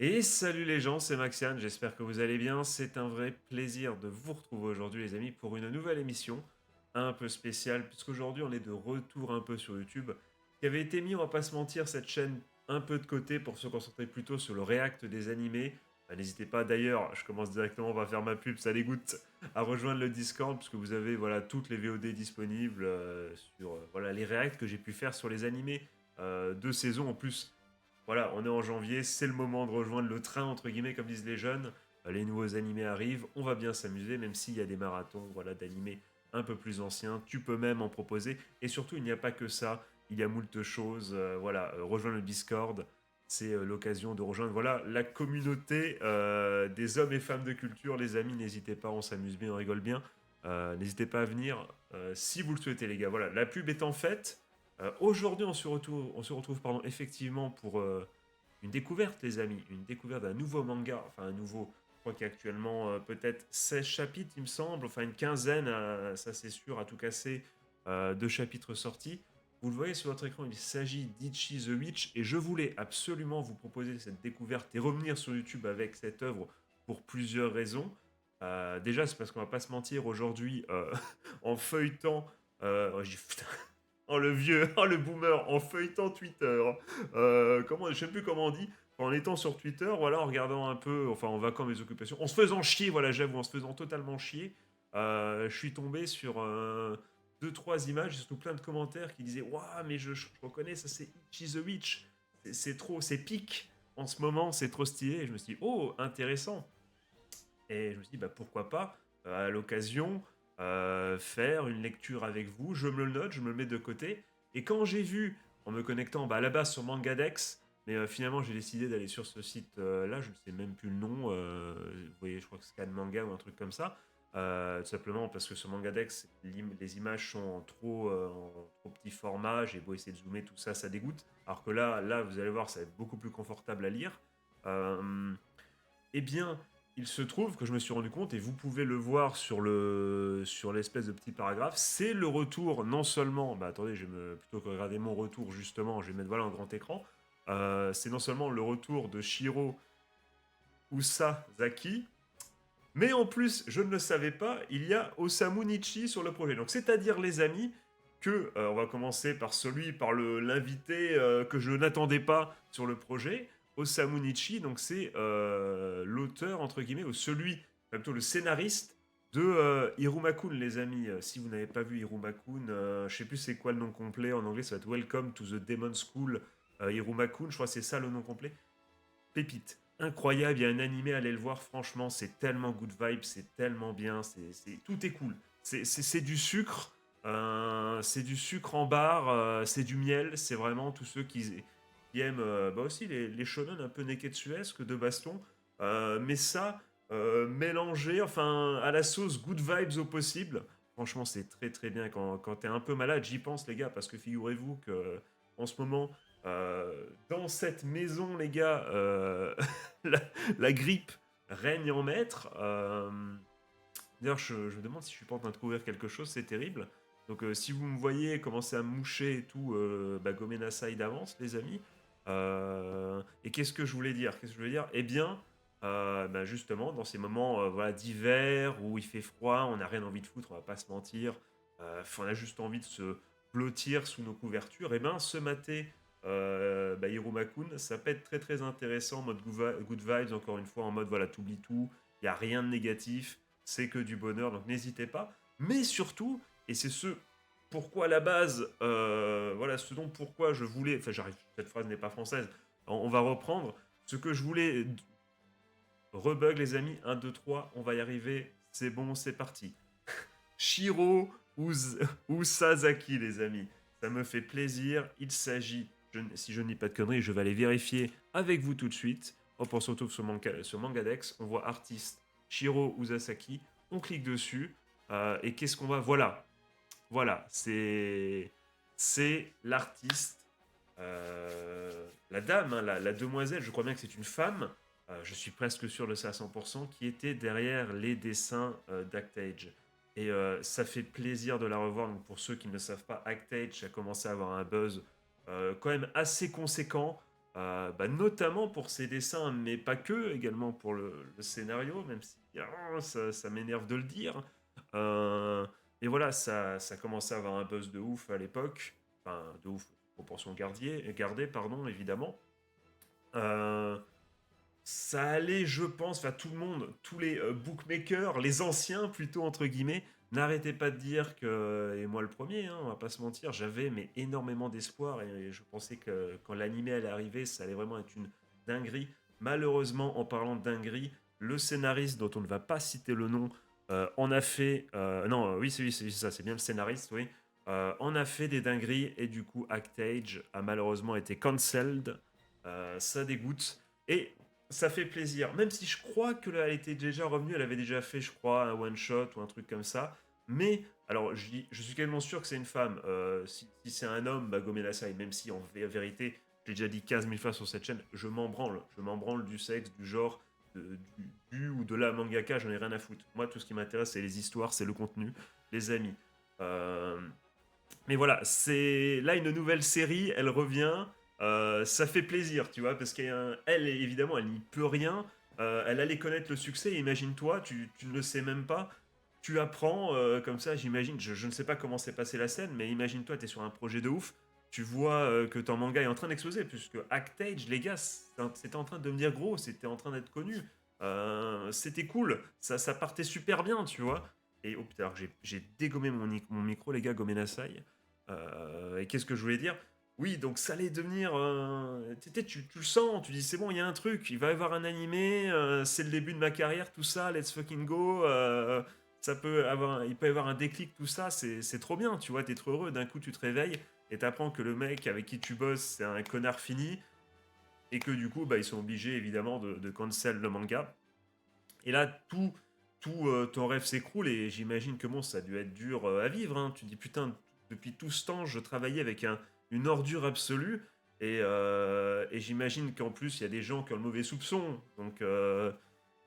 Et salut les gens, c'est Maxiane, j'espère que vous allez bien. C'est un vrai plaisir de vous retrouver aujourd'hui les amis pour une nouvelle émission un peu spéciale, puisqu'aujourd'hui on est de retour un peu sur YouTube, qui avait été mis, on va pas se mentir, cette chaîne un peu de côté pour se concentrer plutôt sur le react des animés. N'hésitez pas d'ailleurs, je commence directement, on va faire ma pub, ça dégoûte, à rejoindre le Discord, puisque vous avez voilà, toutes les VOD disponibles sur voilà, les reacts que j'ai pu faire sur les animés de saison en plus. Voilà, on est en janvier, c'est le moment de rejoindre le train, entre guillemets, comme disent les jeunes. Les nouveaux animés arrivent, on va bien s'amuser, même s'il y a des marathons voilà, d'animés un peu plus anciens. Tu peux même en proposer. Et surtout, il n'y a pas que ça, il y a moult choses. Voilà, rejoindre le Discord, c'est l'occasion de rejoindre voilà, la communauté des hommes et femmes de culture. Les amis, n'hésitez pas, on s'amuse bien, on rigole bien. N'hésitez pas à venir si vous le souhaitez, les gars. Voilà, la pub étant faite. Aujourd'hui, on se retrouve pardon, effectivement pour une découverte, les amis. Une découverte d'un nouveau manga. Enfin, un nouveau. Je crois qu'il y a actuellement peut-être 16 chapitres, il me semble. Enfin, une quinzaine, ça c'est sûr, à tout casser, de chapitres sortis. Vous le voyez sur votre écran, il s'agit d'Ichi the Witch. Et je voulais absolument vous proposer cette découverte et revenir sur YouTube avec cette œuvre pour plusieurs raisons. Déjà, c'est parce qu'on va pas se mentir, aujourd'hui, en feuilletant. Putain, oh le vieux, oh le boomer, en feuilletant Twitter. Je sais plus comment on dit. En étant sur Twitter, voilà, en regardant un peu, enfin en vacances mes occupations, en se faisant chier, voilà, j'avoue, en se faisant totalement chier, je suis tombé sur deux, trois images, et surtout plein de commentaires qui disaient waouh, mais je reconnais, ça c'est Itchy the Witch, c'est trop, c'est pique en ce moment, c'est trop stylé. Et je me suis dit, oh, intéressant. Et je me suis dit, bah, pourquoi pas, à l'occasion, faire une lecture avec vous. Je me le note, je me le mets de côté. Et quand j'ai vu, en me connectant bah, à la base sur Mangadex, mais finalement j'ai décidé d'aller sur ce site-là, je ne sais même plus le nom, vous voyez, je crois que c'est Scan Manga ou un truc comme ça. Tout simplement parce que sur Mangadex, les images sont en trop petit format, j'ai beau essayer de zoomer, tout ça, ça dégoûte. Alors que là, vous allez voir, ça va être beaucoup plus confortable à lire. Euh, eh bien, il se trouve que je me suis rendu compte, et vous pouvez le voir sur l'espèce de petit paragraphe, c'est le retour non seulement, bah attendez, plutôt que de regarder mon retour justement, je vais mettre voilà un grand écran, c'est non seulement le retour de Shiro Usazaki, mais en plus, je ne le savais pas, il y a Osamu Nichi sur le projet. Donc c'est-à-dire les amis, que on va commencer par l'invité que je n'attendais pas sur le projet, Osamu Nichi, donc c'est l'auteur entre guillemets ou celui, enfin, plutôt le scénariste de Irumakun, les amis. Si vous n'avez pas vu Irumakun, je sais plus c'est quoi le nom complet en anglais, ça va être Welcome to the Demon School Irumakun, je crois que c'est ça le nom complet. Pépite. Incroyable, il y a un animé, allez le voir, franchement, c'est tellement good vibe, c'est tellement bien, tout est cool. C'est du sucre, c'est du sucre en barre, c'est du miel, c'est vraiment tous ceux qui aiment bah aussi les shonen un peu neketsuesques de baston, mais ça, mélangé, enfin, à la sauce good vibes au possible. Franchement, c'est très très bien quand t'es un peu malade, j'y pense les gars, parce que figurez-vous que en ce moment, dans cette maison, les gars, la, la grippe règne en maître. D'ailleurs, je me demande si je suis pas en train de couvrir quelque chose, c'est terrible. Donc, si vous me voyez commencer à me moucher et tout, bah, gommez Nasai d'avance, les amis. Et qu'est-ce que je voulais dire? Qu'est-ce que je voulais dire? Eh bien, bah, justement, dans ces moments voilà, d'hiver où il fait froid, on n'a rien envie de foutre, on va pas se mentir. On a juste envie de se blottir sous nos couvertures. Et ben, ce maté, bah, Hiromakun, ça peut être très très intéressant en mode good vibes, encore une fois, en mode voilà, t'oublies tout, il n'y a rien de négatif, c'est que du bonheur, donc n'hésitez pas. Mais surtout, et c'est ce pourquoi à la base, voilà, ce dont pourquoi je voulais, enfin j'arrive, cette phrase n'est pas française, on va reprendre, ce que je voulais, rebug les amis, un 2 3 on va y arriver, c'est bon, c'est parti. Shiro Usazaki, les amis. Ça me fait plaisir. Il s'agit, si je ne dis pas de conneries, je vais aller vérifier avec vous tout de suite. Hop, on se retrouve sur Mangadex. On voit artiste Shiro Usazaki. On clique dessus. Et qu'est-ce qu'on va. Voilà. Voilà. C'est l'artiste. La dame, hein, la demoiselle, je crois bien que c'est une femme. Je suis presque sûr de ça à 100%, qui était derrière les dessins d'Actage. Et ça fait plaisir de la revoir. Donc pour ceux qui ne le savent pas, Actage a commencé à avoir un buzz quand même assez conséquent. notamment pour ses dessins, mais pas que, également pour le scénario, même si ça m'énerve de le dire. Euh, et voilà, ça commençait à avoir un buzz de ouf à l'époque. Enfin, de ouf, proportion gardée, pardon, évidemment. Euh, Ça allait, je pense, enfin tout le monde, tous les bookmakers, les anciens plutôt entre guillemets, n'arrêtaient pas de dire que, et moi le premier, hein, on va pas se mentir, j'avais mais énormément d'espoir et je pensais que quand l'animé allait arriver, ça allait vraiment être une dinguerie. Malheureusement, en parlant de dinguerie, le scénariste dont on ne va pas citer le nom en a fait, non, oui, c'est ça, c'est bien le scénariste, oui, en a fait des dingueries et du coup Actage a malheureusement été cancelled. Ça dégoûte. Et ça fait plaisir. Même si je crois qu'elle était déjà revenue, elle avait déjà fait, je crois, un one-shot ou un truc comme ça. Mais, alors, je suis quasiment sûr que c'est une femme. Si c'est un homme, bah, Gomez Lassaille, même si en vérité, je l'ai déjà dit 15 000 fois sur cette chaîne, je m'en branle. Je m'en branle du sexe, du genre, du ou de la mangaka, j'en ai rien à foutre. Moi, tout ce qui m'intéresse, c'est les histoires, c'est le contenu, les amis. Euh, mais voilà, c'est là une nouvelle série, elle revient, ça fait plaisir, tu vois, parce qu'elle, évidemment, elle n'y peut rien, elle allait connaître le succès, imagine-toi, tu ne le sais même pas, tu apprends comme ça, j'imagine, je ne sais pas comment s'est passée la scène, mais imagine-toi, tu es sur un projet de ouf, tu vois que ton manga est en train d'exploser, puisque Actage, les gars, c'était en train de devenir gros, c'était en train d'être connu, c'était cool, ça partait super bien, tu vois. Et oh putain, alors j'ai dégommé mon micro, les gars, gommé Nasai. Et qu'est-ce que je voulais dire? Oui, donc ça allait devenir. Tu le sens, tu dis c'est bon, il y a un truc, il va y avoir un animé, c'est le début de ma carrière, tout ça, let's fucking go. Il peut y avoir un déclic, tout ça, c'est trop bien, tu vois, t'es trop heureux. D'un coup, tu te réveilles et t'apprends que le mec avec qui tu bosses, c'est un connard fini et que du coup, bah, ils sont obligés évidemment de cancel le manga. Et là, tout ton rêve s'écroule et j'imagine que bon, ça a dû être dur à vivre, hein. Tu te dis putain, depuis tout ce temps, je travaillais avec une ordure absolue et j'imagine qu'en plus, il y a des gens qui ont le mauvais soupçon, donc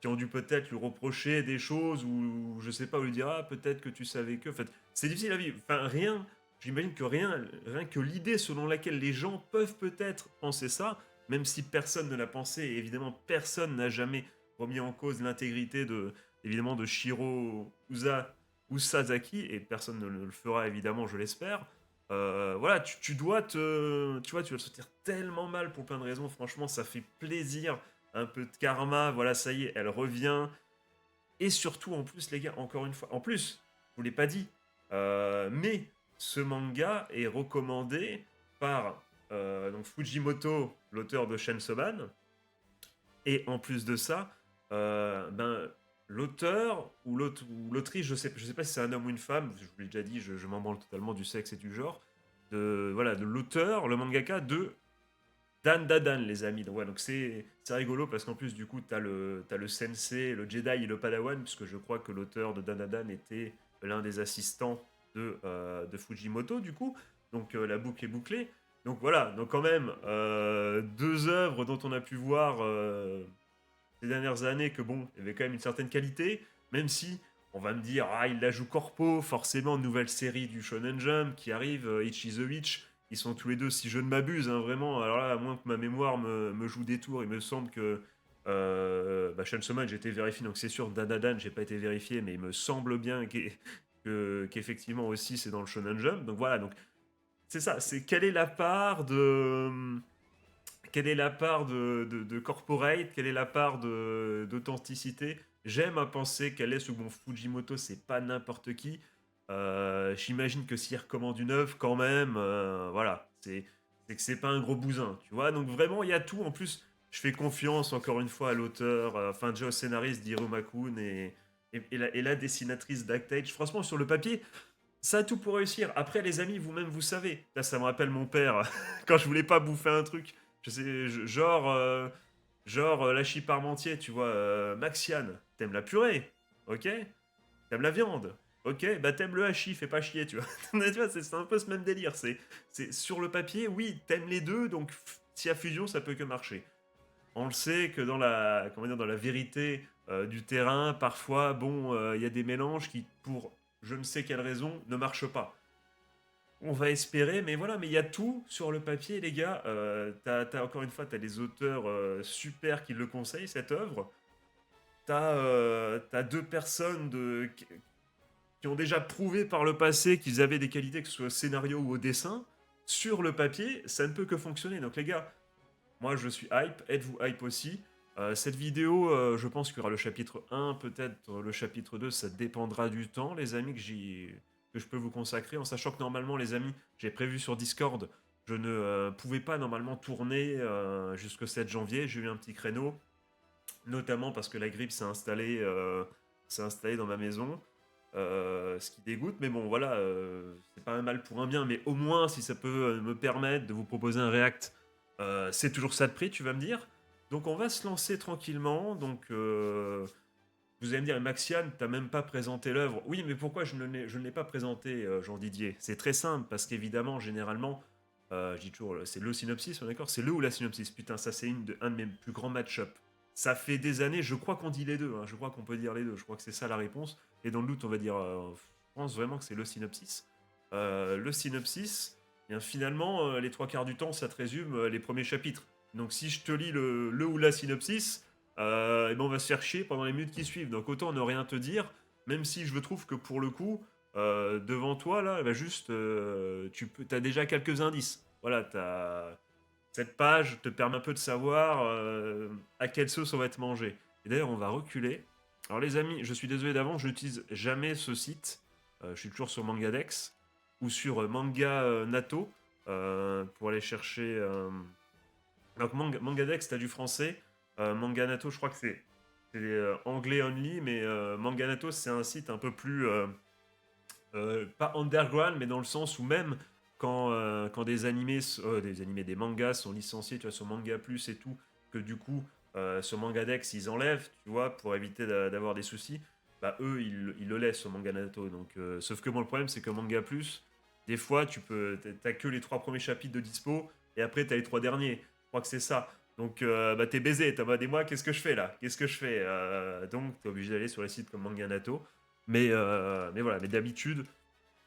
qui ont dû peut-être lui reprocher des choses ou je sais pas, ou lui dire ah peut-être que tu savais que. En fait, c'est difficile à vivre. Enfin, rien. J'imagine que rien que l'idée selon laquelle les gens peuvent peut-être penser ça, même si personne ne l'a pensé, et évidemment personne n'a jamais remis en cause l'intégrité évidemment de Shiro Usazaki, et personne ne le fera évidemment, je l'espère. Voilà, tu dois tu vois, tu vas te sentir tellement mal pour plein de raisons. Franchement, ça fait plaisir. Un peu de karma, voilà, ça y est, elle revient. Et surtout, en plus, les gars, encore une fois, en plus, je vous l'ai pas dit, mais ce manga est recommandé par donc Fujimoto, l'auteur de Shensoban, et en plus de ça, l'auteur ou l'autrice, je sais pas si c'est un homme ou une femme, je vous l'ai déjà dit, je m'en branle totalement du sexe et du genre, voilà, de l'auteur, le mangaka de Dan Dadan, les amis. Donc, ouais, donc c'est rigolo parce qu'en plus, du coup, t'as le sensei, le Jedi et le Padawan, puisque je crois que l'auteur de Dan Dadan était l'un des assistants de Fujimoto, du coup. Donc, la boucle est bouclée. Donc, voilà, donc quand même, deux œuvres dont on a pu voir ces dernières années que, bon, il y avait quand même une certaine qualité, même si on va me dire, ah, il la joue corpo, forcément, nouvelle série du Shonen Jump qui arrive, Ichi the Witch. Ils sont tous les deux, si je ne m'abuse, hein, vraiment. Alors là, à moins que ma mémoire me joue des tours, il me semble que Chainsaw Man, j'ai été vérifié, donc c'est sûr, Danadan, j'ai pas été vérifié, mais il me semble bien qu'effectivement aussi c'est dans le Shonen Jump. Donc voilà, donc c'est ça, c'est quelle est la part de corporate, quelle est la part d'authenticité. J'aime à penser qu'elle est sous bon Fujimoto, c'est pas n'importe qui. J'imagine que s'il recommande une œuvre, quand même, voilà, c'est que c'est pas un gros bousin, tu vois. Donc vraiment, il y a tout. En plus, je fais confiance encore une fois à l'auteur, enfin déjà au scénariste d'Hiro Makun et la dessinatrice d'Actage. Franchement, sur le papier, ça a tout pour réussir. Après, les amis, vous-même, vous savez. Là, ça me rappelle mon père quand je voulais pas bouffer un truc. Je sais, genre l'hachis parmentier, tu vois. Maxiane, t'aimes la purée, ok? T'aimes la viande, ok? Bah t'aimes le hachis, fais pas chier, tu vois. Tu vois, c'est un peu ce même délire. C'est sur le papier, oui, t'aimes les deux, donc s'il y a fusion, ça peut que marcher. On le sait que comment dire, dans la vérité du terrain, parfois, bon, il y a des mélanges qui, pour je ne sais quelle raison, ne marchent pas. On va espérer, mais voilà, mais il y a tout sur le papier, les gars. Encore une fois, t'as des auteurs super qui le conseillent, cette œuvre. T'as deux personnes qui ont déjà prouvé par le passé qu'ils avaient des qualités, que ce soit au scénario ou au dessin. Sur le papier, ça ne peut que fonctionner. Donc les gars, moi je suis hype, êtes-vous hype aussi? Cette vidéo, je pense qu'il y aura le chapitre 1, peut-être le chapitre 2, ça dépendra du temps, les amis, que je peux vous consacrer, en sachant que normalement, les amis, j'ai prévu sur Discord, je ne pouvais pas normalement tourner jusqu'au 7 janvier, j'ai eu un petit créneau, notamment parce que la grippe s'est installée dans ma maison, ce qui dégoûte, mais bon, voilà, c'est pas un mal pour un bien, mais au moins, si ça peut me permettre de vous proposer un React, c'est toujours ça de prix, tu vas me dire. Donc, on va se lancer tranquillement. Donc, vous allez me dire, Maxiane, t'as même pas présenté l'œuvre. Oui, mais pourquoi je ne l'ai pas présenté, Jean Didier? C'est très simple, parce qu'évidemment, généralement, je dis toujours, c'est le synopsis, on est d'accord? C'est le ou la synopsis. Putain, ça, c'est un de mes plus grands match-up. Ça fait des années, je crois qu'on dit les deux, hein, je crois qu'on peut dire les deux, je crois que c'est ça la réponse. Et dans le doute, on va dire, je pense vraiment que c'est le synopsis. Le synopsis, eh bien, finalement, les trois quarts du temps, ça te résume les premiers chapitres. Donc si je te lis le ou la synopsis, et ben on va se faire chier pendant les minutes qui suivent. Donc autant ne rien te dire, même si je trouve que pour le coup, devant toi, là, bah juste, t'as déjà quelques indices. Voilà, cette page te permet un peu de savoir à quelle sauce on va être mangé. Et d'ailleurs, on va reculer. Alors les amis, je suis désolé d'avant, je n'utilise jamais ce site. Je suis toujours sur Mangadex ou sur Manga Nato pour aller chercher. Donc Mangadex, t'as du français. Manganato, je crois que c'est anglais only, mais Manganato, c'est un site un peu plus pas underground, mais dans le sens où même quand des mangas sont licenciés, tu vois, sur Manga Plus et tout, que du coup sur Mangadex ils enlèvent, tu vois, pour éviter d'avoir des soucis. Bah eux ils le laissent sur Manganato. Donc sauf que moi le problème c'est que Manga Plus, des fois t'as que les trois premiers chapitres de dispo et après t'as les trois derniers. Je crois que c'est ça. Donc bah t'es baisé, t'as dit moi qu'est-ce que je fais là? Qu'est-ce que je fais? Donc t'es obligé d'aller sur les sites comme Manganato. Mais voilà, mais d'habitude,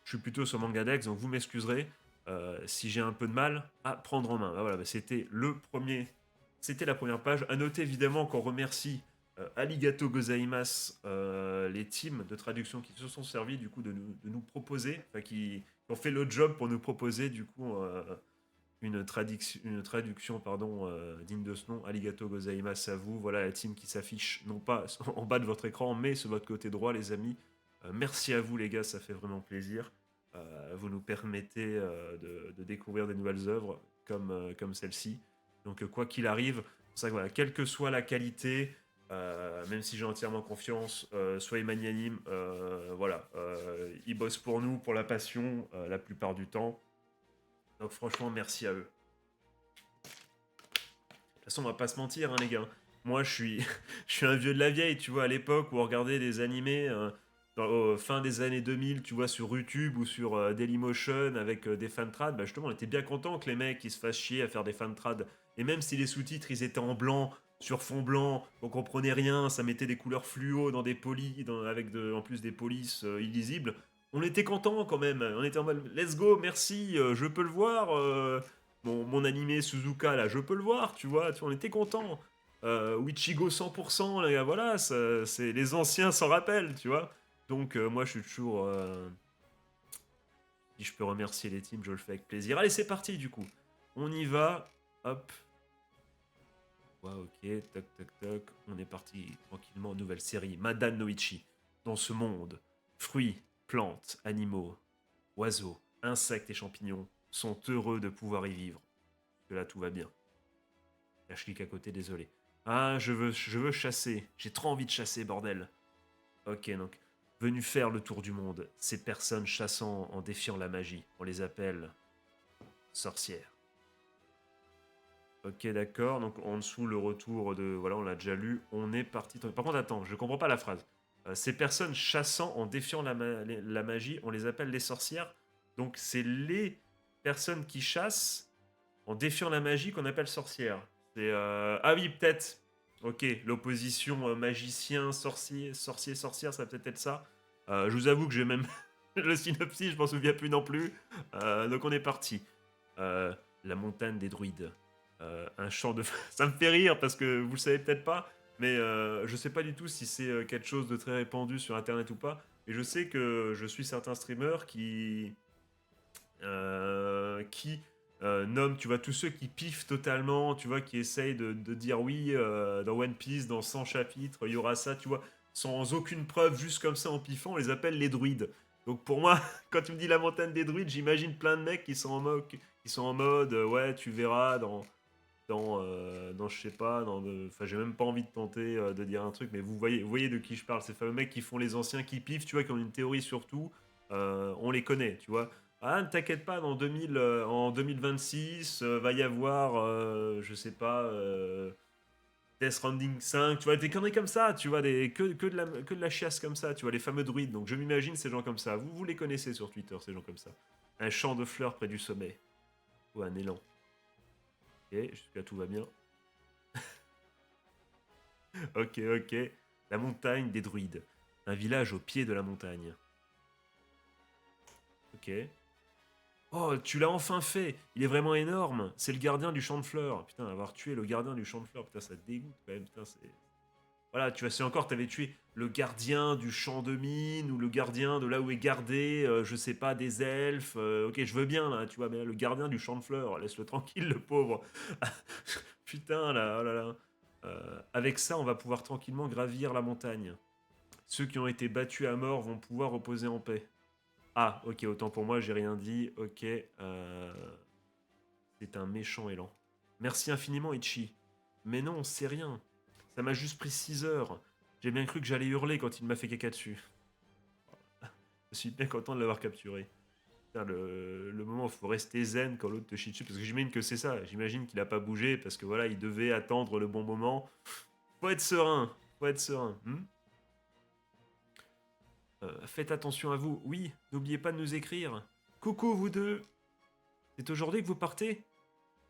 je suis plutôt sur Mangadex, donc vous m'excuserez si j'ai un peu de mal à prendre en main. Ah, voilà, bah, c'était la première page. À noter évidemment qu'on remercie Aligato Gozaimasu, les teams de traduction qui se sont servis du coup de nous proposer, enfin qui ont fait le job pour nous proposer du coup une traduction pardon, digne de ce nom. Aligato Gozaimasu à vous. Voilà la team qui s'affiche non pas en bas de votre écran, mais sur votre côté droit, les amis. Merci à vous, les gars, ça fait vraiment plaisir. Vous nous permettez de découvrir des nouvelles œuvres comme celle-ci. Donc, quoi qu'il arrive, c'est ça que voilà, quelle que soit la qualité, même si j'ai entièrement confiance, soyez magnanime. Voilà, ils bossent pour nous, pour la passion, la plupart du temps. Donc, franchement, merci à eux. De toute façon, on va pas se mentir, hein, les gars. Moi, je suis un vieux de la vieille, tu vois, à l'époque où on regardait des animés fin des années 2000, tu vois, sur YouTube ou sur Dailymotion avec des fantrad. Bah, justement, on était bien content que les mecs ils se fassent chier à faire des fantrad. Et même si les sous-titres ils étaient en blanc, sur fond blanc, on comprenait rien, ça mettait des couleurs fluo dans des avec en plus des polices illisibles. On était content quand même. On était en mode let's go, merci, je peux le voir. Mon animé Suzuka, là, je peux le voir, tu vois, on était content. Wichigo 100%, là, voilà, c'est les anciens s'en rappellent, tu vois. Donc, moi, je suis toujours. Si je peux remercier les teams, je le fais avec plaisir. Allez, c'est parti, du coup. On y va. Hop. Ouais, ok, toc, toc, toc. On est parti tranquillement. Nouvelle série. Madan Noichi. Dans ce monde, fruits, plantes, animaux, oiseaux, insectes et champignons sont heureux de pouvoir y vivre. Que là, tout va bien. Là, je clique à côté, désolé. Ah, je veux chasser. J'ai trop envie de chasser, bordel. Ok, donc, venu faire le tour du monde, ces personnes chassant en défiant la magie, on les appelle sorcières. Ok, d'accord, donc en dessous, le retour de... Voilà, on l'a déjà lu, on est parti... Par contre, attends, je comprends pas la phrase. Ces personnes chassant en défiant la magie, on les appelle les sorcières. Donc, c'est les personnes qui chassent en défiant la magie qu'on appelle sorcières. Ah oui, peut-être. Ok, l'opposition magicien, sorcier, sorcière, ça va peut-être être ça. Je vous avoue que j'ai même Le synopsis, je m'en souviens plus non plus. Donc on est parti. La montagne des druides. Un champ de... Ça me fait rire parce que vous le savez peut-être pas, mais je sais pas du tout si c'est quelque chose de très répandu sur Internet ou pas. Et je sais que je suis certains streamers qui nomment, tu vois, tous ceux qui piffent totalement, tu vois, qui essayent de dire oui, dans One Piece, dans 100 chapitres, il y aura ça, tu vois, sans aucune preuve, juste comme ça en piffant, on les appelle les druides. Donc pour moi, quand tu me dis la montagne des druides, j'imagine plein de mecs qui sont en mode, ouais, tu verras dans je sais pas, enfin j'ai même pas envie de tenter de dire un truc, mais vous voyez de qui je parle, ces fameux mecs qui font les anciens, qui piffent, tu vois, qui ont une théorie sur tout, on les connaît, tu vois. Ah, ne t'inquiète pas, en 2026, va y avoir, je sais pas, Death Stranding 5, tu vois, des conneries comme ça, tu vois, que de la chiasse comme ça, tu vois, les fameux druides. Donc je m'imagine ces gens comme ça. Vous les connaissez sur Twitter, ces gens comme ça. Un champ de fleurs près du sommet. Ou un élan. Ok, jusqu'à tout va bien. Ok, ok. La montagne des druides. Un village au pied de la montagne. Ok. Oh, tu l'as enfin fait. Il est vraiment énorme. C'est le gardien du champ de fleurs. Putain, avoir tué le gardien du champ de fleurs, putain, ça te dégoûte quand même. Putain, c'est... Voilà, tu vois, si encore t'avais tué le gardien du champ de mine ou le gardien de là où est gardé, je sais pas, des elfes. Ok, je veux bien là, tu vois, mais là, le gardien du champ de fleurs, laisse-le tranquille, le pauvre. Putain, là, oh là là. Avec ça, on va pouvoir tranquillement gravir la montagne. Ceux qui ont été battus à mort vont pouvoir reposer en paix. Ah, ok, autant pour moi, j'ai rien dit. Ok, c'est un méchant élan. Merci infiniment, Ichi. Mais non, c'est rien. Ça m'a juste pris 6 heures. J'ai bien cru que j'allais hurler quand il m'a fait caca dessus. Je suis bien content de l'avoir capturé. Putain, le moment où il faut rester zen quand l'autre te chie dessus, parce que j'imagine que c'est ça. J'imagine qu'il a pas bougé parce que voilà, il devait attendre le bon moment. Faut être serein. Faut être serein. Faites attention à vous. Oui, n'oubliez pas de nous écrire. Coucou vous deux. C'est aujourd'hui que vous partez?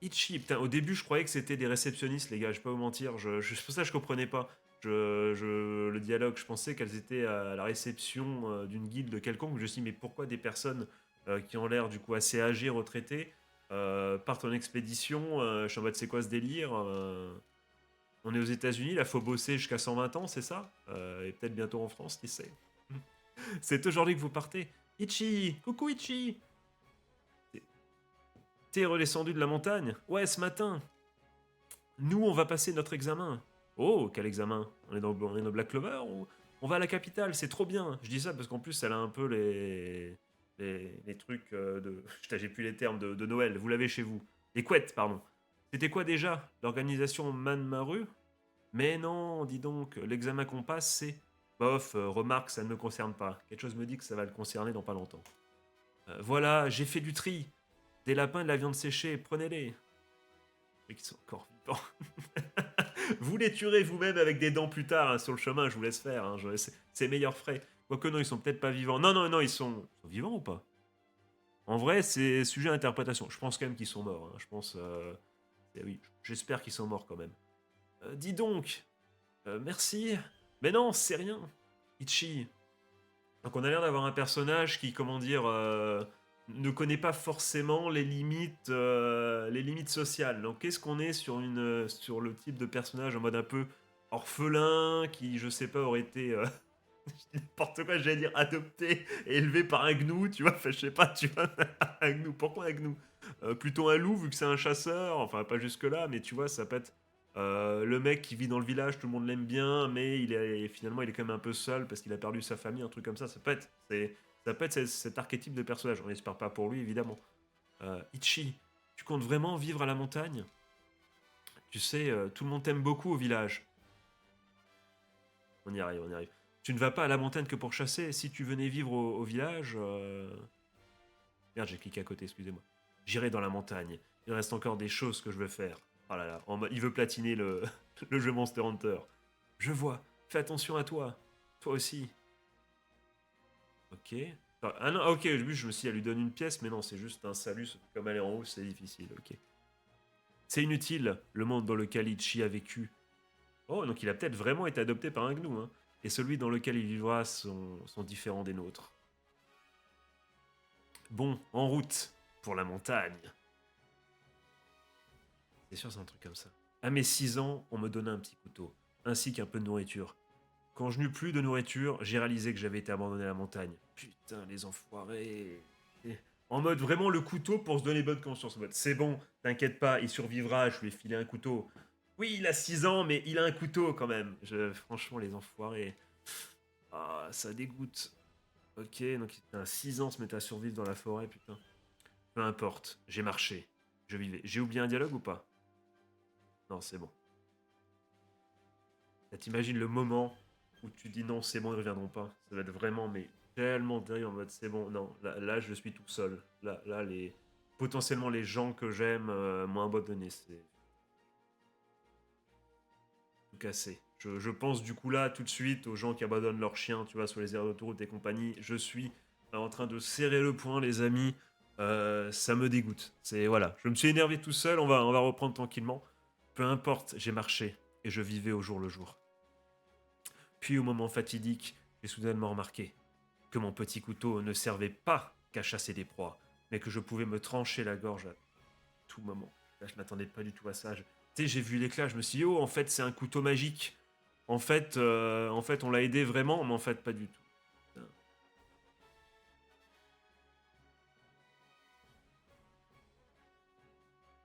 Itchy. Putain, au début, je croyais que c'était des réceptionnistes, les gars. Je vais pas vous mentir. C'est pour ça que je comprenais pas. Le dialogue, je pensais qu'elles étaient à la réception d'une guilde quelconque. Je me suis dit, mais pourquoi des personnes qui ont l'air du coup assez âgées, retraitées, partent en expédition? Je suis en mode, c'est quoi ce délire? On est aux États-Unis, là, faut bosser jusqu'à 120 ans, c'est ça? Et peut-être bientôt en France, qui sait? C'est aujourd'hui que vous partez. Ichi! Coucou Ichi! T'es redescendu de la montagne? Ouais, ce matin. Nous, on va passer notre examen. Oh, quel examen? On est dans Black Clover ou on va à la capitale? C'est trop bien. Je dis ça parce qu'en plus, elle a un peu les trucs de. Putain, j'ai plus les termes de Noël. Vous l'avez chez vous. Les couettes, pardon. C'était quoi déjà? L'organisation Manmaru? Mais non, dis donc, l'examen qu'on passe, c'est. Bof, remarque, ça ne me concerne pas. Quelque chose me dit que ça va le concerner dans pas longtemps. Voilà, j'ai fait du tri. Des lapins et de la viande séchée, prenez-les. Et qui sont encore vivants. Vous les tuerez vous-même avec des dents plus tard, hein, sur le chemin, je vous laisse faire. Hein, c'est meilleur frais. Quoique non, ils sont peut-être pas vivants. Non, non, non, ils sont vivants ou pas? En vrai, c'est sujet à interprétation. Je pense quand même qu'ils sont morts. Hein. Je pense. Oui, j'espère qu'ils sont morts quand même. Dis donc, merci. Mais non, c'est rien. Ichi. Donc on a l'air d'avoir un personnage qui, comment dire, ne connaît pas forcément les limites sociales. Donc qu'est-ce qu'on est sur le type de personnage en mode un peu orphelin, qui, je sais pas, aurait été n'importe quoi, j'allais dire adopté et élevé par un gnou, tu vois, enfin, je sais pas, tu vois, un gnou. Pourquoi un gnou? Plutôt un loup vu que c'est un chasseur, enfin pas jusque là, mais tu vois, ça peut être le mec qui vit dans le village, tout le monde l'aime bien, mais finalement il est quand même un peu seul parce qu'il a perdu sa famille, un truc comme ça. Ça peut être cet archétype de personnage. On n'espère pas pour lui évidemment. Ichi, tu comptes vraiment vivre à la montagne? Tu sais, tout le monde t'aime beaucoup au village. On y arrive, on y arrive. Tu ne vas pas à la montagne que pour chasser. Si tu venais vivre au village. Merde, j'ai cliqué à côté, excusez-moi. J'irai dans la montagne. Il reste encore des choses que je veux faire. Oh là là, il veut platiner le jeu Monster Hunter. Je vois. Fais attention à toi. Toi aussi. Ok. Ah non, ok, au début je me suis dit, elle lui donne une pièce, mais non, c'est juste un salut. Comme elle est en haut, c'est difficile. Ok. C'est inutile, le monde dans lequel Ichi a vécu. Oh, donc il a peut-être vraiment été adopté par un gnou, hein. Et celui dans lequel il vivra sont différents des nôtres. Bon, en route pour la montagne. C'est sûr, c'est un truc comme ça. À mes 6 ans, on me donna un petit couteau, ainsi qu'un peu de nourriture. Quand je n'eus plus de nourriture, j'ai réalisé que j'avais été abandonné à la montagne. Putain, les enfoirés. En mode vraiment le couteau pour se donner bonne conscience. En mode c'est bon, t'inquiète pas, il survivra, je lui ai filé un couteau. Oui, il a 6 ans, mais il a un couteau quand même. Franchement, les enfoirés. Ah, ça dégoûte. Ok, donc putain, 6 ans se mettre à survivre dans la forêt, putain. Peu importe, j'ai marché. Je vivais. J'ai oublié un dialogue ou pas? Non, c'est bon. Là, t'imagines le moment où tu dis non, c'est bon, ils reviendront pas. Ça va être vraiment, mais tellement terrible en mode c'est bon, non, là, je suis tout seul. Là, potentiellement les gens que j'aime m'ont abandonné. C'est tout cassé. Je pense du coup là, tout de suite, aux gens qui abandonnent leurs chiens, tu vois, sur les aires d'autoroute et compagnie. Je suis en train de serrer le poing, les amis. Ça me dégoûte. C'est voilà, je me suis énervé tout seul. On va reprendre tranquillement. Peu importe, j'ai marché et je vivais au jour le jour. Puis au moment fatidique, j'ai soudainement remarqué que mon petit couteau ne servait pas qu'à chasser des proies, mais que je pouvais me trancher la gorge à tout moment. Là, je m'attendais pas du tout à ça. Tu sais, j'ai vu l'éclat, je me suis dit, oh, en fait, c'est un couteau magique. En fait, on l'a aidé vraiment, mais en fait, pas du tout. Putain.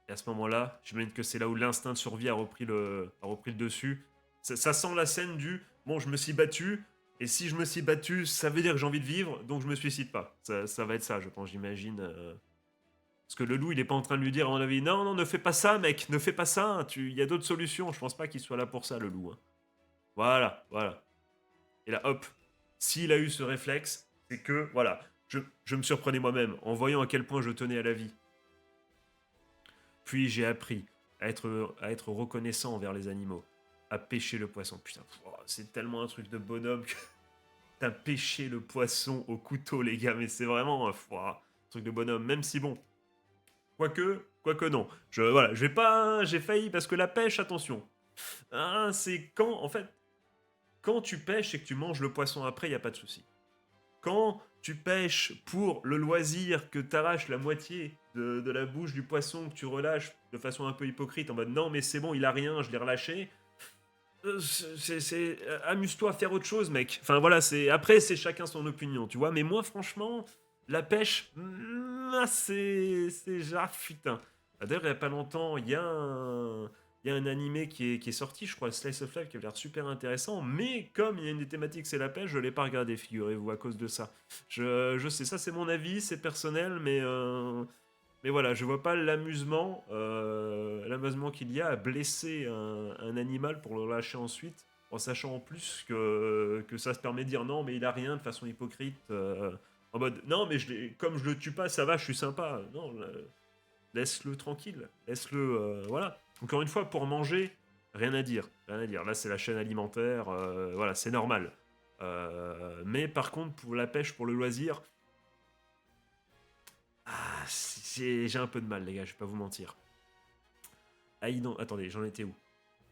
Et à ce moment-là, j'imagine que c'est là où l'instinct de survie a repris le dessus. Ça sent la scène du bon, je me suis battu, et si je me suis battu, ça veut dire que j'ai envie de vivre, donc je me suicide pas. Ça va être ça, je pense, j'imagine. Parce que le loup, il est pas en train de lui dire, à mon avis, non, non, ne fais pas ça, mec, ne fais pas ça, il y a d'autres solutions. Je pense pas qu'il soit là pour ça, le loup. Hein. Voilà, voilà. Et là, hop, s'il a eu ce réflexe, c'est que, voilà, je me surprenais moi-même en voyant à quel point je tenais à la vie. Puis j'ai appris à être reconnaissant envers les animaux, à pêcher le poisson. Putain, c'est tellement un truc de bonhomme que t'as pêché le poisson au couteau, les gars, mais c'est vraiment un truc de bonhomme. Même si bon, quoique non. Voilà, je vais pas, j'ai failli parce que la pêche, attention. Hein, c'est quand, en fait, quand tu pêches et que tu manges le poisson après, il y a pas de souci. Quand tu pêches pour le loisir, que tu arraches la moitié de la bouche du poisson, que tu relâches de façon un peu hypocrite, en mode non, mais c'est bon, il a rien, je l'ai relâché. Amuse-toi à faire autre chose, mec. Enfin voilà, après c'est chacun son opinion, tu vois. Mais moi, franchement, la pêche, c'est putain. D'ailleurs, il y a pas longtemps, il y a un animé qui est sorti, je crois, Slice of Life, qui a l'air super intéressant. Mais comme il y a une des thématiques, c'est la pêche, je l'ai pas regardé, figurez-vous, à cause de ça. Je sais, ça c'est mon avis, c'est personnel, mais voilà, je vois pas l'amusement qu'il y a à blesser un animal pour le lâcher ensuite, en sachant en plus que ça se permet de dire non, mais il a rien de façon hypocrite, en mode non, mais comme je le tue pas, ça va, je suis sympa. Non, laisse-le tranquille, laisse-le, voilà. Encore une fois, pour manger, rien à dire, rien à dire. Là, c'est la chaîne alimentaire, voilà, c'est normal. Mais par contre, pour la pêche, pour le loisir, j'ai un peu de mal, les gars, je vais pas vous mentir. Attendez, j'en étais où?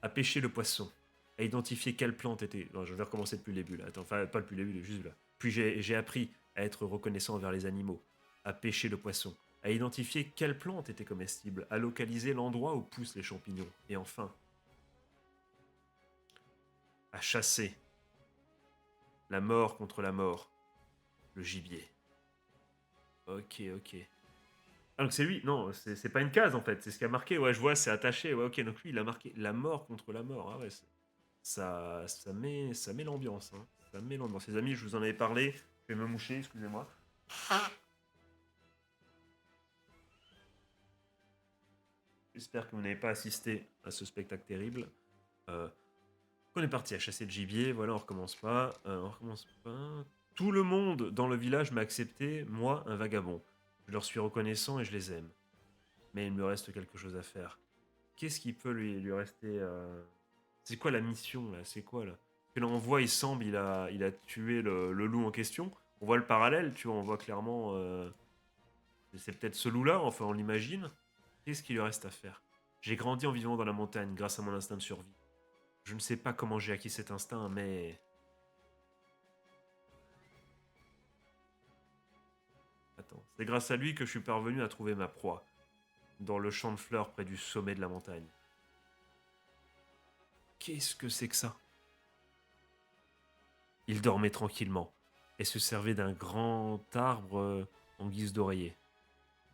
À pêcher le poisson. À identifier quelle plante était. Non, je vais recommencer depuis le début là. Attends, enfin, pas depuis le début, juste là. Puis j'ai appris à être reconnaissant envers les animaux. À pêcher le poisson. À identifier quelle plante était comestible. À localiser l'endroit où poussent les champignons. Et enfin, à chasser la mort contre la mort. Le gibier. Ok, ok. Ah, donc c'est lui, non, c'est pas une case en fait, c'est ce qui a marqué. Ouais, je vois, c'est attaché. Ouais, ok, donc lui, il a marqué la mort contre la mort. Ah ouais, ça met l'ambiance. Hein. Ça met l'ambiance. Les amis, je vous en avais parlé. Je vais me moucher, excusez-moi. J'espère que vous n'avez pas assisté à ce spectacle terrible. Euh, on est parti à chasser le gibier, voilà, on recommence pas. On recommence pas. Tout le monde dans le village m'a accepté, moi, un vagabond. Je leur suis reconnaissant et je les aime. Mais il me reste quelque chose à faire. Qu'est-ce qui peut lui rester C'est quoi la mission là? C'est quoi là? Parce que là, on voit, il a tué le loup en question. On voit le parallèle, tu vois, on voit clairement. C'est peut-être ce loup-là, enfin, on l'imagine. Qu'est-ce qu'il lui reste à faire? J'ai grandi en vivant dans la montagne grâce à mon instinct de survie. Je ne sais pas comment j'ai acquis cet instinct, mais. Attends, C'est grâce à lui que je suis parvenu à trouver ma proie, dans le champ de fleurs près du sommet de la montagne. Qu'est-ce que c'est que ça? Il dormait tranquillement et se servait d'un grand arbre en guise d'oreiller.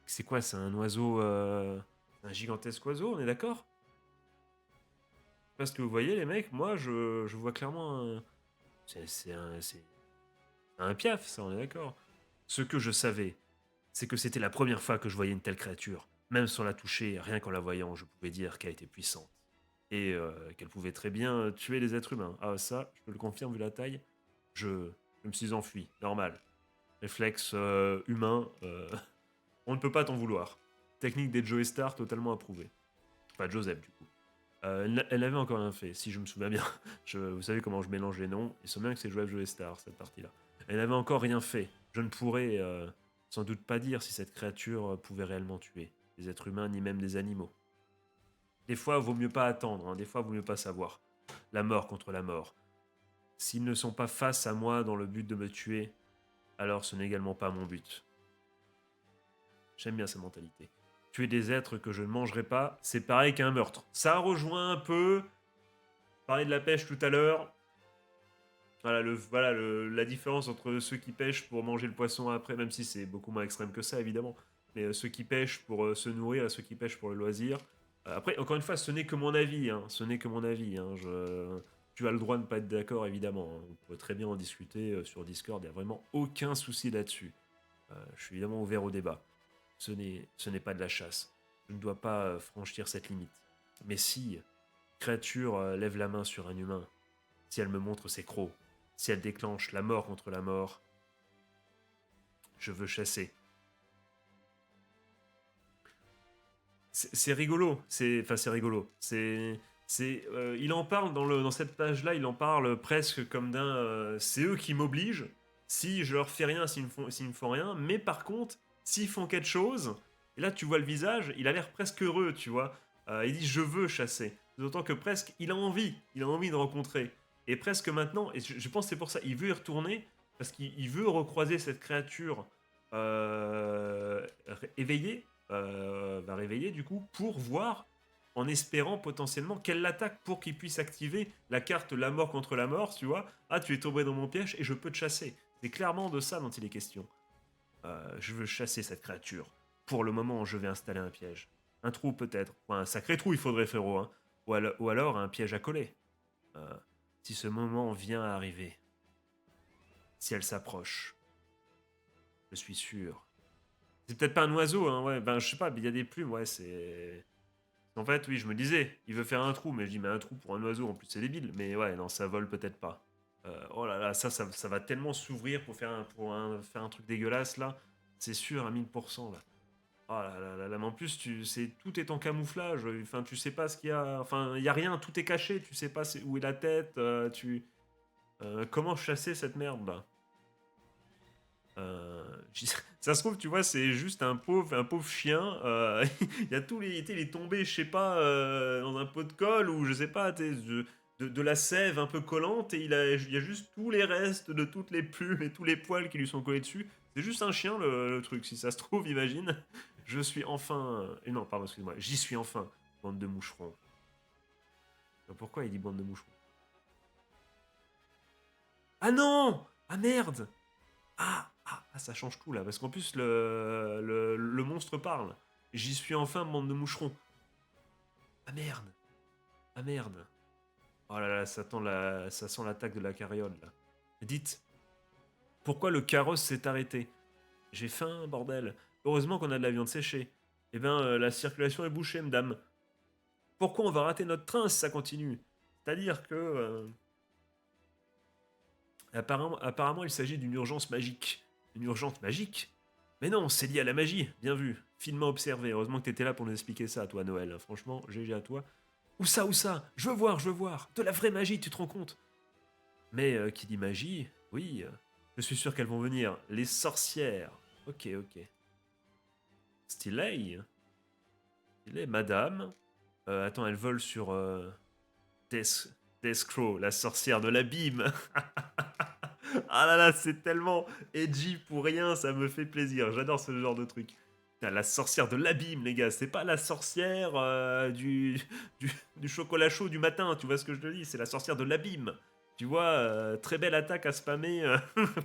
C'est quoi, c'est un oiseau, un gigantesque oiseau, on est d'accord? Parce que vous voyez les mecs, moi je vois clairement c'est un piaf, ça on est d'accord. Ce que je savais, c'est que c'était la première fois que je voyais une telle créature. Même sans la toucher, rien qu'en la voyant, je pouvais dire qu'elle était puissante. Et qu'elle pouvait très bien tuer les êtres humains. Ah ça, je te le confirme vu la taille, je me suis enfui, normal. Réflexe humain, on ne peut pas t'en vouloir. Technique des Joey Star totalement approuvée. Enfin Joseph du coup. Elle n'avait encore rien fait, si je me souviens bien. Vous savez comment je mélange les noms. Il se souvient que c'est Joël Joey Star, cette partie-là. Elle n'avait encore rien fait. Je ne pourrais sans doute pas dire si cette créature pouvait réellement tuer des êtres humains ni même des animaux. Des fois, vaut mieux pas attendre, hein. Des fois, vaut mieux pas savoir. La mort contre la mort. S'ils ne sont pas face à moi dans le but de me tuer, alors ce n'est également pas mon but. J'aime bien cette mentalité. Tuer des êtres que je ne mangerai pas, c'est pareil qu'un meurtre. Ça rejoint un peu. Parler de la pêche tout à l'heure. La différence entre ceux qui pêchent pour manger le poisson après, même si c'est beaucoup moins extrême que ça évidemment, mais ceux qui pêchent pour se nourrir et ceux qui pêchent pour le loisir. Après, encore une fois, ce n'est que mon avis, hein, ce n'est que mon avis. Hein, tu as le droit de ne pas être d'accord évidemment. Hein. On peut très bien en discuter sur Discord, il n'y a vraiment aucun souci là-dessus. Je suis évidemment ouvert au débat. Ce n'est pas de la chasse. Je ne dois pas franchir cette limite. Mais si créature lève la main sur un humain, si elle me montre ses crocs, si elle déclenche la mort contre la mort, je veux chasser. C'est rigolo, c'est rigolo. Il en parle dans cette page-là, il en parle presque comme d'un. C'est eux qui m'obligent. Si je leur fais rien, s'ils me font rien, mais par contre, s'ils font quelque chose, et là tu vois le visage, il a l'air presque heureux, tu vois. Il dit je veux chasser. D'autant que presque il a envie de rencontrer. Et presque maintenant, et je pense que c'est pour ça, il veut y retourner, parce qu'il veut recroiser cette créature euh, éveillée, va réveiller du coup, pour voir, en espérant potentiellement qu'elle l'attaque pour qu'il puisse activer la carte la mort contre la mort, tu vois. Ah, tu es tombé dans mon piège et je peux te chasser. C'est clairement de ça dont il est question. Je veux chasser cette créature. Pour le moment, je vais installer un piège. Un trou peut-être. Enfin, un sacré trou, il faudrait, frérot. Hein. Ou alors un piège à coller. Euh, si ce moment vient à arriver, si elle s'approche, je suis sûr. C'est peut-être pas un oiseau, hein, ouais. Ben, je sais pas, il y a des plumes, ouais, c'est. En fait, oui, je me disais, il veut faire un trou, mais je dis, mais un trou pour un oiseau, en plus, c'est débile. Mais ouais, non, ça vole peut-être pas. Oh là là, ça va tellement s'ouvrir faire un truc dégueulasse, là. C'est sûr, à 1000%, là. Oh là là là là, mais en plus, tout est en camouflage. Enfin, tu sais pas ce qu'il y a. Enfin, il y a rien, tout est caché. Tu sais pas où est la tête. Comment chasser cette merde, là? Euh, ça se trouve, tu vois, c'est juste un pauvre chien. Il y a tous les, tu sais, il est tombé, je sais pas, dans un pot de colle ou je sais pas, de la sève un peu collante et il y a juste tous les restes de toutes les plumes et tous les poils qui lui sont collés dessus. C'est juste un chien le truc, si ça se trouve, imagine. Je suis enfin. Non, pardon, excuse-moi, j'y suis enfin, bande de moucherons. Pourquoi il dit bande de moucherons? Ah non! Ah merde! Ça change tout là, parce qu'en plus le monstre parle. J'y suis enfin, bande de moucherons. Ah merde, ah merde. Oh là là, ça sent l'attaque de la carriole là. Dites, pourquoi le carrosse s'est arrêté? J'ai faim, bordel. Heureusement qu'on a de la viande séchée. Eh ben, la circulation est bouchée, madame. Pourquoi on va rater notre train si ça continue? C'est-à-dire que, apparemment, il s'agit d'une urgence magique. Une urgence magique? Mais non, c'est lié à la magie, bien vu. Finement observé. Heureusement que t'étais là pour nous expliquer ça, toi, Noël. Franchement, GG à toi. Où ça? Je veux voir, je veux voir. De la vraie magie, tu te rends compte? Mais qui dit magie, oui, je suis sûr qu'elles vont venir. Les sorcières. Ok, ok. Stylé. Stylé, madame. Attends, elle vole sur Death, Deathcrow, la sorcière de l'abîme. Ah là là, c'est tellement edgy pour rien, ça me fait plaisir. J'adore ce genre de truc. Putain, la sorcière de l'abîme, les gars. C'est pas la sorcière du chocolat chaud du matin, tu vois ce que je te dis? C'est la sorcière de l'abîme. Tu vois, très belle attaque à spammer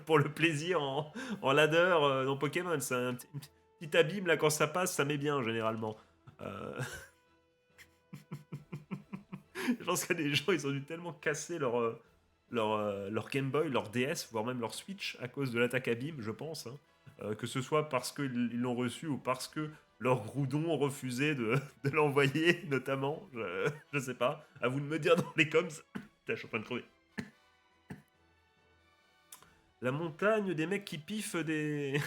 pour le plaisir en ladder dans Pokémon. C'est un petit abîme là, quand ça passe, ça met bien généralement. Euh, je pense qu'il y a des gens, ils ont dû tellement casser leur Game Boy, leur DS, voire même leur Switch à cause de l'attaque abîme, je pense. Hein. Que ce soit parce qu'ils l'ont reçu ou parce que leur Groudon refusait de l'envoyer, notamment. Je sais pas. À vous de me dire dans les coms. Putain, je suis en train de crever. La montagne des mecs qui piffent des.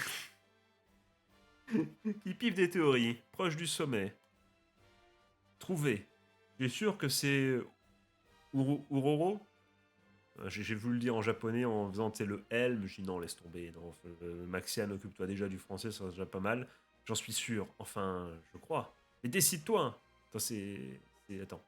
qui piffent des théories. Proche du sommet. Trouvé. Tu es sûr que c'est Uroro. J'ai voulu le dire en japonais en faisant le L, mais je dis non, laisse tomber. Non, Maxian, occupe-toi déjà du français, ça sera déjà pas mal. J'en suis sûr, enfin, je crois. Mais décide-toi. Attends, Attends.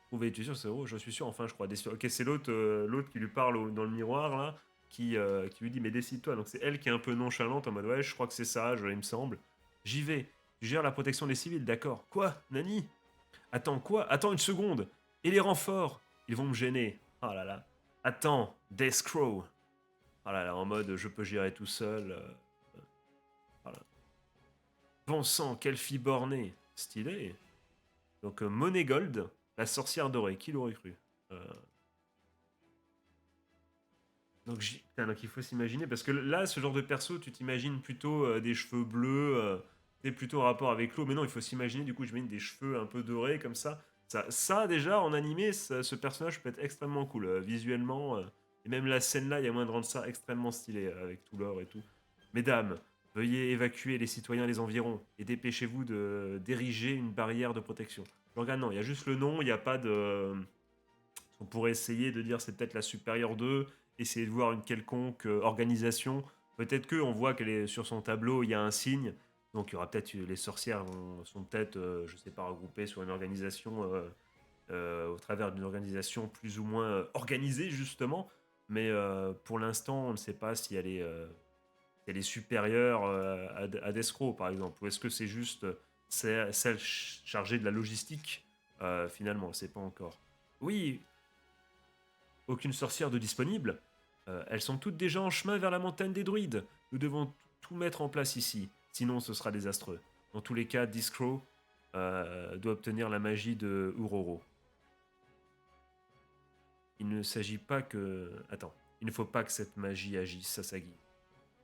Trouvé, tu es sûr, c'est oh, je suis sûr, enfin, je crois. Ok, c'est l'autre qui lui parle dans le miroir, là, qui lui dit, mais décide-toi. Donc c'est elle qui est un peu nonchalante, en mode, ouais, je crois que c'est ça, il me semble. J'y vais. Tu gères la protection des civils, d'accord. Quoi, Nani? Attends, quoi? Attends une seconde. Et les renforts? Ils vont me gêner. Oh là là. Attends, Deathcrow. Oh là là, en mode je peux gérer tout seul. Voilà. Bon sang, quelle fille bornée. Stylé. Donc Monégold, la sorcière dorée. Qui l'aurait cru? Euh, donc il faut s'imaginer, parce que là, ce genre de perso, tu t'imagines plutôt des cheveux bleus, t'es plutôt en rapport avec l'eau, mais non, il faut s'imaginer, du coup, j'imagine des cheveux un peu dorés comme ça. Ça déjà, en animé, ce personnage peut être extrêmement cool, visuellement, et même la scène là, il y a moyen de rendre ça extrêmement stylé, avec tout l'or et tout. Mesdames, veuillez évacuer les citoyens des environs, et dépêchez-vous d'ériger une barrière de protection. Je regarde, non, il y a juste le nom, il n'y a pas de... On pourrait essayer de dire c'est peut-être la supérieure d'eux, essayer de voir une quelconque organisation. Peut-être qu'on voit qu'elle est sur son tableau, il y a un signe. Donc il y aura peut-être les sorcières sont peut-être, je sais pas, regroupées sur une organisation au travers d'une organisation plus ou moins organisée justement. Mais pour l'instant, on ne sait pas si elle est supérieure à Descro par exemple, ou est-ce que c'est juste celle chargée de la logistique. Finalement, on ne sait pas encore. Oui, aucune sorcière de disponible. Elles sont toutes déjà en chemin vers la montagne des druides. Nous devons tout mettre en place ici, sinon ce sera désastreux. Dans tous les cas, Discro doit obtenir la magie de Uroro. Il ne s'agit pas que... Attends, il ne faut pas que cette magie agisse, Sasagi.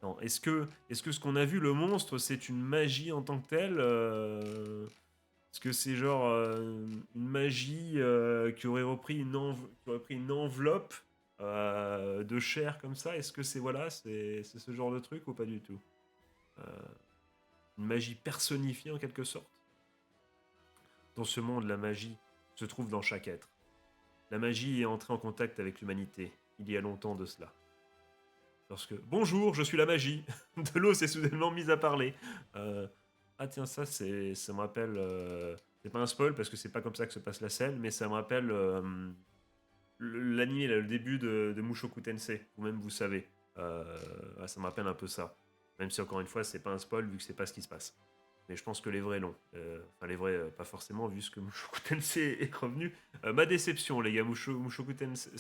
Non, est-ce que ce qu'on a vu, le monstre, c'est une magie en tant que telle Est-ce que c'est genre une magie qui aurait repris qui aurait pris une enveloppe de chair comme ça? Est-ce que c'est voilà, c'est ce genre de truc ou pas du tout? Euh, une magie personnifiée en quelque sorte? Dans ce monde, la magie se trouve dans chaque être. La magie est entrée en contact avec l'humanité il y a longtemps de cela. Lorsque bonjour, je suis la magie, de l'eau s'est soudainement mise à parler. Euh, ah tiens, ça me rappelle. C'est pas un spoil parce que c'est pas comme ça que se passe la scène, mais ça me rappelle l'anime, le début de Mushoku Tensei, ou même vous savez. Ça me rappelle un peu ça. Même si encore une fois, c'est pas un spoil vu que c'est pas ce qui se passe. Mais je pense que les vrais l'ont. Enfin, les vrais, pas forcément, vu ce que Mushoku Tensei est revenu. Ma déception, les gars, Mushoku Tensei.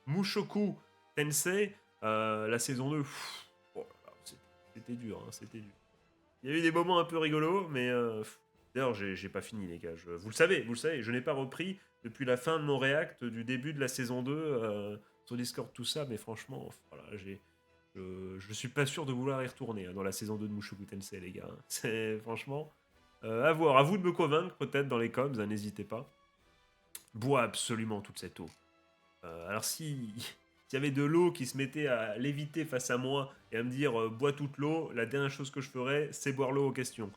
Mushoku Tensei, la saison 2, oh c'était dur, hein, c'était dur. Il y a eu des moments un peu rigolos, mais d'ailleurs, j'ai pas fini, les gars. Vous le savez, je n'ai pas repris depuis la fin de mon react du début de la saison 2 sur Discord, tout ça, mais franchement, voilà, je suis pas sûr de vouloir y retourner dans la saison 2 de Mushoku Tensei, les gars. C'est franchement à voir. À vous de me convaincre, peut-être dans les coms, hein, n'hésitez pas. Bois absolument toute cette eau. Alors si s'il y avait de l'eau qui se mettait à léviter face à moi et à me dire bois toute l'eau, la dernière chose que je ferais, c'est boire l'eau aux questions.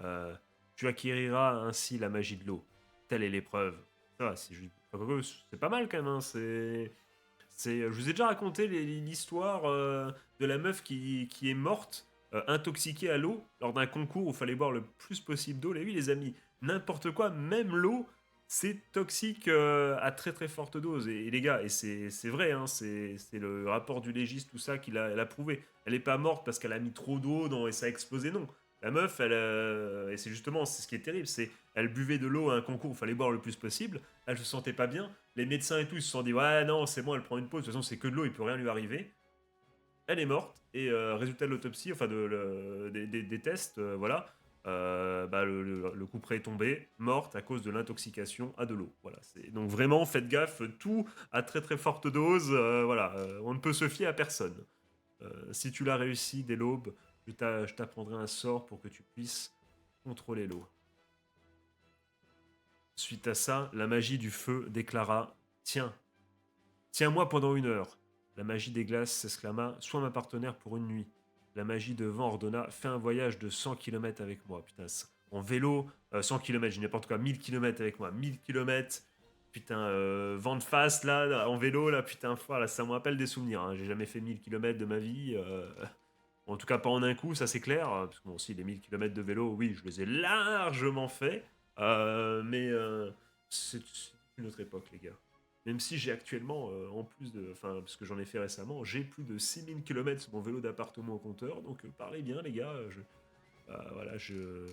Euh, Tu acquériras ainsi la magie de l'eau. Telle est l'épreuve. Ça va, c'est pas mal quand même. Hein, je vous ai déjà raconté l'histoire de la meuf qui est morte, intoxiquée à l'eau, lors d'un concours où il fallait boire le plus possible d'eau. Et oui, les amis, n'importe quoi, même l'eau, C'est toxique à très très forte dose. Et les gars, et c'est vrai, hein, c'est le rapport du légiste, tout ça, elle a prouvé. Elle est pas morte parce qu'elle a mis trop d'eau et ça a explosé, non. La meuf, et c'est justement c'est ce qui est terrible, c'est elle buvait de l'eau à un concours, il fallait boire le plus possible, elle se sentait pas bien, les médecins et tout, ils se sont dit, ouais, non, c'est bon, elle prend une pause, de toute façon, c'est que de l'eau, il peut rien lui arriver. Elle est morte, et résultat de l'autopsie, enfin des tests, voilà, bah, le couperet est tombé, morte à cause de l'intoxication à de l'eau. Voilà, donc vraiment, faites gaffe, tout à très très forte dose, voilà, on ne peut se fier à personne. Si tu l'as réussi dès l'aube, je t'apprendrai un sort pour que tu puisses contrôler l'eau. Suite à ça, la magie du feu déclara: Tiens, tiens-moi pendant 1 heure. La magie des glaces s'exclama: Sois ma partenaire pour une nuit. La magie de vent ordonna: Fais un voyage de 100 kilomètres avec moi. Putain, en vélo, 100 kilomètres, j'ai n'importe quoi, 1000 kilomètres avec moi. 1000 kilomètres, putain, vent de face là, en vélo là, putain, voilà, ça me rappelle des souvenirs. Hein. J'ai jamais fait 1000 kilomètres de ma vie. En tout cas, pas en un coup, ça c'est clair. Parce que bon, si les 1000 kilomètres de vélo, oui, je les ai largement fait. Mais c'est une autre époque, les gars. Même si j'ai actuellement, en plus de. Enfin, parce que j'en ai fait récemment, j'ai plus de 6000 kilomètres sur mon vélo d'appartement au compteur. Donc parlez bien, les gars. Voilà, je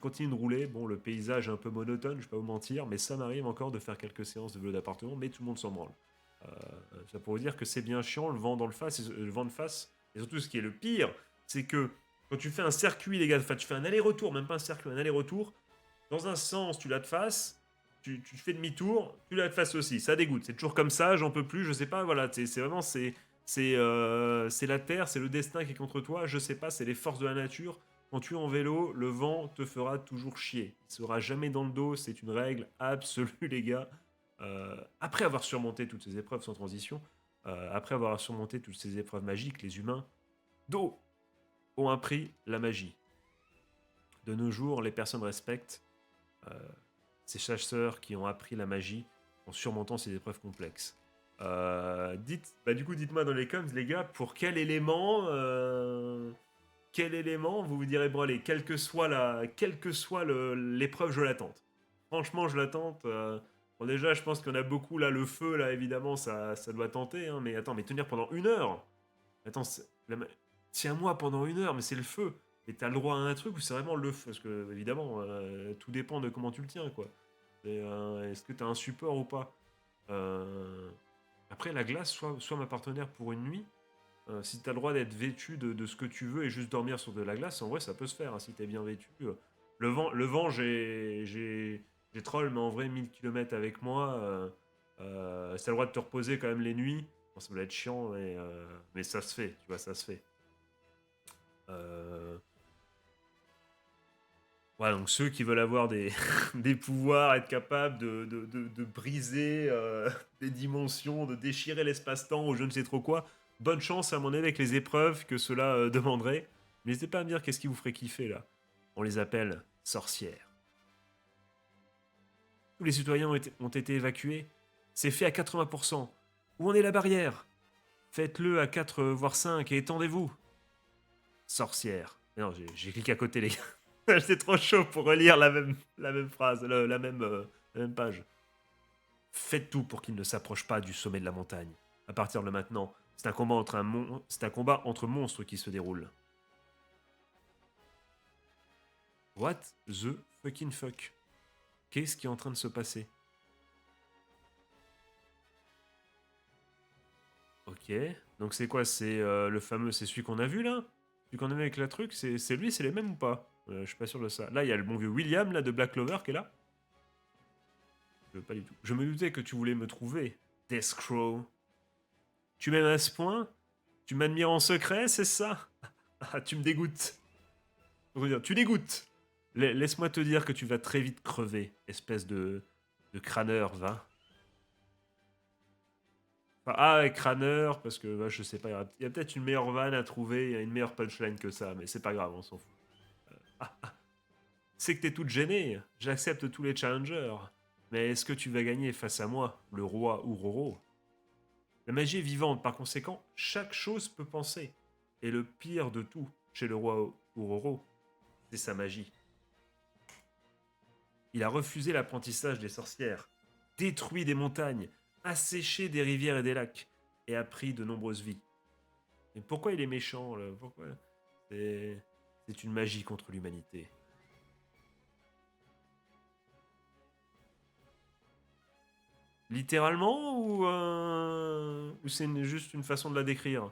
continue de rouler. Bon, le paysage est un peu monotone, je vais pas vous mentir. Mais ça m'arrive encore de faire quelques séances de vélo d'appartement. Mais tout le monde s'en branle. Euh, Ça pour vous dire que c'est bien chiant, le vent dans le face, le vent de face. Et surtout, ce qui est le pire, c'est que quand tu fais un circuit, les gars, enfin, tu fais un aller-retour, même pas un circuit, un aller-retour, dans un sens, tu l'as de face, tu fais demi-tour, tu l'as de face aussi. Ça dégoûte. C'est toujours comme ça, j'en peux plus, je sais pas, voilà. C'est vraiment, c'est la terre, c'est le destin qui est contre toi, je sais pas, c'est les forces de la nature. Quand tu es en vélo, le vent te fera toujours chier. Il sera jamais dans le dos, c'est une règle absolue, les gars. Après avoir surmonté toutes ces épreuves sans transition, après avoir surmonté toutes ces épreuves magiques, les humains, d'eau, ont appris la magie. De nos jours, les personnes respectent euh, ces chasseurs qui ont appris la magie en surmontant ces épreuves complexes. Du coup, dites-moi dans les coms, les gars, pour quel élément vous vous direz, bon allez, quelle que soit l'épreuve, je l'attente. Franchement, je l'attente. Bon, déjà, je pense qu'il y en a beaucoup là, le feu là, évidemment, ça doit tenter. Hein, mais attends, mais tenir pendant 1 heure. Attends, tiens-moi pendant 1 heure, mais c'est le feu. Et t'as le droit à un truc ou c'est vraiment le feu? Parce que, évidemment, tout dépend de comment tu le tiens, quoi. Est-ce que t'as un support ou pas? Euh, Après, la glace, soit ma partenaire pour une nuit. Si t'as le droit d'être vêtu de ce que tu veux et juste dormir sur de la glace, en vrai, ça peut se faire, hein, si t'es bien vêtu. Le vent, j'ai troll, mais en vrai, 1000 kilomètres avec moi, si t'as le droit de te reposer quand même les nuits, bon, ça va être chiant, mais ça se fait, tu vois, ça se fait. Euh, Voilà, donc ceux qui veulent avoir des, des pouvoirs, être capables de briser des dimensions, de déchirer l'espace-temps ou je ne sais trop quoi, bonne chance à mon avis avec les épreuves que cela demanderait. N'hésitez pas à me dire qu'est-ce qui vous ferait kiffer là. On les appelle sorcières. Tous les citoyens ont été évacués. C'est fait à 80%. Où en est la barrière? Faites-le à 4 voire 5 et étendez-vous. Sorcière. Non, j'ai cliqué à côté, les gars. J'étais trop chaud pour relire la même phrase, la même page. Faites tout pour qu'il ne s'approche pas du sommet de la montagne. À partir de maintenant, c'est un combat entre monstres qui se déroule. What the fucking fuck? Qu'est-ce qui est en train de se passer? Ok. Donc c'est quoi? C'est le fameux, c'est celui qu'on a vu là? Celui qu'on a vu avec la truc? C'est lui, c'est les mêmes ou pas? Je suis pas sûr de ça. Là, il y a le bon vieux William là de Black Clover qui est là. Pas du tout. Je me doutais que tu voulais me trouver, Deathcrow. Tu m'aimes à ce point? Tu m'admires en secret, c'est ça? Ah, tu me dégoûtes. Tu dégoûtes. Laisse-moi te dire que tu vas très vite crever, espèce de crâneur, va. Enfin, crâneur, parce que bah, je sais pas, il y a peut-être une meilleure vanne à trouver, il y a une meilleure punchline que ça, mais c'est pas grave, on s'en fout. C'est que t'es toute gênée, j'accepte tous les challengers. Mais est-ce que tu vas gagner face à moi, le roi Uroro? La magie est vivante, par conséquent, chaque chose peut penser. Et le pire de tout, chez le roi Uroro, c'est sa magie. Il a refusé l'apprentissage des sorcières, détruit des montagnes, asséché des rivières et des lacs, et a pris de nombreuses vies. Mais pourquoi il est méchant là? Pourquoi? C'est c'est une magie contre l'humanité. Littéralement ou c'est juste une façon de la décrire?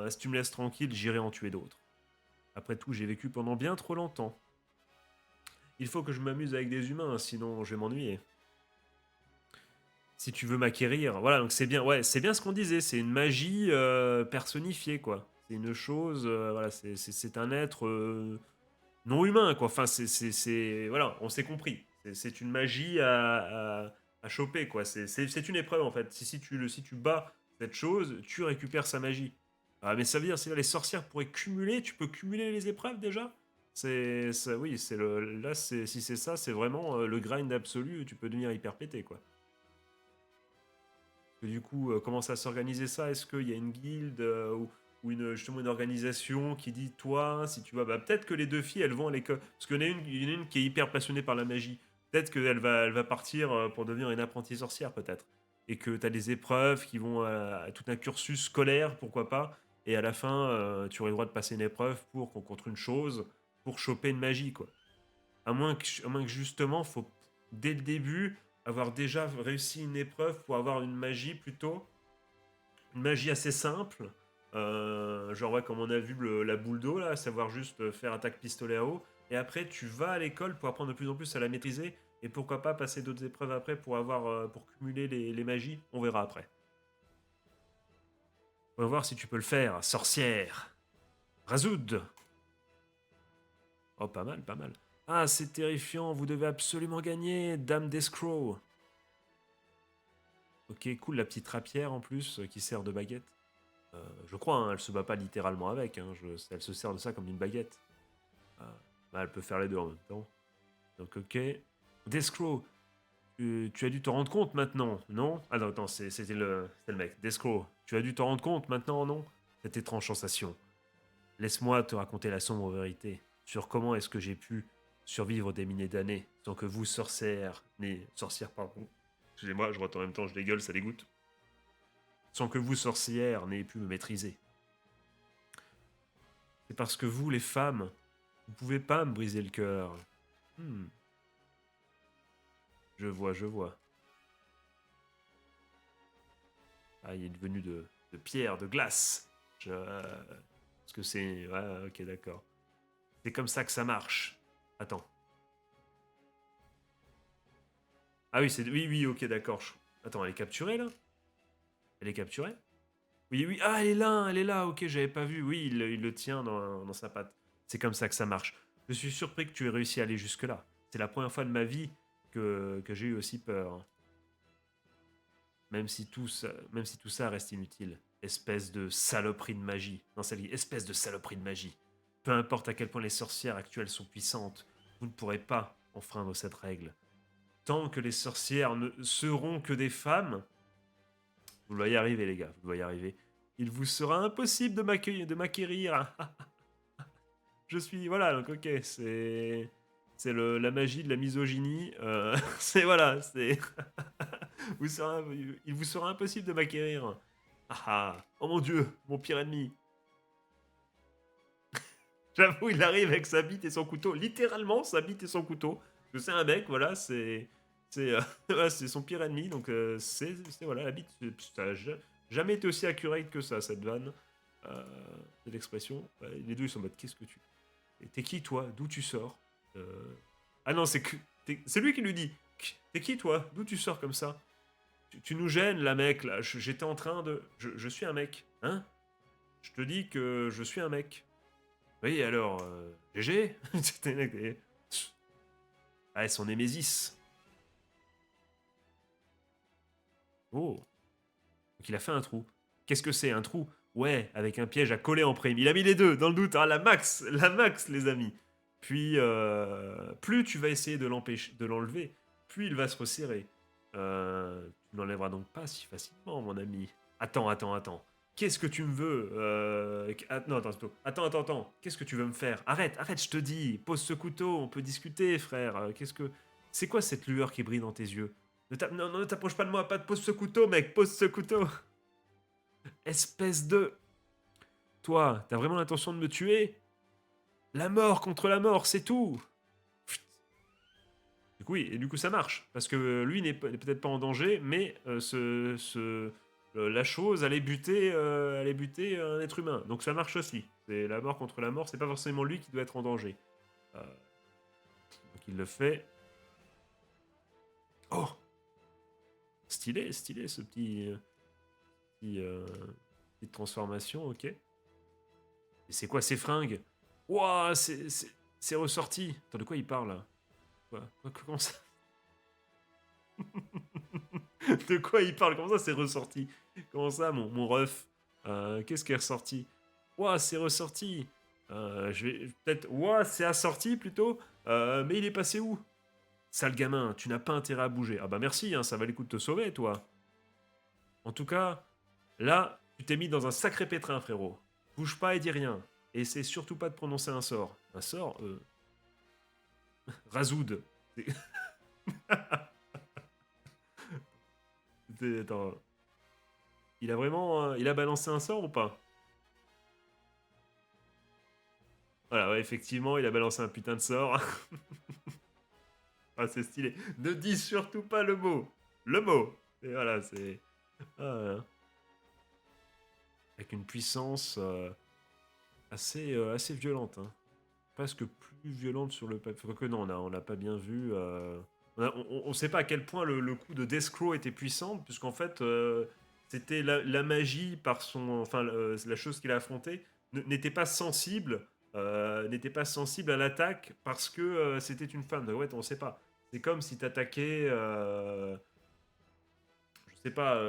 Si tu me laisses tranquille, j'irai en tuer d'autres. Après tout, j'ai vécu pendant bien trop longtemps. Il faut que je m'amuse avec des humains, sinon je vais m'ennuyer. Si tu veux m'acquérir, voilà, donc c'est bien, ouais, c'est bien ce qu'on disait, c'est une magie personnifiée, quoi. C'est une chose, voilà, c'est un être non humain, quoi. Enfin, voilà, on s'est compris. C'est une magie à choper, quoi. C'est une épreuve, en fait. Si tu bats cette chose, tu récupères sa magie. Ah, mais ça veut dire, si là, les sorcières pourraient cumuler, tu peux cumuler les épreuves déjà. Oui, c'est le, là, si c'est ça, c'est vraiment le grind absolu. Tu peux devenir hyper pété, quoi. Parce que du coup, comment ça s'organiser ça? Est-ce qu'il y a une guilde ou justement une organisation qui dit, toi, si tu vas, bah, peut-être que les deux filles, elles vont à l'école. Parce qu'il y en a une qui est hyper passionnée par la magie. Peut-être elle va partir pour devenir une apprentie sorcière, peut-être. Et que tu as des épreuves qui vont à tout un cursus scolaire, pourquoi pas. Et à la fin, tu aurais le droit de passer une épreuve contre une chose, pour choper une magie, quoi. À moins que justement, faut dès le début avoir déjà réussi une épreuve pour avoir une magie plutôt, une magie assez simple. Genre ouais, comme on a vu la boule d'eau là, savoir juste faire attaque pistolet à eau. Et après, tu vas à l'école pour apprendre de plus en plus à la maîtriser. Et pourquoi pas passer d'autres épreuves après pour pour cumuler les magies. On verra après. On va voir si tu peux le faire. Sorcière. Razoud. Oh, pas mal, pas mal. Ah, c'est terrifiant, vous devez absolument gagner, Dame d'escroc. Ok, cool, la petite rapière en plus qui sert de baguette. Je crois, hein, elle se bat pas littéralement avec, hein, elle se sert de ça comme une baguette. Euh, bah, elle peut faire les deux en même temps. Donc ok. Descro, tu as dû te rendre compte maintenant, non? Ah non, attends, c'était le mec. Descro, tu as dû te rendre compte maintenant, non? Cette étrange sensation. Laisse-moi te raconter la sombre vérité sur comment est-ce que j'ai pu survivre des milliers d'années sans que vous, sorcières, pardon. Excusez-moi, je retourne en même temps, je dégueule, ça dégoûte. Sans que vous, sorcières, n'ayez pu me maîtriser. C'est parce que vous, les femmes, vous pouvez pas me briser le cœur. Hmm, je vois, je vois. Ah, il est devenu de pierre, de glace. Parce que c'est... Ouais, ok, d'accord. C'est comme ça que ça marche. Attends. Ah oui, oui, oui, ok, d'accord. Attends, elle est capturée, là? Elle est capturée? Oui, oui. Ah, elle est là, ok, j'avais pas vu. Oui, il le tient dans sa patte. C'est comme ça que ça marche. Je suis surpris que tu aies réussi à aller jusque-là. C'est la première fois de ma vie que j'ai eu aussi peur. Même si tout ça reste inutile. Espèce de saloperie de magie. Non, ça dit espèce de saloperie de magie. Peu importe à quel point les sorcières actuelles sont puissantes, vous ne pourrez pas enfreindre cette règle. Tant que les sorcières ne seront que des femmes, vous le voyez arriver les gars, vous le voyez arriver, il vous sera impossible de m'acquérir. Je suis, voilà, donc ok, c'est la magie de la misogynie. C'est voilà, c'est il vous sera impossible de m'acquérir. Ah ah, oh mon dieu, mon pire ennemi. J'avoue, il arrive avec sa bite et son couteau, littéralement sa bite et son couteau. Parce que c'est un mec, voilà, ouais, c'est son pire ennemi, donc voilà, la bite, ça a jamais été aussi accurate que ça, cette vanne. Euh, Cette expression. Ouais, les deux, ils sont en mode, qu'est-ce que tu... T'es qui, toi? D'où tu sors? Ah non, c'est lui qui lui dit, t'es qui, toi? D'où tu sors comme ça? Tu nous gênes, là, mec, là. J'étais en train de... Je suis un mec. Hein? Je te dis que je suis un mec. Oui, alors, GG. C'était... Ah, son Némésis. Oh. Donc il a fait un trou. Qu'est-ce que c'est, un trou? Ouais, avec un piège à coller en prime. Il a mis les deux, dans le doute. Ah, la max, les amis. Puis, plus tu vas essayer de l'empêcher, de l'enlever, plus il va se resserrer. Tu ne l'enlèveras donc pas si facilement, mon ami. Attends, attends, attends. Qu'est-ce que tu me veux non, attends, attends. Qu'est-ce que tu veux me faire? Arrête, arrête, je te dis. Pose ce couteau, on peut discuter, frère. Qu'est-ce que... C'est quoi cette lueur qui brille dans tes yeux? Non, non, ne t'approche pas de moi, pas de pose ce couteau, mec, pose ce couteau. Espèce de... Toi, t'as vraiment l'intention de me tuer? La mort contre la mort, c'est tout. Du coup, oui, et du coup ça marche, parce que lui n'est peut-être pas en danger, mais la chose allait buter un être humain. Donc ça marche aussi. C'est la mort contre la mort, c'est pas forcément lui qui doit être en danger. Donc il le fait. Oh, stylé, stylé ce petit, petite transformation, ok. Et c'est quoi ces fringues? Ouah, c'est ressorti. Attends, de quoi il parle là? Comment ça? De quoi il parle? Comment ça c'est ressorti? Comment ça, mon ref? Qu'est-ce qui est ressorti? Ouah, c'est ressorti. Je vais peut-être. Ouah, c'est assorti plutôt. Mais il est passé où? Sale gamin, tu n'as pas intérêt à bouger. Ah bah merci, hein, ça valait le coup de te sauver, toi. En tout cas, là, tu t'es mis dans un sacré pétrin, frérot. Bouge pas et dis rien. Et essaie surtout pas de prononcer un sort. Un sort Razoud. Attends. Il a vraiment. Il a balancé un sort ou pas? Voilà, ouais, effectivement, il a balancé un putain de sort. Ah, c'est stylé. Ne dis surtout pas le mot. Le mot. Et voilà, c'est. Ah, avec une puissance assez violente. Hein. Presque plus violente sur le papier. Que non, on n'a pas bien vu. On sait pas à quel point le coup de Deathclaw était puissant, puisqu'en fait, c'était la magie par son. Enfin, la chose qu'il a affrontée n'était pas sensible. N'était pas sensible à l'attaque parce que c'était une femme. Donc, ouais, on sait pas. C'est comme si t'attaquais. Je sais pas.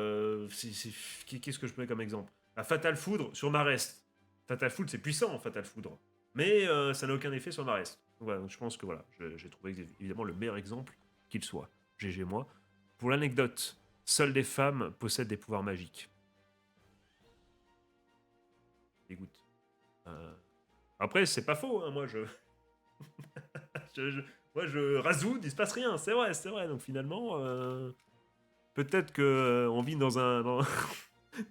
Qu'est-ce que je mets comme exemple? À Fatal Foudre sur Marest. Fatal Foudre, c'est puissant, Fatal Foudre. Mais ça n'a aucun effet sur Marest. Donc, voilà, donc je pense que voilà, j'ai trouvé évidemment le meilleur exemple qu'il soit. GG moi. Pour l'anecdote, seules des femmes possèdent des pouvoirs magiques. Dégoûte. Euh, Après, c'est pas faux, hein, moi moi je rasoud, il se passe rien, c'est vrai, c'est vrai. Donc finalement, peut-être que on vit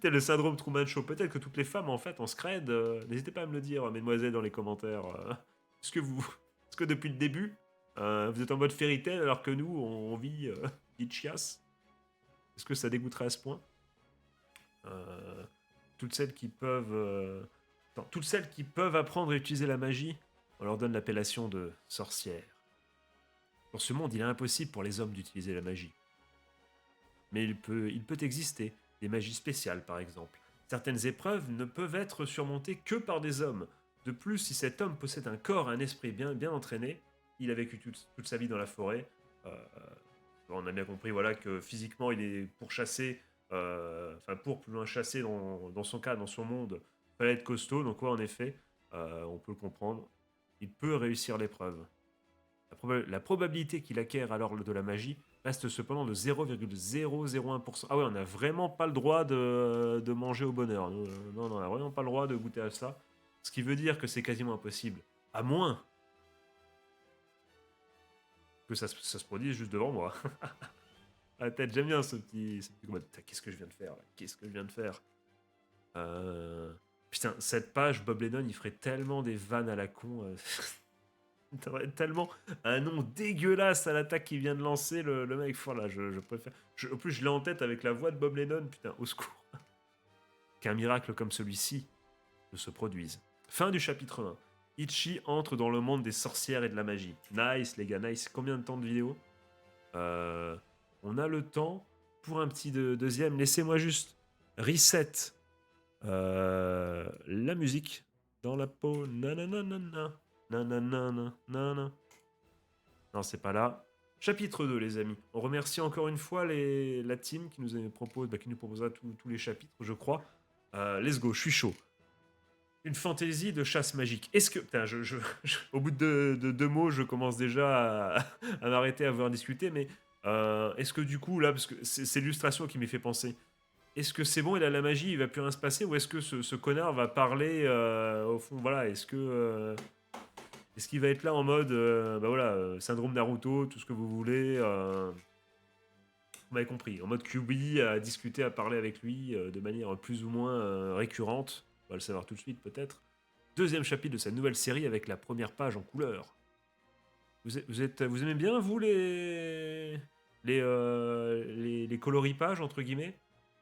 tel le syndrome Truman Show. Peut-être que toutes les femmes, en fait, en scred, n'hésitez pas à me le dire, mesdemoiselles, dans les commentaires. Est-ce que depuis le début, vous êtes en mode fairy tale alors que nous, on vit chiasse? Est-ce que ça dégoûterait à ce point? Euh, toutes celles qui peuvent, toutes celles qui peuvent apprendre à utiliser la magie, on leur donne l'appellation de sorcières. Dans ce monde, il est impossible pour les hommes d'utiliser la magie. Mais il peut exister des magies spéciales, par exemple. Certaines épreuves ne peuvent être surmontées que par des hommes. De plus, si cet homme possède un corps et un esprit bien entraînés, il a vécu toute sa vie dans la forêt. On a bien compris voilà, que physiquement, il est pour chasser, pour plus loin chasser dans son cas, dans son monde, il fallait être costaud. Donc, ouais, en effet, on peut le comprendre. Il peut réussir l'épreuve. La probabilité qu'il acquiert alors de la magie reste cependant de 0,001%. Ah ouais, on n'a vraiment pas le droit de manger au bonheur. Non, on n'a vraiment pas le droit de goûter à ça. Ce qui veut dire que c'est quasiment impossible. À moins que ça se produise juste devant moi. Ah, tête, j'aime bien ce petit combat. Qu'est-ce que je viens de faire là? Qu'est-ce que je viens de faire Putain, cette page, Bob Lennon, il ferait tellement des vannes à la con. T'aurais tellement un nom dégueulasse à l'attaque qu'il vient de lancer, le mec. Voilà, je préfère. En plus, je l'ai en tête avec la voix de Bob Lennon, putain, au secours. Qu'un miracle comme celui-ci ne se produise. Fin du chapitre 1. Ichi entre dans le monde des sorcières et de la magie. Nice, les gars, nice. Combien de temps de vidéo On a le temps pour un petit deuxième. Laissez-moi juste reset la musique dans la peau. Nanana. Nanana. Nanana. Non, c'est pas là. Chapitre 2, les amis. On remercie encore une fois la team qui qui nous proposera tous les chapitres, je crois. Let's go, je suis chaud. Une fantaisie de chasse magique. Est-ce que... Putain, au bout de deux mots, je commence déjà à m'arrêter à vouloir discuter, mais est-ce que du coup, là, parce que c'est l'illustration qui m'y fait penser, est-ce que c'est bon, il a la magie, il va plus rien se passer, ou est-ce que ce connard va parler au fond, voilà, Est-ce qu'il va être là en mode, bah voilà, syndrome Naruto, tout ce que vous voulez, vous m'avez compris, en mode QB, à discuter, à parler avec lui de manière plus ou moins récurrente, on va le savoir tout de suite peut-être. Deuxième chapitre de sa nouvelle série avec la première page en couleur. Vous aimez bien, vous, les coloripages, entre guillemets?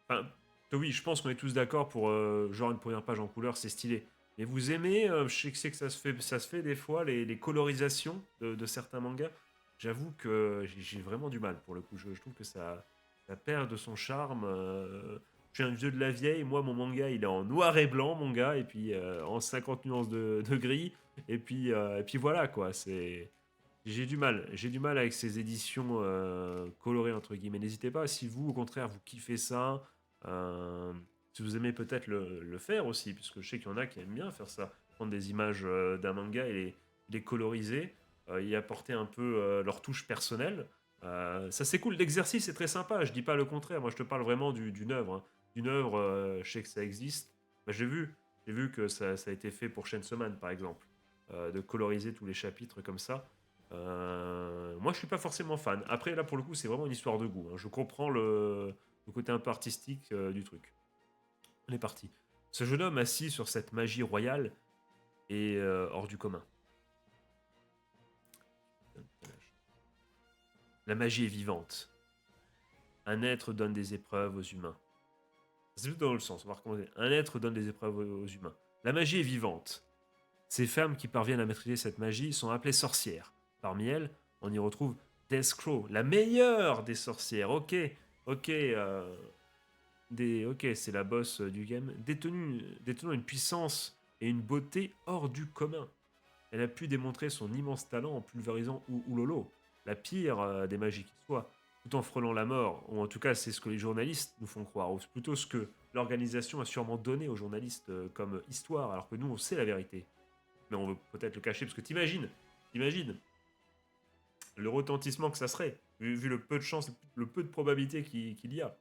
Enfin, oui, je pense qu'on est tous d'accord pour genre une première page en couleur, c'est stylé. Mais vous aimez, je sais que ça se fait des fois, les colorisations de certains mangas. J'avoue que j'ai vraiment du mal pour le coup. Je trouve que ça perd de son charme. Je suis un vieux de la vieille. Moi, mon manga, il est en noir et blanc, mon gars, et puis en 50 nuances de gris. Et puis voilà, quoi. J'ai du mal avec ces éditions colorées entre guillemets. N'hésitez pas si vous, au contraire, vous kiffez ça, euh, si vous aimez peut-être le faire aussi, puisque je sais qu'il y en a qui aiment bien faire ça, prendre des images d'un manga et les coloriser, y apporter un peu leur touche personnelle. Ça c'est cool. L'exercice est très sympa. Je dis pas le contraire. Moi je te parle vraiment d'une œuvre. Hein. D'une œuvre, je sais que ça existe. Bah, j'ai vu que ça a été fait pour Chainsaw Man par exemple, de coloriser tous les chapitres comme ça. Moi, je suis pas forcément fan. Après, là, pour le coup, c'est vraiment une histoire de goût. Hein. Je comprends le côté un peu artistique du truc. On est parti. Ce jeune homme assis sur cette magie royale est hors du commun. La magie est vivante. Un être donne des épreuves aux humains. C'est tout dans le sens. On va recommencer. Un être donne des épreuves aux humains. La magie est vivante. Ces femmes qui parviennent à maîtriser cette magie sont appelées sorcières. Parmi elles, on y retrouve Death Crow, la meilleure des sorcières. Ok, ok, ok, c'est la boss du game. Détenant une puissance et une beauté hors du commun. Elle a pu démontrer son immense talent en pulvérisant Oulolo, la pire des magies qui soit, tout en frôlant la mort, ou en tout cas c'est ce que les journalistes nous font croire, ou c'est plutôt ce que l'organisation a sûrement donné aux journalistes comme histoire, alors que nous on sait la vérité mais on veut peut-être le cacher parce que t'imagines le retentissement que ça serait, vu le peu de chance, le peu de probabilité qu'il y a.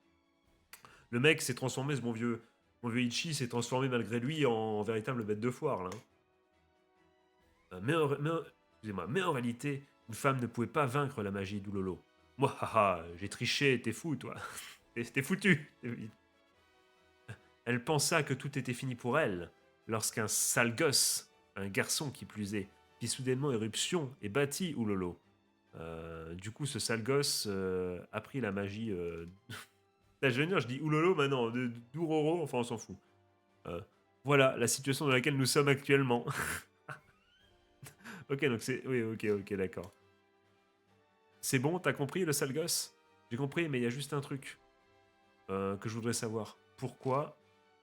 Le mec s'est transformé, mon vieux Ichi s'est transformé malgré lui en véritable bête de foire là. Excusez-moi, mais en réalité, une femme ne pouvait pas vaincre la magie d'Oulolo. Moi, haha, j'ai triché, t'es fou toi. T'es foutu. Elle pensa que tout était fini pour elle, lorsqu'un sale gosse, un garçon qui plus est, fit soudainement éruption et battit Oulolo. Du coup, ce sale gosse a pris la magie. Là, je vais venir, je dis Oulolo maintenant, d'Ouroro, enfin on s'en fout. Euh, voilà la situation dans laquelle nous sommes actuellement. Ok, donc c'est. Oui, ok, d'accord. C'est bon, t'as compris le sale gosse? J'ai compris, mais il y a juste un truc que je voudrais savoir. Pourquoi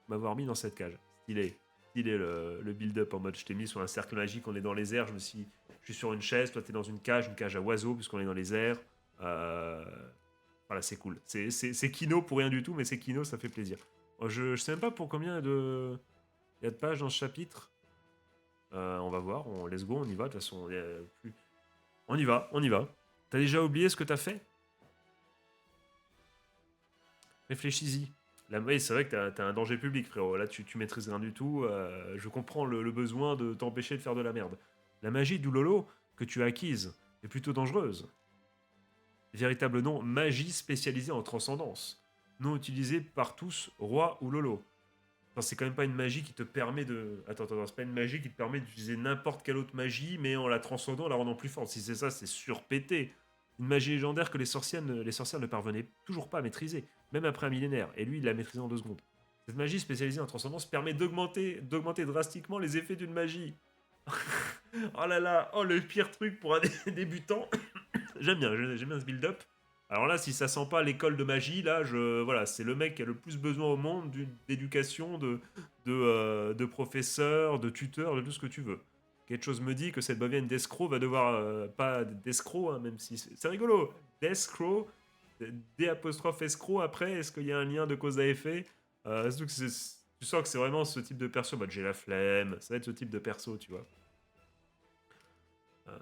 m'avoir mis dans cette cage? Stylé. Stylé le build-up en mode je t'ai mis sur un cercle magique, on est dans les airs, je suis sur une chaise, toi t'es dans une cage à oiseaux, puisqu'on est dans les airs. Euh, voilà, c'est cool. C'est Kino pour rien du tout, mais c'est Kino, ça fait plaisir. Je sais même pas pour combien il y a de pages dans ce chapitre. On va voir, let's go, on y va, de toute façon. On y va, on y va. T'as déjà oublié ce que t'as fait? Réfléchis-y. Là, oui, c'est vrai que t'as un danger public, frérot. Là, tu maîtrises rien du tout. Je comprends le besoin de t'empêcher de faire de la merde. La magie d'Oulolo que tu as acquise est plutôt dangereuse. Véritable nom, magie spécialisée en transcendance. Nom utilisé par tous, roi ou Lolo. Enfin, c'est quand même pas une magie qui te permet de. Attends, c'est pas une magie qui te permet d'utiliser n'importe quelle autre magie, mais en la transcendant, en la rendant plus forte. Si c'est ça, c'est surpété. Une magie légendaire que les sorcières ne parvenaient toujours pas à maîtriser, même après un millénaire. Et lui, il l'a maîtrisé en 2 secondes. Cette magie spécialisée en transcendance permet d'augmenter drastiquement les effets d'une magie. Oh là là, oh le pire truc pour un débutant. J'aime bien ce build-up. Alors là, si ça sent pas l'école de magie, là, voilà, c'est le mec qui a le plus besoin au monde d'éducation, de professeur, de tuteur, de tout ce que tu veux. Quelque chose me dit que cette bovienne d'escroc va devoir, pas d'escroc, hein, même si c'est rigolo, d'escroc, D apostrophe escroc après, est-ce qu'il y a un lien de cause à effet surtout que tu sens que c'est vraiment ce type de perso, bah, j'ai la flemme, ça va être ce type de perso, tu vois. Euh,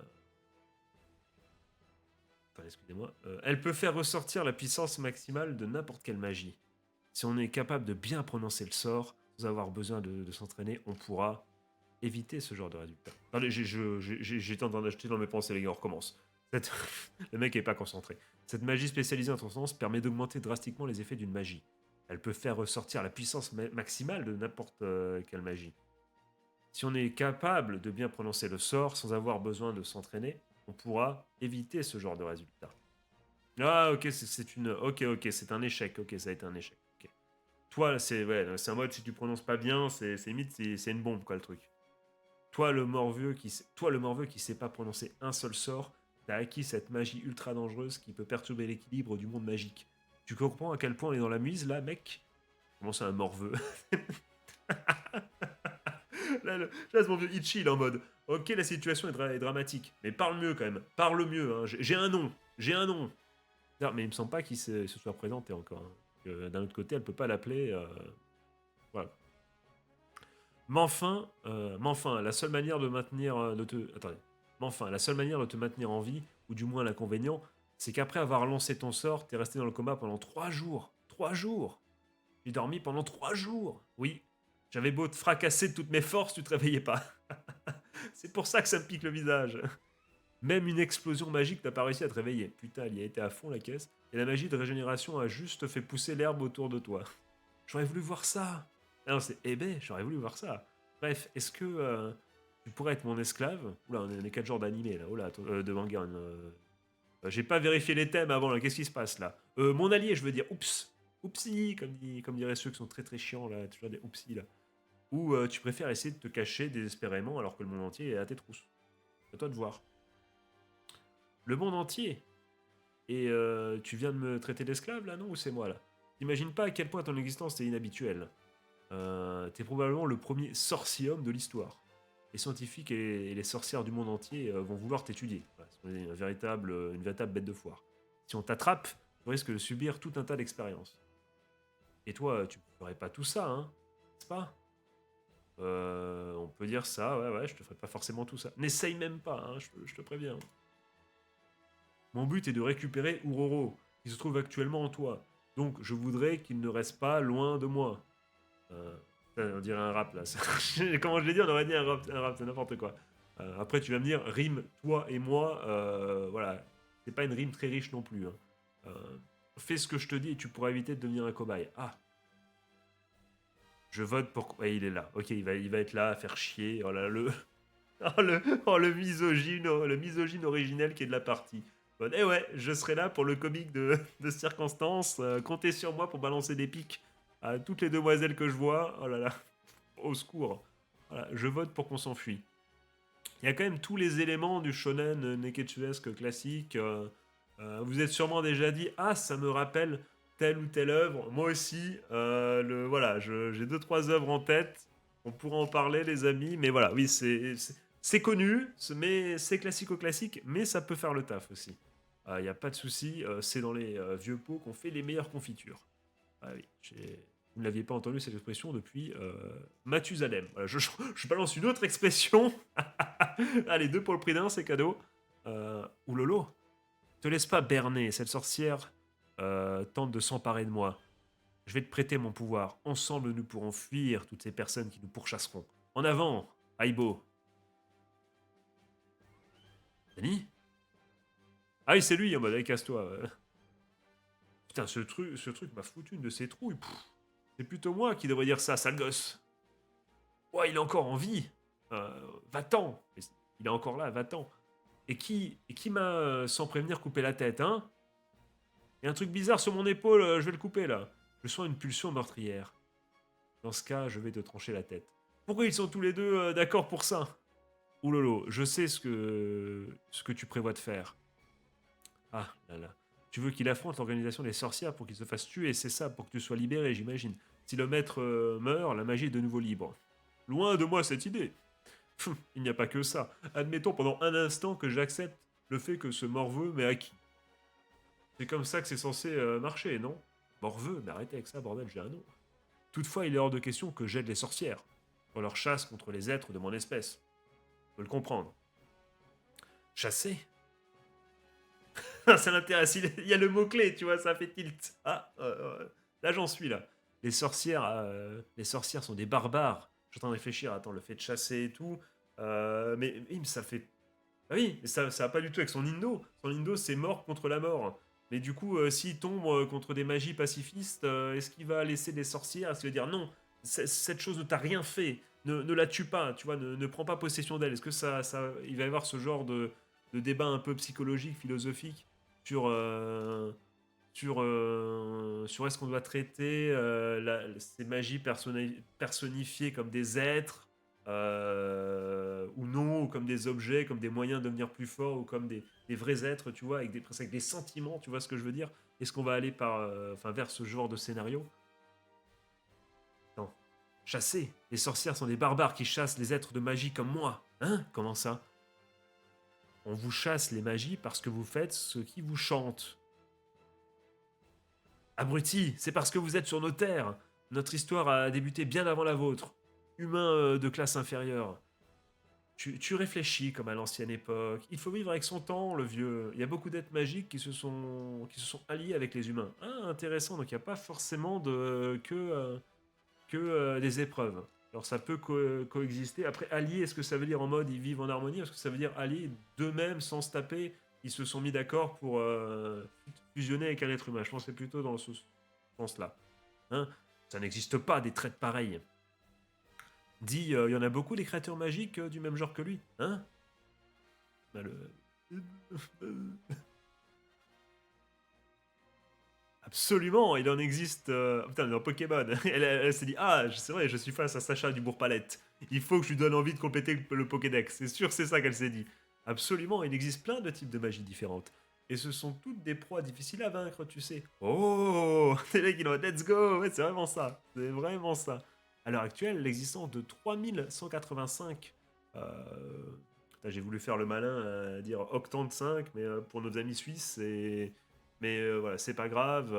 Enfin, excusez-moi. Elle peut faire ressortir la puissance maximale de n'importe quelle magie. Si on est capable de bien prononcer le sort, sans avoir besoin de s'entraîner, on pourra. éviter ce genre de résultat. Attendez, j'étais en train d'acheter dans mes pensées, les gars, on recommence. Cette- Le mec est pas concentré. Cette magie spécialisée en ton sens permet d'augmenter drastiquement les effets d'une magie. Elle peut faire ressortir la puissance maximale de n'importe quelle magie. Si on est capable de bien prononcer le sort sans avoir besoin de s'entraîner, on pourra éviter ce genre de résultat. Ah, ok, c'est une. Ok, ok, c'est un échec. Ok, ça a été un échec. Ok. Toi, c'est ouais, c'est un mode, si tu prononces pas bien, c'est limite, c'est une bombe, quoi, le truc. Toi, le morveux qui sait pas prononcer un seul sort, t'as acquis cette magie ultra dangereuse qui peut perturber l'équilibre du monde magique. Tu comprends à quel point on est dans la mise, là, mec? Comment c'est un morveux? Là, c'est mon vieux Ichi, il est en mode ok, la situation est dramatique, mais parle mieux quand même, parle mieux, hein. J'ai un nom, j'ai un nom. Non, mais il me semble pas qu'il se soit présenté encore, hein. D'un autre côté, elle peut pas l'appeler. Voilà. Mais enfin, la seule manière de maintenir de te. Attendez. Mais enfin, la seule manière de te maintenir en vie, ou du moins l'inconvénient, c'est qu'après avoir lancé ton sort, t'es resté dans le coma pendant 3 jours. 3 jours. J'ai dormi pendant 3 jours. Oui. J'avais beau te fracasser de toutes mes forces, tu te réveillais pas. C'est pour ça que ça me pique le visage. Même une explosion magique n'a pas réussi à te réveiller. Putain, il y a été à fond la caisse. Et la magie de régénération a juste fait pousser l'herbe autour de toi. J'aurais voulu voir ça. Ah non, c'est eh ben, j'aurais voulu voir ça. Bref, est-ce que tu pourrais être mon esclave? Oula, on est 4 jours d'animé là. Oula, de manga. J'ai pas vérifié les thèmes avant là. Qu'est-ce qui se passe là? Mon allié, je veux dire. Oups. Oupsie, comme diraient ceux qui sont très très chiants là. Tu vois, des oupsies là. Ou tu préfères essayer de te cacher désespérément alors que le monde entier est à tes trousses. C'est à toi de voir. Le monde entier. Et tu viens de me traiter d'esclave là, non? Ou c'est moi là? T'imagines pas à quel point ton existence est inhabituelle. T'es probablement le premier sorcier-homme de l'histoire. Les scientifiques et les sorcières du monde entier vont vouloir t'étudier. Voilà, c'est une véritable bête de foire. Si on t'attrape, tu risques de subir tout un tas d'expériences. Et toi, tu ne ferais pas tout ça, hein? N'est-ce pas? On peut dire ça, ouais, ouais, je te ferai pas forcément tout ça. N'essaye même pas, hein, je te préviens. Mon but est de récupérer Uroro, qui se trouve actuellement en toi. Donc je voudrais qu'il ne reste pas loin de moi. Euh, on dirait un rap là. Comment je l'ai dit? On aurait dit un rap, c'est n'importe quoi. Après tu vas me dire, rime toi et moi, voilà. C'est pas une rime très riche non plus, hein. Fais ce que je te dis et tu pourras éviter de devenir un cobaye. Ah, je vote pour. Ouais, il est là. Ok, il va être là à faire chier. Oh là, le misogyne originel qui est de la partie. Bon, eh ouais, je serai là pour le comique de circonstance. Comptez sur moi pour balancer des pics à toutes les demoiselles que je vois. Oh là là, au secours. Voilà, je vote pour qu'on s'enfuit. Il y a quand même tous les éléments du shonen neketsuesque classique. Vous êtes sûrement déjà dit, ah, ça me rappelle telle ou telle œuvre. Moi aussi, voilà, j'ai deux trois œuvres en tête. On pourra en parler, les amis. Mais voilà, oui, c'est connu, mais c'est classico-classique, mais ça peut faire le taf aussi. Il n'y a pas de souci, c'est dans les vieux pots qu'on fait les meilleures confitures. Ah oui, vous ne l'aviez pas entendu cette expression depuis Mathusalem. Voilà, je balance une autre expression. Allez, deux pour le prix d'un, c'est cadeau. Oulolo, te laisse pas berner, cette sorcière tente de s'emparer de moi. Je vais te prêter mon pouvoir. Ensemble, nous pourrons fuir toutes ces personnes qui nous pourchasseront. En avant, Aibo. Dani? Ah oui, c'est lui, en mode, allez, casse-toi. Putain, ce truc m'a foutu une de ses trouilles. C'est plutôt moi qui devrais dire ça, sale gosse. Ouais, il est encore en vie. Euh, Va-t'en. Il est encore là, va-t'en. Et qui m'a, sans prévenir, coupé la tête, hein? Il y a un truc bizarre sur mon épaule, je vais le couper là. Je sens une pulsion meurtrière. Dans ce cas, je vais te trancher la tête. Pourquoi ils sont tous les deux d'accord pour ça? Oulolo, je sais ce que tu prévois de faire. Ah là là. Tu veux qu'il affronte l'organisation des sorcières pour qu'il se fasse tuer, c'est ça, pour que tu sois libéré, j'imagine. Si le maître meurt, la magie est de nouveau libre. Loin de moi cette idée. Il n'y a pas que ça. Admettons pendant un instant que j'accepte le fait que ce morveux m'ait acquis. C'est comme ça que c'est censé marcher, non? Morveux, mais arrêtez avec ça, bordel, j'ai un nom. Toutefois, il est hors de question que j'aide les sorcières dans leur chasse contre les êtres de mon espèce. Je peux le comprendre. Chasser? Ça l'intéresse, il y a le mot-clé, tu vois, ça fait tilt. Ah, là j'en suis là. Les sorcières sont des barbares Je suis en train de réfléchir, attends, le fait de chasser et tout. Mais ça fait. Ah oui, mais ça va pas du tout avec son Indo. Son Indo, c'est mort contre la mort. Mais du coup, s'il tombe contre des magies pacifistes, est-ce qu'il va laisser des sorcières? Est-ce qu'il va dire non, cette chose ne t'a rien fait, ne la tue pas, tu vois, ne prends pas possession d'elle? Est-ce que il va y avoir ce genre de débat un peu psychologique, philosophique sur, sur est-ce qu'on doit traiter ces magies personnifiées comme des êtres ou non, ou comme des objets, comme des moyens de devenir plus fort, ou comme des vrais êtres, tu vois, presque avec des sentiments, tu vois ce que je veux dire? Est-ce qu'on va aller vers ce genre de scénario? Non. Chasser. Les sorcières sont des barbares qui chassent les êtres de magie comme moi. Hein? Comment ça? On vous chasse les magies parce que vous faites ce qui vous chante. Abruti, c'est parce que vous êtes sur nos terres. Notre histoire a débuté bien avant la vôtre. Humain de classe inférieure. Tu réfléchis comme à l'ancienne époque. Il faut vivre avec son temps, le vieux. Il y a beaucoup d'êtres magiques qui se sont alliés avec les humains. Ah, intéressant. Donc il n'y a pas forcément que des épreuves. Alors ça peut coexister. Après, alliés, est-ce que ça veut dire en mode ils vivent en harmonie? Est-ce que ça veut dire alliés d'eux-mêmes sans se taper? Ils se sont mis d'accord pour fusionner avec un être humain. Je pense que c'est plutôt dans ce sens-là. Hein, ça n'existe pas des traits pareils. Dit, il y en a beaucoup des créateurs magiques du même genre que lui. Hein? Bah, Absolument, il en existe. Putain, dans Pokémon. Elle s'est dit, ah, c'est vrai, je suis face à Sacha du Bourg-Palette. Il faut que je lui donne envie de compléter le Pokédex. C'est sûr, c'est ça qu'elle s'est dit. Absolument, il existe plein de types de magie différentes. Et ce sont toutes des proies difficiles à vaincre, tu sais. Oh, c'est là qu'il en let's go. Ouais, c'est vraiment ça. C'est vraiment ça. À l'heure actuelle, l'existence de 3185. J'ai voulu faire le malin à dire octant de 5, mais pour nos amis suisses, c'est. Mais voilà, c'est pas grave.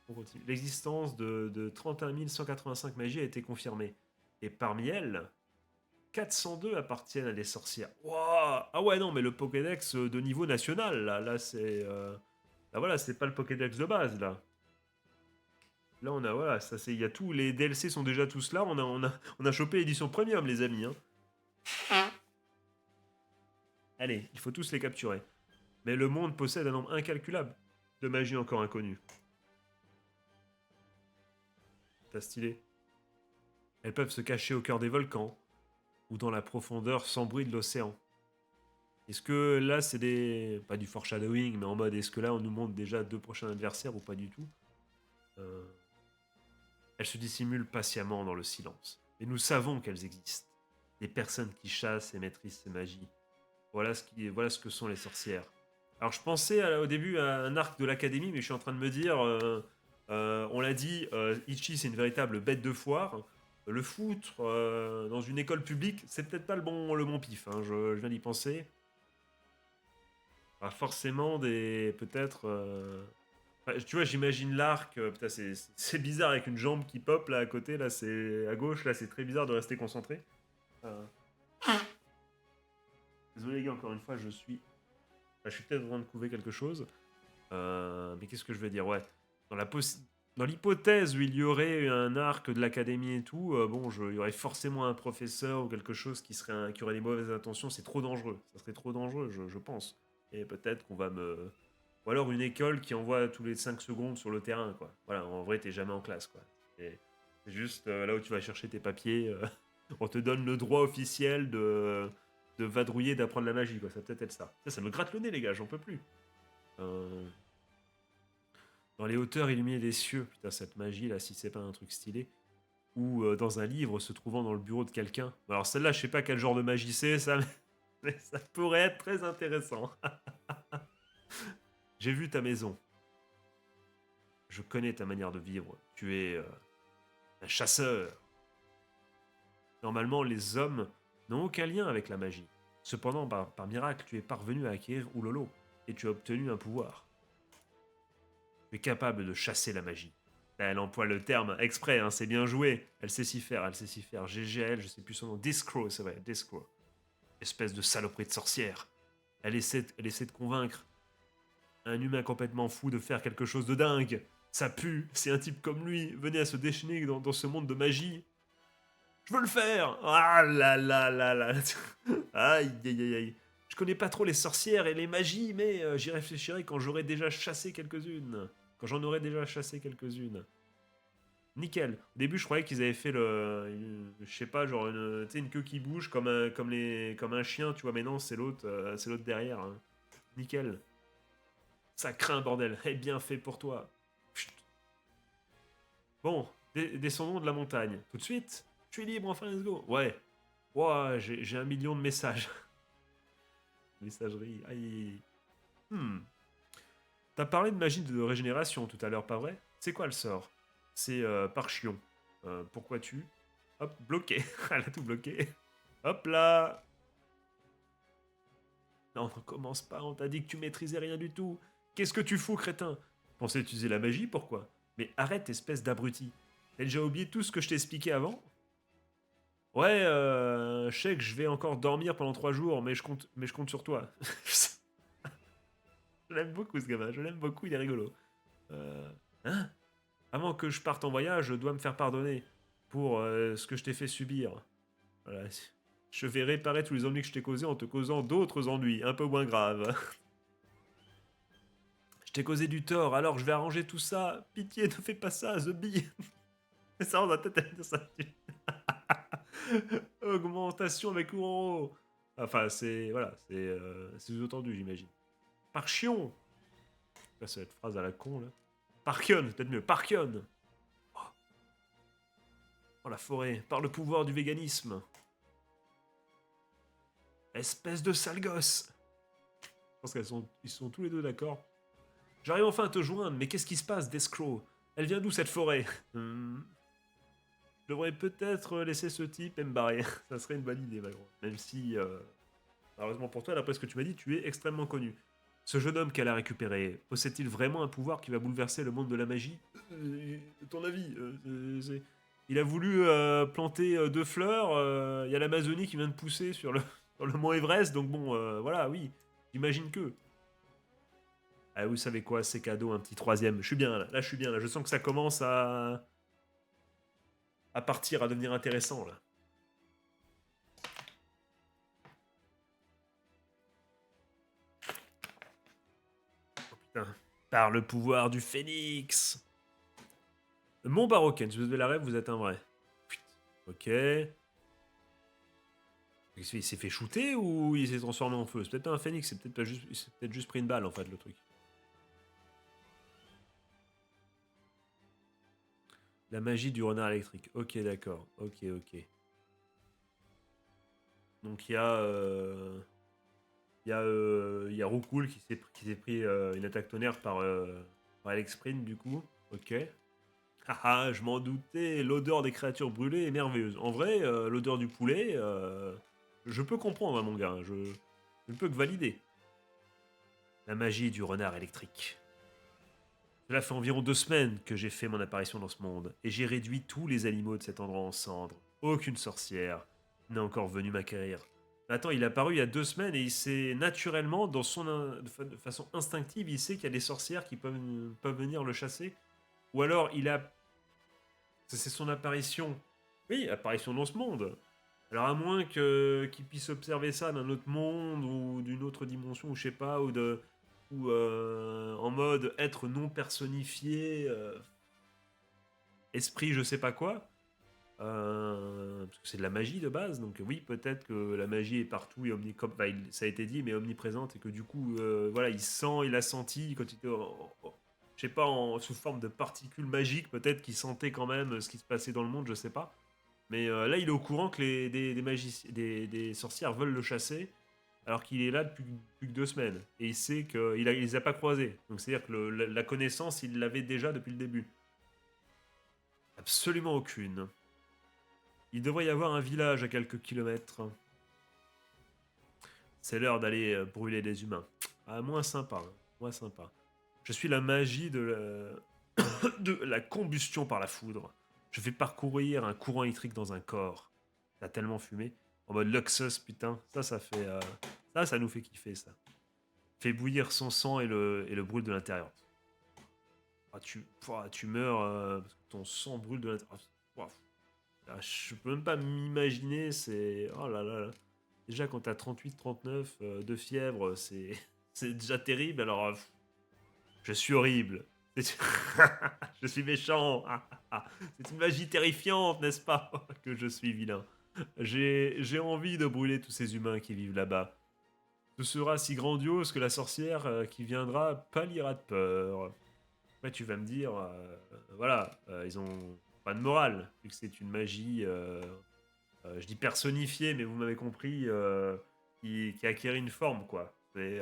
On continue. L'existence de 31 185 magies a été confirmée. Et parmi elles, 402 appartiennent à des sorcières. Wouah. Ah ouais, non, mais le Pokédex de niveau national, là c'est. Là voilà, c'est pas le Pokédex de base, là. Là, on a, voilà, ça c'est. Il y a tous. Les DLC sont déjà tous là. On a chopé l'édition premium, les amis. Hein. Allez, il faut tous les capturer. Mais le monde possède un nombre incalculable de magies encore inconnues. T'as stylé. Elles peuvent se cacher au cœur des volcans ou dans la profondeur sans bruit de l'océan. Est-ce que là, c'est des. Pas du foreshadowing, mais en mode est-ce que là, on nous montre déjà deux prochains adversaires ou pas du tout? euh... Elles se dissimulent patiemment dans le silence. Mais nous savons qu'elles existent. Des personnes qui chassent et maîtrisent ces magies. Voilà ce que sont les sorcières. Alors je pensais au début à un arc de l'académie, mais je suis en train de me dire, on l'a dit, Ichi c'est une véritable bête de foire. Le foutre dans une école publique, c'est peut-être pas le bon pif, hein, je viens d'y penser. Ah, forcément peut-être. Tu vois, j'imagine l'arc, putain, c'est bizarre avec une jambe qui pop là à côté, là c'est à gauche, là c'est très bizarre de rester concentré. Euh, Désolé les gars, encore une fois, je suis peut-être en train de couver quelque chose. Mais qu'est-ce que je veux dire? Ouais. Dans la dans l'hypothèse où il y aurait un arc de l'académie et tout, bon, il y aurait forcément un professeur ou quelque chose qui aurait des mauvaises intentions. C'est trop dangereux. Ça serait trop dangereux, je pense. Et peut-être qu'on va me. Ou alors une école qui envoie tous les 5 secondes sur le terrain, quoi. Voilà, en vrai, t'es jamais en classe, quoi. Et c'est juste là où tu vas chercher tes papiers. On te donne le droit officiel de vadrouiller, d'apprendre la magie, quoi. Ça peut être ça. Ça me gratte le nez, les gars, j'en peux plus. Euh, Dans les hauteurs illuminées des cieux, putain, cette magie là, si c'est pas un truc stylé. Ou dans un livre se trouvant dans le bureau de quelqu'un. Alors celle-là, je sais pas quel genre de magie c'est, ça, mais ça pourrait être très intéressant. J'ai vu ta maison. Je connais ta manière de vivre. Tu es un chasseur. Normalement, les hommes n'ont aucun lien avec la magie. Cependant, par miracle, tu es parvenu à acquérir Oulolo et tu as obtenu un pouvoir. Tu es capable de chasser la magie. Elle emploie le terme exprès, hein, c'est bien joué. Elle sait s'y faire, elle sait s'y faire. GGL, je sais plus son nom. Discro, c'est vrai, Discro. Espèce de saloperie de sorcière. Elle essaie de convaincre un humain complètement fou de faire quelque chose de dingue. Ça pue, c'est un type comme lui. Venez à se déchaîner dans ce monde de magie. Je veux le faire. Ah là là là là. Aïe aïe aïe aïe. Je connais pas trop les sorcières et les magies, mais j'y réfléchirai quand j'aurai déjà chassé quelques-unes. Quand j'en aurai déjà chassé quelques-unes. Nickel. Au début, je croyais qu'ils avaient fait je sais pas, genre tu sais, une queue qui bouge comme un chien, tu vois. Mais non, c'est l'autre derrière, hein. Nickel. Ça craint, bordel. Eh bien fait pour toi. Chut. Bon, descendons de la montagne. Tout de suite. Je suis libre, enfin, let's go. Ouais. Ouah, j'ai 1 million de messages. Messagerie. Aïe. Hmm. T'as parlé de magie de régénération tout à l'heure, pas vrai? C'est quoi le sort? C'est par chion. Pourquoi tu? Hop, bloqué. Elle a tout bloqué. Hop là. Non, on commence pas, on t'a dit que tu maîtrisais rien du tout. Qu'est-ce que tu fous, crétin? Pensais utiliser la magie, pourquoi? Mais arrête, espèce d'abruti. T'as déjà oublié tout ce que je t'ai expliqué avant? Ouais, je sais que je vais encore dormir pendant 3 jours, mais je compte sur toi. Je l'aime beaucoup ce gamin, je l'aime beaucoup, il est rigolo. Hein? Avant que je parte en voyage, je dois me faire pardonner pour ce que je t'ai fait subir. Voilà. Je vais réparer tous les ennuis que je t'ai causés en te causant d'autres ennuis, un peu moins graves. Je t'ai causé du tort, alors je vais arranger tout ça. Pitié, ne fais pas ça, The Bee. Ça, on a peut-être ça. Augmentation avec Ouro. Enfin, c'est. Voilà, c'est sous-entendu, j'imagine. Par chion. Là, c'est cette phrase à la con, là. Parkion, peut-être mieux. Parkion. Oh, la forêt, par le pouvoir du véganisme. Espèce de sale gosse. Je pense ils sont tous les deux d'accord. J'arrive enfin à te joindre, mais qu'est-ce qui se passe, Descrow? Elle vient d'où cette forêt? Je devrais peut-être laisser ce type et me barrer. Ça serait une bonne idée, malheureusement. Même si, malheureusement pour toi, d'après ce que tu m'as dit, tu es extrêmement connu. Ce jeune homme qu'elle a récupéré, possède-t-il vraiment un pouvoir qui va bouleverser le monde de la magie? Ton avis Il a voulu planter 2 fleurs. Il y a l'Amazonie qui vient de pousser sur le mont Everest. Donc bon, voilà, oui. J'imagine que. Ah, vous savez quoi, c'est cadeau, un petit troisième. Je suis bien là. Là, je suis bien là. Je sens que ça commence à partir, à devenir intéressant là. Putain. Par le pouvoir du phénix. Mon Baroquen, si vous avez la rêve, vous êtes un vrai. Putain. Ok. Il s'est fait shooter ou il s'est transformé en feu? C'est peut-être pas un phénix, c'est peut-être pas juste, il s'est peut-être juste pris une balle en fait le truc. La magie du renard électrique. Ok, d'accord. Ok, ok. Donc il y a Roukoul qui s'est pris une attaque tonnerre par Alex Sprint du coup. Ok. Haha, je m'en doutais, l'odeur des créatures brûlées est merveilleuse. En vrai, l'odeur du poulet, je peux comprendre, hein, mon gars, je ne peux que valider. La magie du renard électrique. Cela fait environ 2 semaines que j'ai fait mon apparition dans ce monde, et j'ai réduit tous les animaux de cet endroit en cendres. Aucune sorcière n'est encore venue m'acquérir. Attends, il est apparu il y a 2 semaines et il sait naturellement, de façon instinctive, il sait qu'il y a des sorcières qui peuvent venir le chasser. Ou alors c'est son apparition. Oui, apparition dans ce monde. Alors à moins qu'il puisse observer ça d'un autre monde ou d'une autre dimension ou je sais pas ou en mode être non personnifié, esprit je sais pas quoi. Parce que c'est de la magie de base, donc oui, peut-être que la magie est partout et ça a été dit, mais omniprésente, et que du coup, voilà, il a senti quand il était, je sais pas, sous forme de particules magiques, peut-être qu'il sentait quand même ce qui se passait dans le monde, je sais pas. Mais là, il est au courant que des sorcières veulent le chasser, alors qu'il est là depuis que 2 semaines, et il sait il les a pas croisés. Donc c'est-à-dire que la connaissance, il l'avait déjà depuis le début. Absolument aucune. Il devrait y avoir un village à quelques kilomètres. C'est l'heure d'aller brûler des humains. Ah, moins sympa, hein, moins sympa. Je suis la magie de la combustion par la foudre. Je fais parcourir un courant électrique dans un corps. Ça a tellement fumé. En mode Luxus, putain. Ça fait. Ça nous fait kiffer, ça. Fait bouillir son sang et le brûle de l'intérieur. Ah, tu meurs parce que ton sang brûle de l'intérieur. Ah, je peux même pas m'imaginer, c'est... Oh là là là. Déjà, quand t'as 38-39 de fièvre, c'est... c'est déjà terrible, alors... je suis horrible. Je suis méchant. C'est une magie terrifiante, n'est-ce pas? Que je suis vilain. J'ai envie de brûler tous ces humains qui vivent là-bas. Ce sera si grandiose que la sorcière qui viendra pâlira de peur. Après, tu vas me dire, voilà, ils ont pas de morale, vu que c'est une magie, je dis personnifiée, mais vous m'avez compris, qui acquiert une forme, quoi. C'est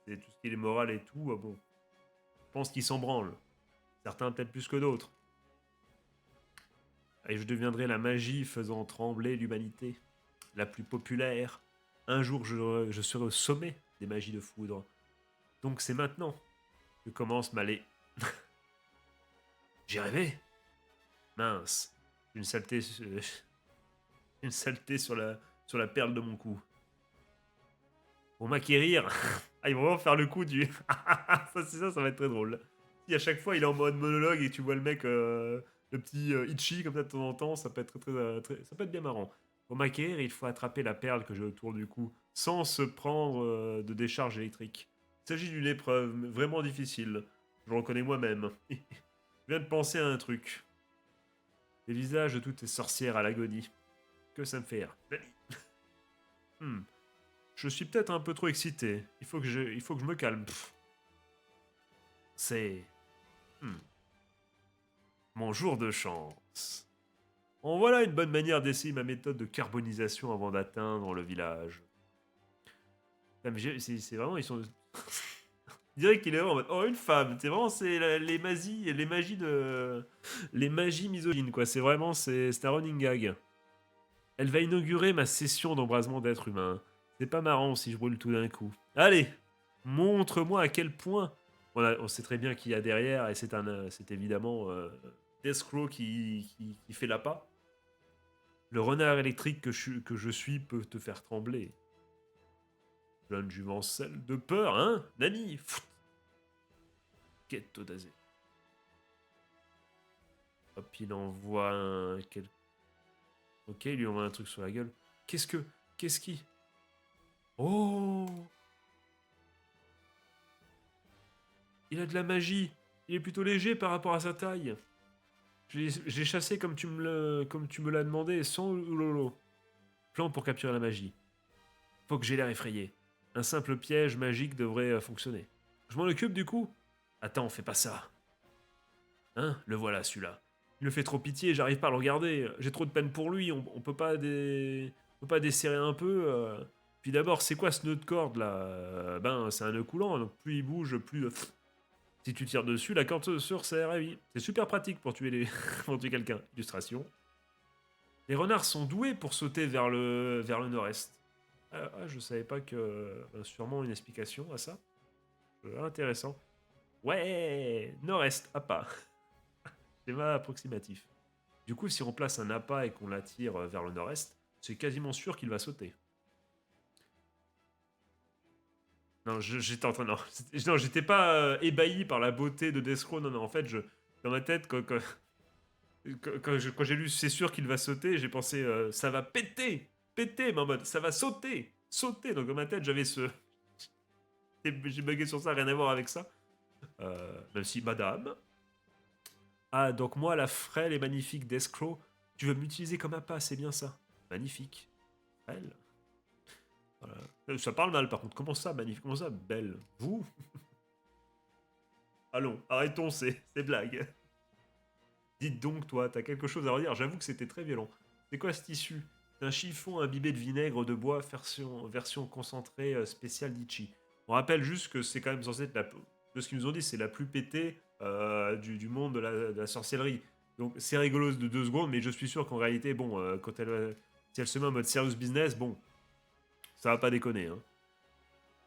tout ce qui est moral et tout, bon, je pense qu'ils s'en branlent. Certains peut-être plus que d'autres. Et je deviendrai la magie faisant trembler l'humanité, la plus populaire. Un jour, je serai au sommet des magies de foudre. Donc c'est maintenant que commence ma J'ai rêvé. Mince. Une saleté, une saleté sur la perle de mon cou. Pour m'acquérir. Ah, ils vont vraiment faire le coup du. Ça va être très drôle. Si à chaque fois il est en mode monologue et tu vois le mec, le petit Itchy comme ça de temps en temps, ça peut être ça peut être bien marrant. Pour m'acquérir, il faut attraper la perle que j'ai autour du cou, sans se prendre de décharge électrique. Il s'agit d'une épreuve vraiment difficile. Je le reconnais moi-même. Je viens de penser à un truc. Les visages de toutes ces sorcières à l'agonie. Que ça me fait rire. Hmm. Je suis peut-être un peu trop excité. Il faut que je me calme. C'est hmm, mon jour de chance. En voilà une bonne manière d'essayer ma méthode de carbonisation avant d'atteindre le village. C'est vraiment, ils sont... Je dirais qu'il est vraiment en mode, oh, une femme. C'est vraiment, les magies misogynes, quoi. C'est vraiment, c'est un running gag. Elle va inaugurer ma session d'embrasement d'être humain. C'est pas marrant si je brûle tout d'un coup. Allez, montre-moi à quel point. On sait très bien qui y a derrière, et c'est évidemment Deathcrow qui fait l'appât. Le renard électrique que je suis peut te faire trembler. Plein juvencelle de peur, hein, Nani? Quête Todazé. Hop, il envoie un... Ok, il lui envoie un truc sur la gueule. Qu'est-ce que... Qu'est-ce qui... Oh, il a de la magie. Il est plutôt léger par rapport à sa taille. J'ai chassé comme tu me l'as demandé, sans lolo. Plan pour capturer la magie. Faut que j'ai l'air effrayé. Un simple piège magique devrait fonctionner. Je m'en occupe du coup. Attends, fais pas ça. Hein, le voilà celui-là. Il me fait trop pitié, j'arrive pas à le regarder. J'ai trop de peine pour lui, on peut pas on peut pas desserrer un peu. Puis d'abord, c'est quoi ce nœud de corde là? Ben, c'est un nœud coulant, donc plus il bouge, plus. Si tu tires dessus, la corde se resserre, eh oui. C'est super pratique pour tuer pour tuer quelqu'un. Illustration. Les renards sont doués pour sauter vers le nord-est. Je savais pas que... sûrement une explication à ça. Intéressant. Ouais, nord-est, appât. Schéma approximatif. Du coup, si on place un appât et qu'on l'attire vers le nord-est, c'est quasiment sûr qu'il va sauter. Non, j'étais en train... Non, j'étais pas ébahi par la beauté de Deathcrow. Non, en fait, dans ma tête, quand j'ai lu c'est sûr qu'il va sauter, j'ai pensé ça va péter, péter, mais en mode ça va sauter, sauter. Donc dans ma tête j'avais ce, j'ai bugué sur ça, rien à voir avec ça. Même si madame. Ah donc moi la frêle et magnifique Deathcrow, tu veux m'utiliser comme appât, c'est bien ça. Magnifique, frêle. Voilà. Ça parle mal par contre. Comment ça magnifique, comment ça belle. Vous. Allons, arrêtons ces blagues. Dites donc, toi, t'as quelque chose à redire. J'avoue que c'était très violent. C'est quoi ce tissu? C'est un chiffon imbibé de vinaigre de bois, version concentrée spéciale litchi. On rappelle juste que c'est quand même censé être de ce qu'ils nous ont dit, c'est la plus pétée du monde de la sorcellerie. Donc c'est rigolo de 2 secondes, mais je suis sûr qu'en réalité, bon, si elle se met en mode serious business, bon, ça va pas déconner. Hein.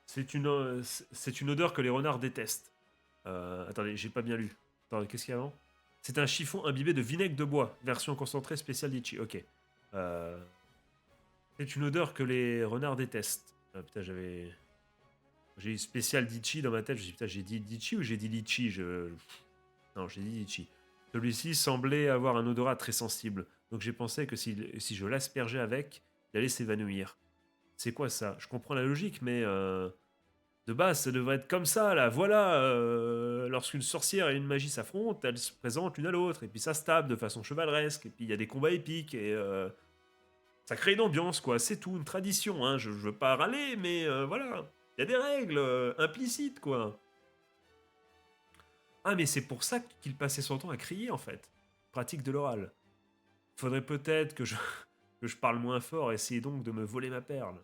C'est une odeur que les renards détestent. Attendez, j'ai pas bien lu. Attends, qu'est-ce qu'il y a avant? C'est un chiffon imbibé de vinaigre de bois, version concentrée spéciale litchi. Ok. Euh, c'est une odeur que les renards détestent. Ah, putain, j'ai eu spécial litchi dans ma tête. Je me suis dit, putain, j'ai dit litchi ou j'ai dit litchi Non, j'ai dit litchi. Celui-ci semblait avoir un odorat très sensible. Donc j'ai pensé que si je l'aspergeais avec, il allait s'évanouir. C'est quoi ça? Je comprends la logique, mais de base, ça devrait être comme ça, là. Voilà, lorsqu'une sorcière et une magie s'affrontent, elles se présentent l'une à l'autre, et puis ça se tape de façon chevaleresque, et puis il y a des combats épiques, et ça crée une ambiance, quoi. C'est tout, une tradition, hein. Je veux pas râler, mais voilà. Il y a des règles implicites, quoi. Ah, mais c'est pour ça qu'il passait son temps à crier, en fait. Pratique de l'oral. Faudrait peut-être que je parle moins fort, essayez donc de me voler ma perle.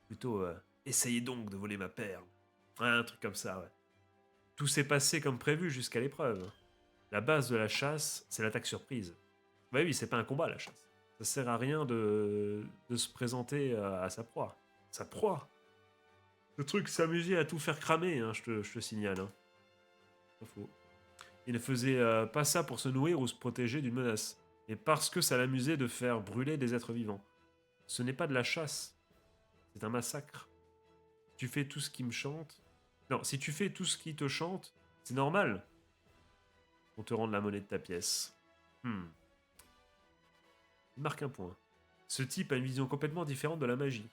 Plutôt, essayez donc de voler ma perle. Ouais, un truc comme ça, ouais. Tout s'est passé comme prévu jusqu'à l'épreuve. La base de la chasse, c'est l'attaque surprise. Bah oui, c'est pas un combat, la chasse. Ça sert à rien de se présenter à sa proie. Sa proie. Le truc s'amusait à tout faire cramer, hein, je te signale. Hein. Pas faux. Il ne faisait pas ça pour se nourrir ou se protéger d'une menace, mais parce que ça l'amusait de faire brûler des êtres vivants. Ce n'est pas de la chasse, c'est un massacre. Si tu fais tout ce qui me chante... Non, si tu fais tout ce qui te chante, c'est normal. On te rende la monnaie de ta pièce. Hmm. Il marque un point. Ce type a une vision complètement différente de la magie.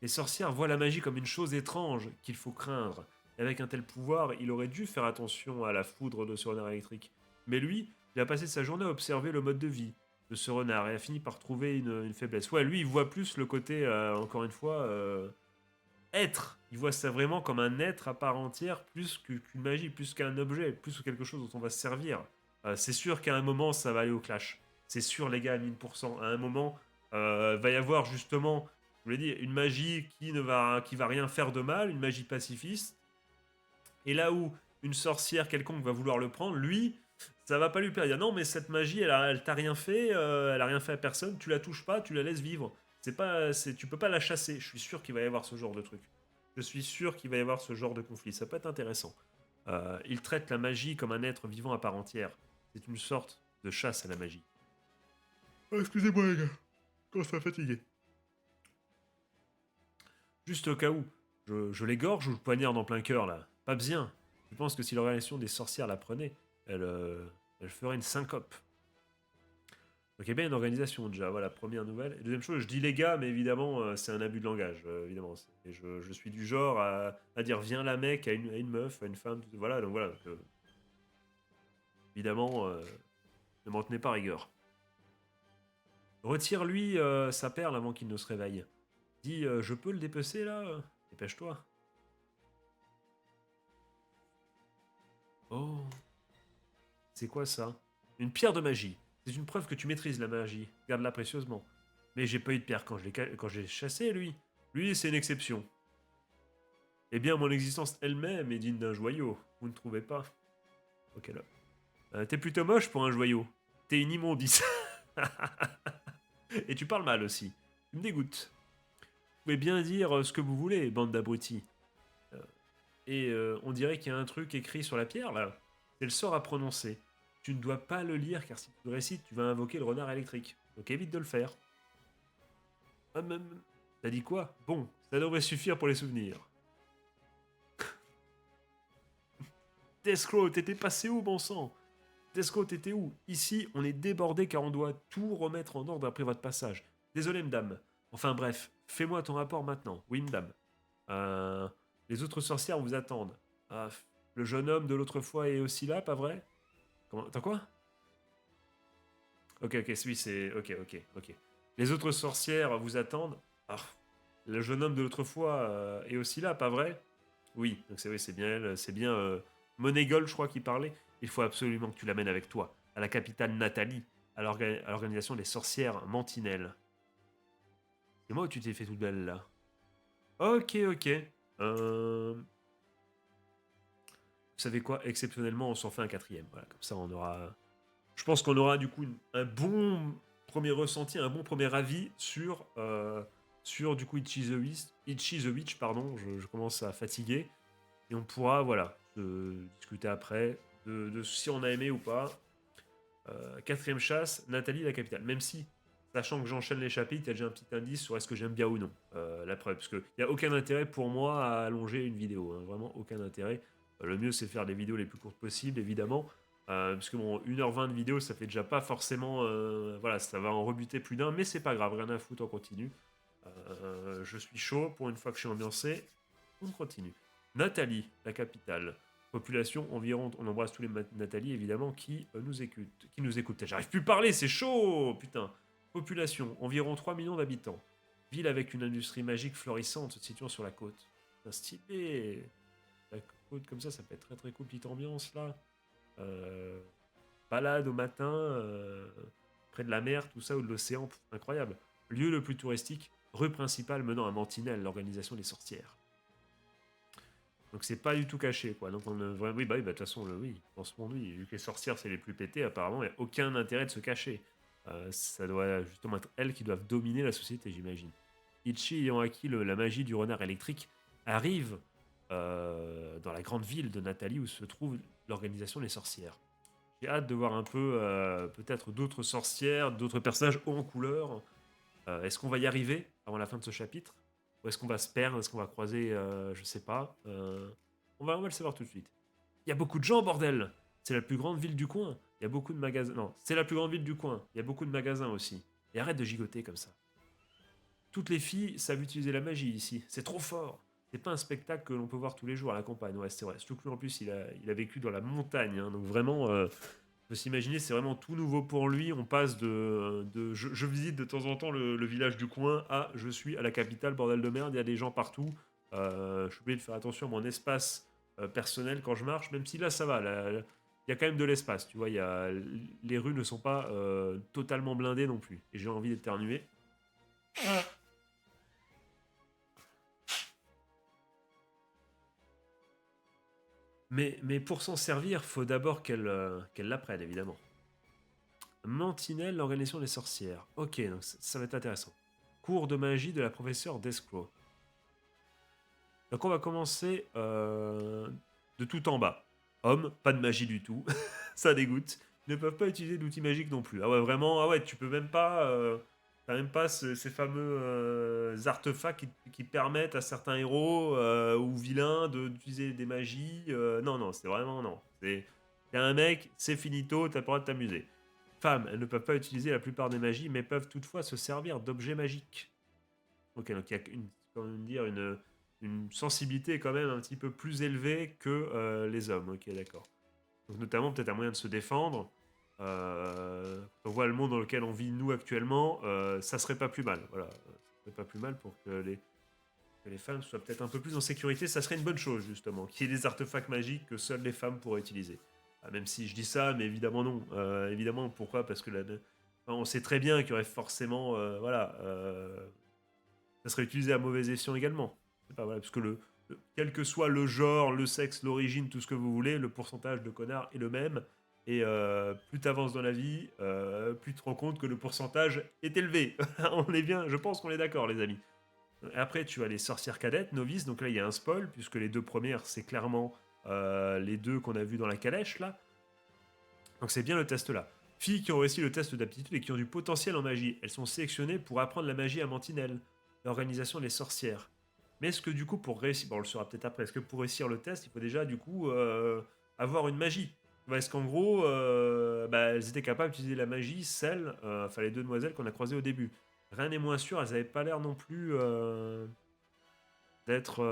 Les sorcières voient la magie comme une chose étrange qu'il faut craindre. Et avec un tel pouvoir, il aurait dû faire attention à la foudre de ce renard électrique. Mais lui, il a passé sa journée à observer le mode de vie de ce renard et a fini par trouver une faiblesse. Ouais, lui, il voit plus le côté, encore une fois, être. Il voit ça vraiment comme un être à part entière, plus qu'une magie, plus qu'un objet, plus que quelque chose dont on va se servir. C'est sûr qu'à un moment, ça va aller au clash. C'est sûr, les gars, à 1000%. À un moment, va y avoir justement, je vous l'ai dit, une magie qui va rien faire de mal, une magie pacifiste. Et là où une sorcière quelconque va vouloir le prendre, lui, ça va pas lui plaire. Il dit, non, mais cette magie, elle t'a rien fait, elle a rien fait à personne, tu la touches pas, tu la laisses vivre. Tu peux pas la chasser. Je suis sûr qu'il va y avoir ce genre de truc. Je suis sûr qu'il va y avoir ce genre de conflit. Ça peut être intéressant. Il traite la magie comme un être vivant à part entière. C'est une sorte de chasse à la magie. Ah, excusez-moi les gars, je commence à fatiguer. Juste au cas où, je l'égorge ou je poignarde en plein cœur là. Pas bien. Je pense que si l'organisation des sorcières la prenait, elle ferait une syncope. Donc il y a bien une organisation déjà, voilà, première nouvelle. Et deuxième chose, je dis les gars, mais évidemment, c'est un abus de langage, évidemment. Et je suis du genre à dire viens la mec à une meuf, à une femme, voilà, donc voilà. Évidemment, ne m'en tenez pas rigueur. Retire-lui sa perle avant qu'il ne se réveille. Dis, je peux le dépecer là Dépêche-toi. Oh, c'est quoi ça? Une pierre de magie. C'est une preuve que tu maîtrises la magie. Garde-la précieusement. Mais j'ai pas eu de pierre quand je l'ai chassé, lui. Lui, c'est une exception. Eh bien, mon existence elle-même est digne d'un joyau. Vous ne trouvez pas? Ok, là. T'es plutôt moche pour un joyau. T'es une immondice. Et tu parles mal aussi. Tu me dégoûtes. Vous pouvez bien dire ce que vous voulez, bande d'abrutis. On dirait qu'il y a un truc écrit sur la pierre, là. C'est le sort à prononcer. Tu ne dois pas le lire, car si tu le récites, tu vas invoquer le renard électrique. Donc évite de le faire. T'as dit quoi? Bon, ça devrait suffire pour les souvenirs. Descro, t'étais passé où, bon sang? Descro, t'étais où? Ici, on est débordé car on doit tout remettre en ordre après votre passage. Désolé, madame. Enfin bref, fais-moi ton rapport maintenant. Oui, madame. Euh, les autres sorcières vous attendent. Ah, le jeune homme de l'autre fois est aussi là, pas vrai? Comment? T'as quoi? Ok, ok, oui, c'est... Ok, ok, ok. Les autres sorcières vous attendent. Ah, le jeune homme de l'autre fois est aussi là, pas vrai? Oui, donc c'est oui, c'est bien elle, c'est bien Monégold, je crois, qui parlait. Il faut absolument que tu l'amènes avec toi, à la capitale Nathalie, à l'organisation des sorcières Mantinelles. C'est moi où tu t'es fait toute belle là. Ok, ok. Vous savez quoi? Exceptionnellement, on s'en fait un quatrième. Voilà, comme ça, on aura. Je pense qu'on aura du coup un bon premier ressenti, un bon premier avis sur du coup Itchy the Witch, pardon. Je commence à fatiguer. Et on pourra, voilà, discuter après de si on a aimé ou pas. Quatrième chasse, Nathalie, la capitale. Même si, sachant que j'enchaîne les chapitres, il y a déjà un petit indice sur est-ce que j'aime bien ou non la preuve. Parce qu'il n'y a aucun intérêt pour moi à allonger une vidéo. Hein, vraiment aucun intérêt. Le mieux, c'est faire les vidéos les plus courtes possibles, évidemment. Parce que bon, 1h20 de vidéo, ça fait déjà pas forcément. Voilà, ça va en rebuter plus d'un, mais c'est pas grave, rien à foutre, on continue. Je suis chaud, pour une fois que je suis ambiancé, on continue. Nathalie, la capitale. Population environ, on embrasse tous les Nathalie évidemment qui nous écoutent. Qui nous écoutent. J'arrive plus à parler, c'est chaud, putain. Population, environ 3 millions d'habitants. Ville avec une industrie magique florissante se situant sur la côte. C'est stylé. La côte comme ça peut être très très cool, petite ambiance là. Euh, Balade au matin, près de la mer, tout ça, ou de l'océan, incroyable. Lieu le plus touristique, rue principale menant à Mantinelle, l'organisation des sorcières. Donc c'est pas du tout caché, quoi. Donc oui, bah oui, de toute façon, oui, dans ce monde, oui, vu que les sorcières c'est les plus pétées, apparemment, il n'y a aucun intérêt de se cacher. Ça doit justement être elles qui doivent dominer la société, j'imagine. Ichi ayant acquis la magie du renard électrique arrive dans la grande ville de Nathalie où se trouve l'organisation des sorcières. J'ai hâte de voir un peu peut-être d'autres sorcières, d'autres personnages hauts en couleur. Est-ce qu'on va y arriver avant la fin de ce chapitre? Ou est-ce qu'on va se perdre? Est-ce qu'on va croiser, je sais pas. On va le savoir tout de suite. Il y a beaucoup de gens, bordel. C'est la plus grande ville du coin. Il y a beaucoup de magasins. Non, c'est la plus grande ville du coin. Il y a beaucoup de magasins aussi. Et arrête de gigoter comme ça. Toutes les filles savent utiliser la magie ici. C'est trop fort. C'est pas un spectacle que l'on peut voir tous les jours à la campagne. Ouais, c'est vrai. Surtout que lui, en plus, il a vécu dans la montagne. Hein. Donc vraiment, faut s'imaginer, c'est vraiment tout nouveau pour lui. On passe de je visite de temps en temps le village du coin à je suis à la capitale, bordel de merde, il y a des gens partout. Je suis obligé de faire attention à mon espace personnel quand je marche, même si là ça va. Il y a quand même de l'espace, tu vois. Les rues ne sont pas totalement blindées non plus. Et j'ai envie d'éternuer. Mais pour s'en servir, faut d'abord qu'elle l'apprenne, évidemment. Mantinelle, l'organisation des sorcières. Ok, donc ça va être intéressant. Cours de magie de la professeure Desclos. Donc on va commencer de tout en bas. Homme, pas de magie du tout. Ça dégoûte. Ils ne peuvent pas utiliser d'outils magiques non plus. Ah ouais, vraiment, ah ouais, tu peux même pas. T'as même pas ces fameux artefacts qui permettent à certains héros ou vilains d'utiliser des magies. Non, non, c'est vraiment non. T'es un mec, c'est finito, t'as pas le droit de t'amuser. Femmes, elles ne peuvent pas utiliser la plupart des magies, mais peuvent toutefois se servir d'objets magiques. Ok, donc il y a comment dire, une sensibilité quand même un petit peu plus élevée que les hommes. Ok, d'accord. Donc notamment peut-être un moyen de se défendre. Quand on voit le monde dans lequel on vit nous actuellement, ça serait pas plus mal. Voilà, ça serait pas plus mal pour que les femmes soient peut-être un peu plus en sécurité. Ça serait une bonne chose justement, qu'il y ait des artefacts magiques que seules les femmes pourraient utiliser. Ah, même si je dis ça, mais évidemment non. Évidemment, pourquoi? Parce que enfin, on sait très bien qu'il y aurait forcément, voilà, ça serait utilisé à mauvais escient également. C'est pas vrai, parce que quel que soit le genre, le sexe, l'origine, tout ce que vous voulez, le pourcentage de connards est le même. Et plus tu avances dans la vie, plus tu te rends compte que le pourcentage est élevé. On est bien, je pense qu'on est d'accord, les amis. Après, tu as les sorcières cadettes, novices. Donc là, il y a un spoil, puisque les deux premières, c'est clairement les deux qu'on a vus dans la calèche, là. Donc c'est bien le test là. Filles qui ont réussi le test d'aptitude et qui ont du potentiel en magie. Elles sont sélectionnées pour apprendre la magie à Mantinelle, l'organisation des sorcières. Mais est-ce que du coup pour réussir, bon on le saura peut-être après, est-ce que pour réussir le test, il faut déjà du coup avoir une magie? Est-ce qu'en gros, elles étaient capables d'utiliser la magie, celles, enfin les deux demoiselles qu'on a croisées au début. Rien n'est moins sûr, elles n'avaient pas l'air non plus d'être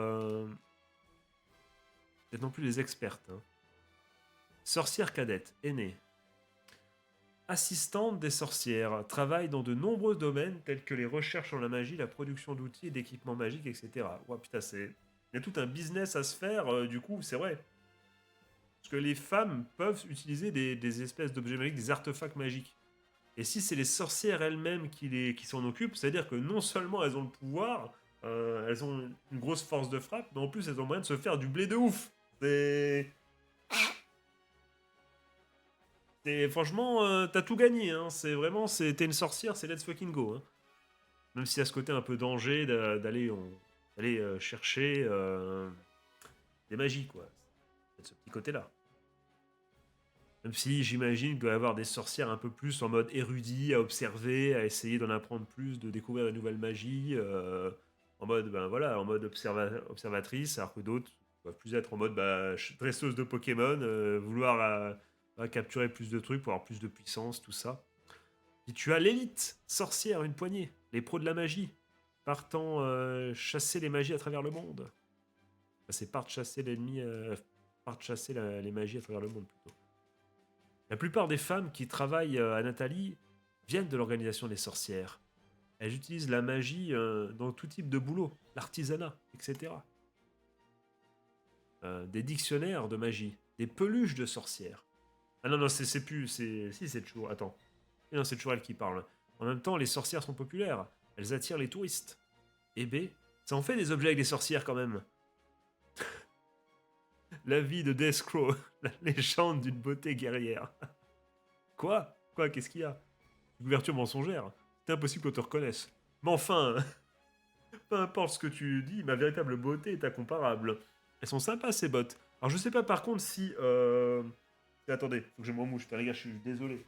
non plus des expertes. Hein. Sorcière cadette, aînée, assistante des sorcières, travaille dans de nombreux domaines tels que les recherches en la magie, la production d'outils et d'équipements magiques, etc. Ouais, putain, il y a tout un business à se faire, du coup, c'est vrai. Parce que les femmes peuvent utiliser des espèces d'objets magiques, des artefacts magiques. Et si c'est les sorcières elles-mêmes qui s'en occupent, c'est-à-dire que non seulement elles ont le pouvoir, elles ont une grosse force de frappe, mais en plus elles ont moyen de se faire du blé de ouf. Franchement, t'as tout gagné. Hein. C'est vraiment, t'es une sorcière, c'est let's fucking go. Hein. Même s'il y a ce côté un peu danger d'aller chercher des magies, quoi. C'est ce petit côté-là. Même si j'imagine qu'il doit y avoir des sorcières un peu plus en mode érudit, à observer, à essayer d'en apprendre plus, de découvrir de nouvelles magies, en mode, ben voilà, en mode observatrice, alors que d'autres doivent plus être en mode dresseuse de Pokémon, vouloir va capturer plus de trucs pour avoir plus de puissance, tout ça. Puis tu as l'élite sorcière, une poignée, les pros de la magie, partant chasser les magies à travers le monde. Enfin, c'est partent chasser l'ennemi, partent chasser les magies à travers le monde plutôt. La plupart des femmes qui travaillent à Nathalie viennent de l'organisation des sorcières. Elles utilisent la magie dans tout type de boulot, l'artisanat, etc. Des dictionnaires de magie, des peluches de sorcières. Ah non, non, c'est plus. Si, c'est toujours. Attends. Et non, c'est toujours elle qui parle. En même temps, les sorcières sont populaires. Elles attirent les touristes. Et B, ça en fait des objets avec des sorcières quand même. La vie de Deathcrow, la légende d'une beauté guerrière. Quoi? Quoi? Qu'est-ce qu'il y a? Une couverture mensongère. C'est impossible qu'on te reconnaisse. Mais enfin, peu importe ce que tu dis, ma véritable beauté est incomparable. Elles sont sympas ces bottes. Alors je sais pas par contre si... Attendez, faut que je me remouche. Putain les gars, je suis désolé.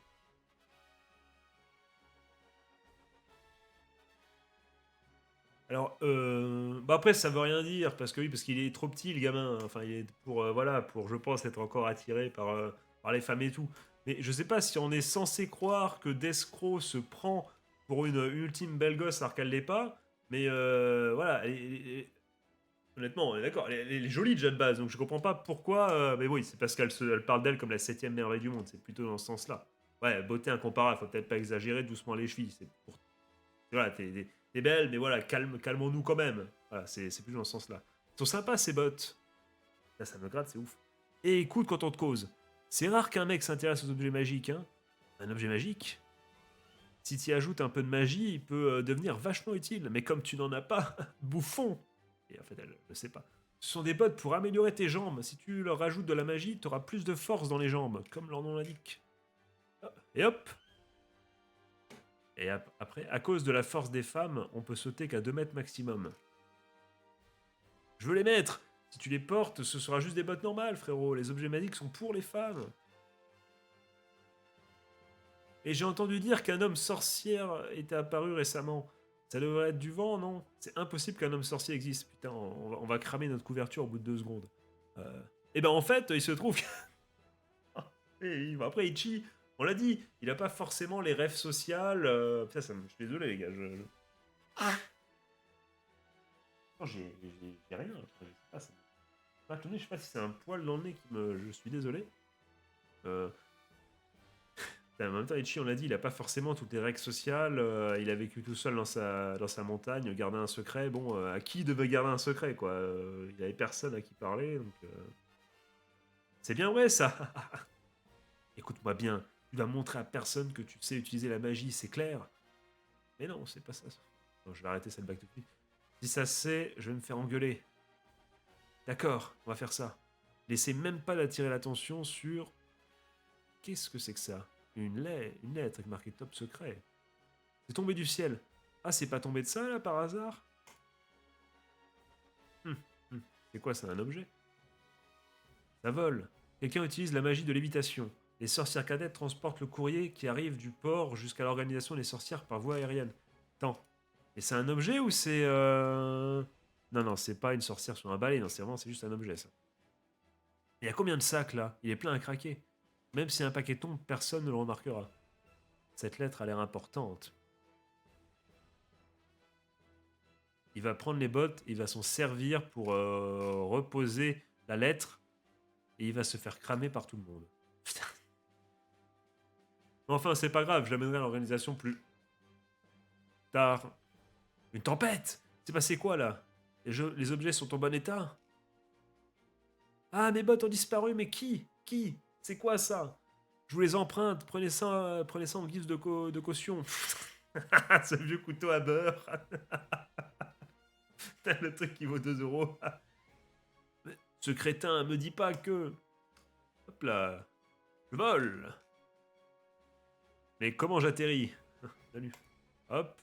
Alors, bah après, ça veut rien dire, parce que oui, parce qu'il est trop petit, le gamin. Enfin, il est pour, voilà, pour, je pense, être encore attiré par les femmes et tout. Mais je sais pas si on est censé croire que Descro se prend pour une ultime belle gosse alors qu'elle l'est pas. Mais voilà, honnêtement, on est d'accord, elle est jolie déjà de base, donc je comprends pas pourquoi. Mais oui, c'est parce elle parle d'elle comme la septième merveille du monde, c'est plutôt dans ce sens-là. Ouais, beauté incomparable, faut peut-être pas exagérer, doucement les chevilles. C'est pour voilà, t'es belle, mais voilà, calmons-nous quand même. Voilà, c'est plus dans ce sens-là. Ils sont sympas ces bottes. Là, ça me gratte, c'est ouf. Et écoute quand on te cause. C'est rare qu'un mec s'intéresse aux objets magiques, hein. Un objet magique, si tu y ajoutes un peu de magie, il peut devenir vachement utile. Mais comme tu n'en as pas, bouffon. Et en fait, elle ne sait pas. Ce sont des bottes pour améliorer tes jambes. Si tu leur rajoutes de la magie, tu auras plus de force dans les jambes, comme leur nom l'indique. Et hop, et après, à cause de la force des femmes, on peut sauter qu'à 2 mètres maximum. Je veux les mettre. Si tu les portes, ce sera juste des bottes normales, frérot. Les objets magiques sont pour les femmes. Et j'ai entendu dire qu'un homme sorcière était apparu récemment. Ça devrait être du vent, non? C'est impossible qu'un homme sorcier existe. Putain, on va cramer notre couverture au bout de 2 secondes. Et ben en fait, il se trouve que... Après, Ichi, on l'a dit, il a pas forcément les rêves sociales. Putain, je suis désolé, les gars. Non, j'ai rien. Je sais pas, attendez, je sais pas si c'est un poil dans le nez qui me. Je suis désolé. Euh... En même temps, Ichi, on l'a dit, il a pas forcément toutes les règles sociales. Il a vécu tout seul dans sa montagne, garder un secret. Bon, à qui il devait garder un secret, quoi? Il avait personne à qui parler, donc. C'est bien vrai, ça. Écoute-moi bien. Tu vas montrer à personne que tu sais utiliser la magie, c'est clair. Mais non, c'est pas ça. Non, je vais arrêter cette blague tout de suite. Si ça se sait, je vais me faire engueuler. D'accord, on va faire ça. Laissez même pas d'attirer l'attention sur... Qu'est-ce que c'est que ça? Une lettre avec marqué top secret. C'est tombé du ciel. Ah, c'est pas tombé de ça, là, par hasard? Hum, C'est quoi, c'est un objet? Ça vole. Quelqu'un utilise la magie de l'évitation. Les sorcières cadettes transportent le courrier qui arrive du port jusqu'à l'organisation des sorcières par voie aérienne. Attends. Et c'est un objet ou c'est... Non, non, c'est pas une sorcière sur un balai, non, c'est juste un objet, ça. Il y a combien de sacs, là? Il est plein à craquer. Même si un paquet tombe, personne ne le remarquera. Cette lettre a l'air importante. Il va prendre les bottes, il va s'en servir pour reposer la lettre, et il va se faire cramer par tout le monde. Putain. Enfin, c'est pas grave, je l'amènerai à l'organisation plus tard. Une tempête! C'est passé quoi, là? Les objets sont en bon état? Ah, mes bottes ont disparu, mais qui? Qui? C'est quoi ça? Je vous les emprunte, prenez ça en guise de caution. Ce vieux couteau à beurre. Le truc qui vaut 2 euros. Ce crétin me dit pas que... Hop là. Je vole. Mais comment j'atterris? Salut. Hop.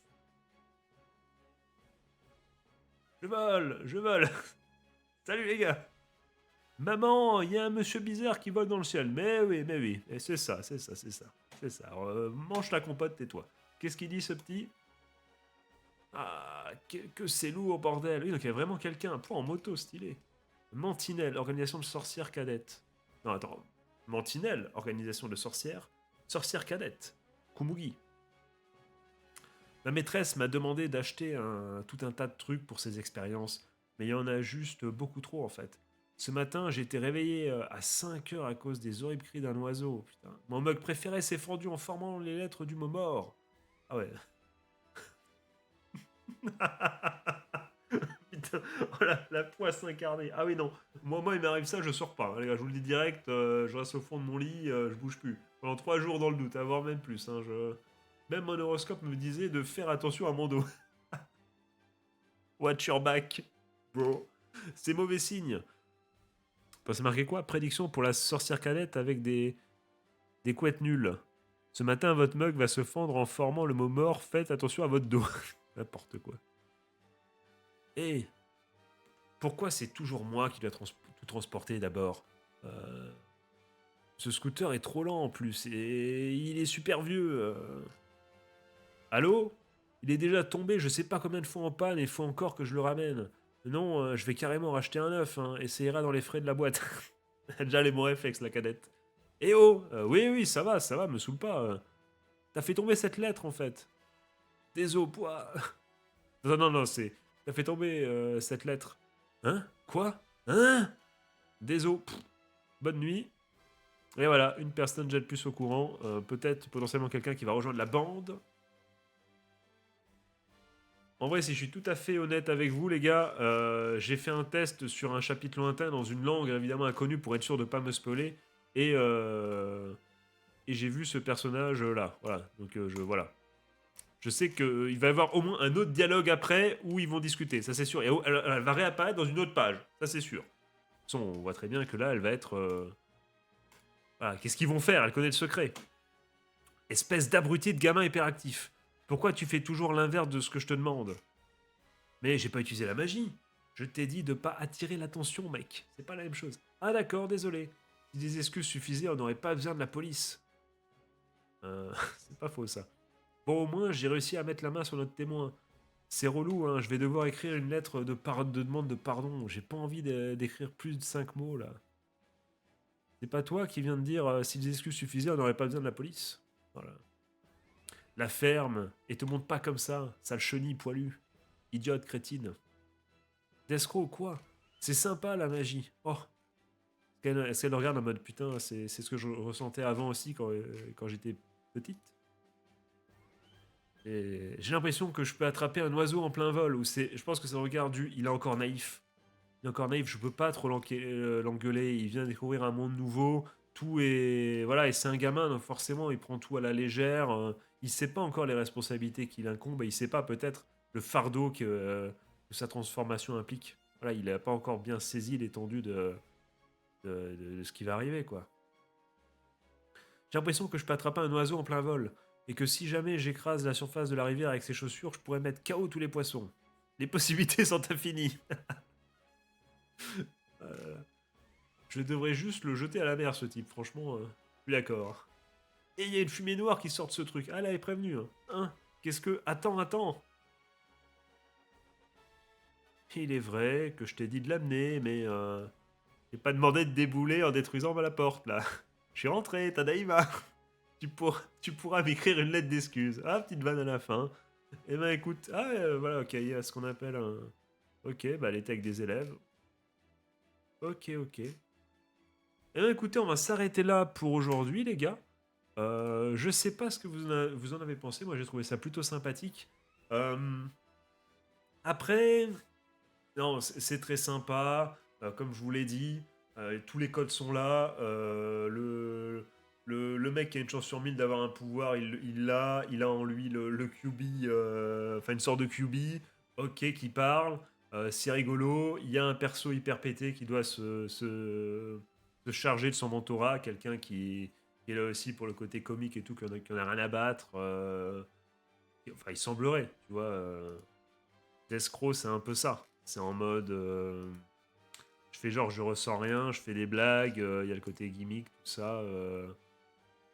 Je vole. Salut les gars. Maman, il y a un monsieur bizarre qui vole dans le ciel. Mais oui. Et c'est ça. C'est ça. Alors, mange la compote, tais-toi. Qu'est-ce qu'il dit ce petit? Ah, que c'est lourd, bordel. Oui, donc il y a vraiment quelqu'un, un point en moto stylé. Mantinelle, organisation de sorcières cadettes. Non, attends. Mantinelle, organisation de sorcières. Sorcière cadette. Kumugi. Ma maîtresse m'a demandé d'acheter tout un tas de trucs pour ses expériences, mais il y en a juste beaucoup trop en fait. Ce matin, j'ai été réveillé à 5 heures à cause des horribles cris d'un oiseau. Putain. Mon mug préféré s'est fendu en formant les lettres du mot mort. Ah ouais. Putain, oh la poisse incarnée. Ah oui, non. Moi, il m'arrive ça, je sors pas. Hein, les gars, je vous le dis direct, je reste au fond de mon lit, je bouge plus. Pendant 3 jours dans le doute, à voir même plus. Hein, Même mon horoscope me disait de faire attention à mon dos. Watch your back, bro. C'est mauvais signe. C'est marqué quoi? Prédiction pour la sorcière cadette avec des couettes nulles. Ce matin, votre mug va se fendre en formant le mot mort. Faites attention à votre dos. N'importe quoi. Et pourquoi c'est toujours moi qui dois tout transporter d'abord? Ce scooter est trop lent en plus et il est super vieux. Allô? Il est déjà tombé, je sais pas combien de fois en panne et il faut encore que je le ramène. Non, je vais carrément racheter un neuf, hein, et ça ira dans les frais de la boîte. Déjà les bons réflexes, la cadette. Eh oh, oui, ça va, me saoule pas. T'as fait tomber cette lettre en fait. Désolé, poids. Non, c'est. T'as fait tomber cette lettre. Hein? Quoi? Hein? Désolé. Bonne nuit. Et voilà, une personne déjà de plus au courant. Peut-être potentiellement quelqu'un qui va rejoindre la bande. En vrai, si je suis tout à fait honnête avec vous, les gars, j'ai fait un test sur un chapitre lointain dans une langue évidemment inconnue pour être sûr de ne pas me spoiler. Et, euh, et j'ai vu ce personnage là. Voilà. Donc voilà. Je sais qu'il va y avoir au moins un autre dialogue après où ils vont discuter. Ça c'est sûr. Et elle va réapparaître dans une autre page. Ça c'est sûr. De toute façon, on voit très bien que là, elle va être. Voilà. Qu'est-ce qu'ils vont faire? Elle connaît le secret. Espèce d'abruti de gamin hyperactif. Pourquoi tu fais toujours l'inverse de ce que je te demande? Mais j'ai pas utilisé la magie. Je t'ai dit de pas attirer l'attention, mec. C'est pas la même chose. Ah d'accord, désolé. Si des excuses suffisaient, on n'aurait pas besoin de la police. C'est pas faux ça. Bon, au moins, j'ai réussi à mettre la main sur notre témoin. C'est relou, hein. Je vais devoir écrire une lettre de demande de pardon. J'ai pas envie d'écrire plus de 5 mots là. C'est pas toi qui viens de dire si des excuses suffisaient, on n'aurait pas besoin de la police. Voilà. La ferme, et te montre pas comme ça, sale chenille poilu. Idiote crétine. D'escroc ou quoi? C'est sympa la magie. Oh. Est-ce qu'elle regarde en mode putain, c'est ce que je ressentais avant aussi quand j'étais petite? Et j'ai l'impression que je peux attraper un oiseau en plein vol. Je pense que c'est le regard du. Il est encore naïf. Il est encore naïf, je peux pas trop l'engueuler. Il vient découvrir un monde nouveau. Tout est. Voilà, et c'est un gamin, donc forcément, il prend tout à la légère. Il sait pas encore les responsabilités qu'il incombe et il sait pas peut-être le fardeau que sa transformation implique. Voilà, il n'a pas encore bien saisi l'étendue de ce qui va arriver, quoi. J'ai l'impression que je peux attraper un oiseau en plein vol, et que si jamais j'écrase la surface de la rivière avec ses chaussures, je pourrais mettre KO tous les poissons. Les possibilités sont infinies. Euh, je devrais juste le jeter à la mer, ce type, franchement, je suis d'accord. Et il y a une fumée noire qui sort de ce truc. Ah là, elle est prévenue. Hein? Qu'est-ce que... Attends. Il est vrai que je t'ai dit de l'amener, mais j'ai pas demandé de débouler en détruisant la porte, là. Je suis rentré, Tadaïma. Tu pourras m'écrire une lettre d'excuse. Ah, petite vanne à la fin. Eh ben écoute, voilà, ok, il y a ce qu'on appelle un... Ok, bah elle était avec des élèves. Ok. Eh ben écoutez, on va s'arrêter là pour aujourd'hui, les gars. Je sais pas ce que vous en avez pensé, moi j'ai trouvé ça plutôt sympathique. Euh, Après, non, c'est très sympa. Comme je vous l'ai dit, tous les codes sont là. Le mec qui a une chance sur 1000 d'avoir un pouvoir, il l'a. Il a en lui le QB, enfin une sorte de QB, ok, qui parle. C'est rigolo. Il y a un perso hyper pété qui doit se charger de son mentorat. Quelqu'un qui est là aussi pour le côté comique et tout, qui en a rien à battre. Enfin, il semblerait, tu vois. L'escroc, c'est un peu ça. C'est en mode. Je fais genre, je ressens rien, je fais des blagues, il y a le côté gimmick, tout ça.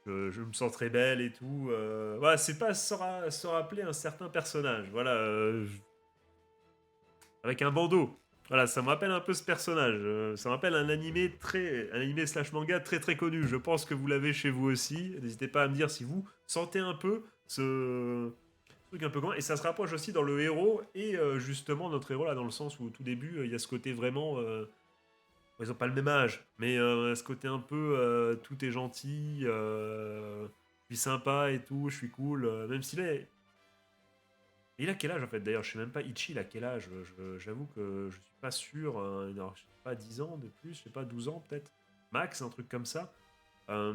Je me sens très belle et tout. Voilà, c'est pas se rappeler un certain personnage. Voilà, avec un bandeau. Voilà, ça me rappelle un peu ce personnage. Ça me rappelle un animé slash manga très très connu. Je pense que vous l'avez chez vous aussi. N'hésitez pas à me dire si vous sentez un peu ce truc un peu commun. Et ça se rapproche aussi dans le héros et justement notre héros là, dans le sens où au tout début, il y a ce côté vraiment. Bon, ils ont pas le même âge, mais ce côté un peu tout est gentil, je suis sympa et tout, je suis cool. Même s'il est. Il a quel âge en fait d'ailleurs? Je sais même pas, Ichi, il a quel âge? J'avoue que je suis pas sûr. Alors, je sais pas, 10 ans de plus, je sais pas, 12 ans peut-être. Max, un truc comme ça. Euh,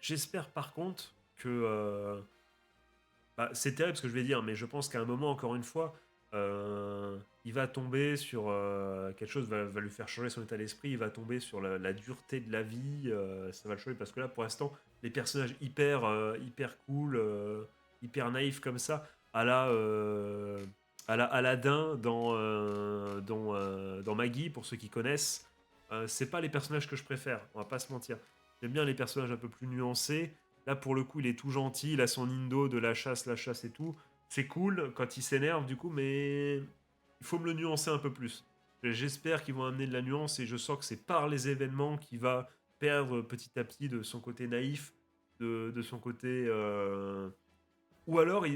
J'espère par contre que. Bah, c'est terrible ce que je vais dire, mais je pense qu'à un moment, encore une fois, il va tomber sur quelque chose, va lui faire changer son état d'esprit, il va tomber sur la dureté de la vie, ça va le changer parce que là, pour l'instant, les personnages hyper cool, hyper naïfs comme ça, à la Aladdin dans Maggie, pour ceux qui connaissent, c'est pas les personnages que je préfère, on va pas se mentir. J'aime bien les personnages un peu plus nuancés. Là, pour le coup, il est tout gentil, il a son indo de la chasse et tout. C'est cool quand il s'énerve, du coup, mais il faut me le nuancer un peu plus. J'espère qu'ils vont amener de la nuance et je sens que c'est par les événements qu'il va perdre petit à petit de son côté naïf, de son côté. Ou alors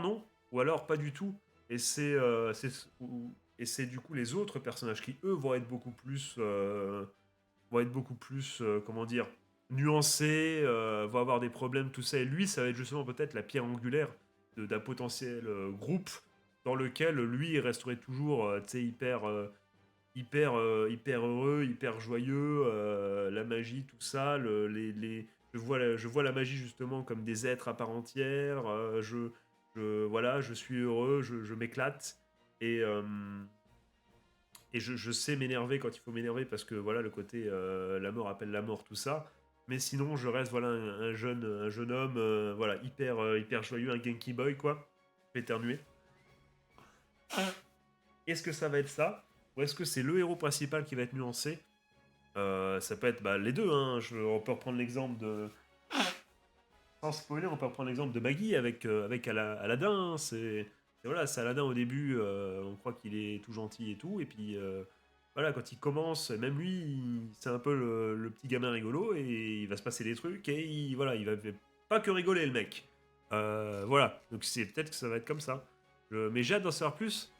non, ou alors pas du tout. Et et c'est du coup les autres personnages qui, eux, vont être beaucoup plus, comment dire, nuancé, va avoir des problèmes, tout ça. Et lui, ça va être justement peut-être la pierre angulaire d'un potentiel groupe dans lequel lui, il resterait toujours, tu sais, hyper heureux, hyper joyeux, la magie, tout ça, je vois la magie justement comme des êtres à part entière, voilà, je suis heureux, je m'éclate, et, euh, et je sais m'énerver quand il faut m'énerver parce que voilà le côté la mort appelle la mort, tout ça. Mais sinon, je reste voilà un jeune homme voilà hyper joyeux, un Genki Boy quoi. Je vais éternuer. Est-ce que ça va être ça ou est-ce que c'est le héros principal qui va être nuancé? Ça peut être bah, les deux. Hein. On peut reprendre l'exemple de sans spoiler, on peut reprendre l'exemple de Maggie avec Aladdin. Hein. Voilà, c'est Aladdin au début, on croit qu'il est tout gentil et tout, et puis voilà, quand il commence, même lui, c'est un peu le petit gamin rigolo, et il va se passer des trucs, et voilà, il va pas que rigoler le mec. Voilà, donc c'est peut-être que ça va être comme ça. Mais j'ai hâte d'en savoir plus.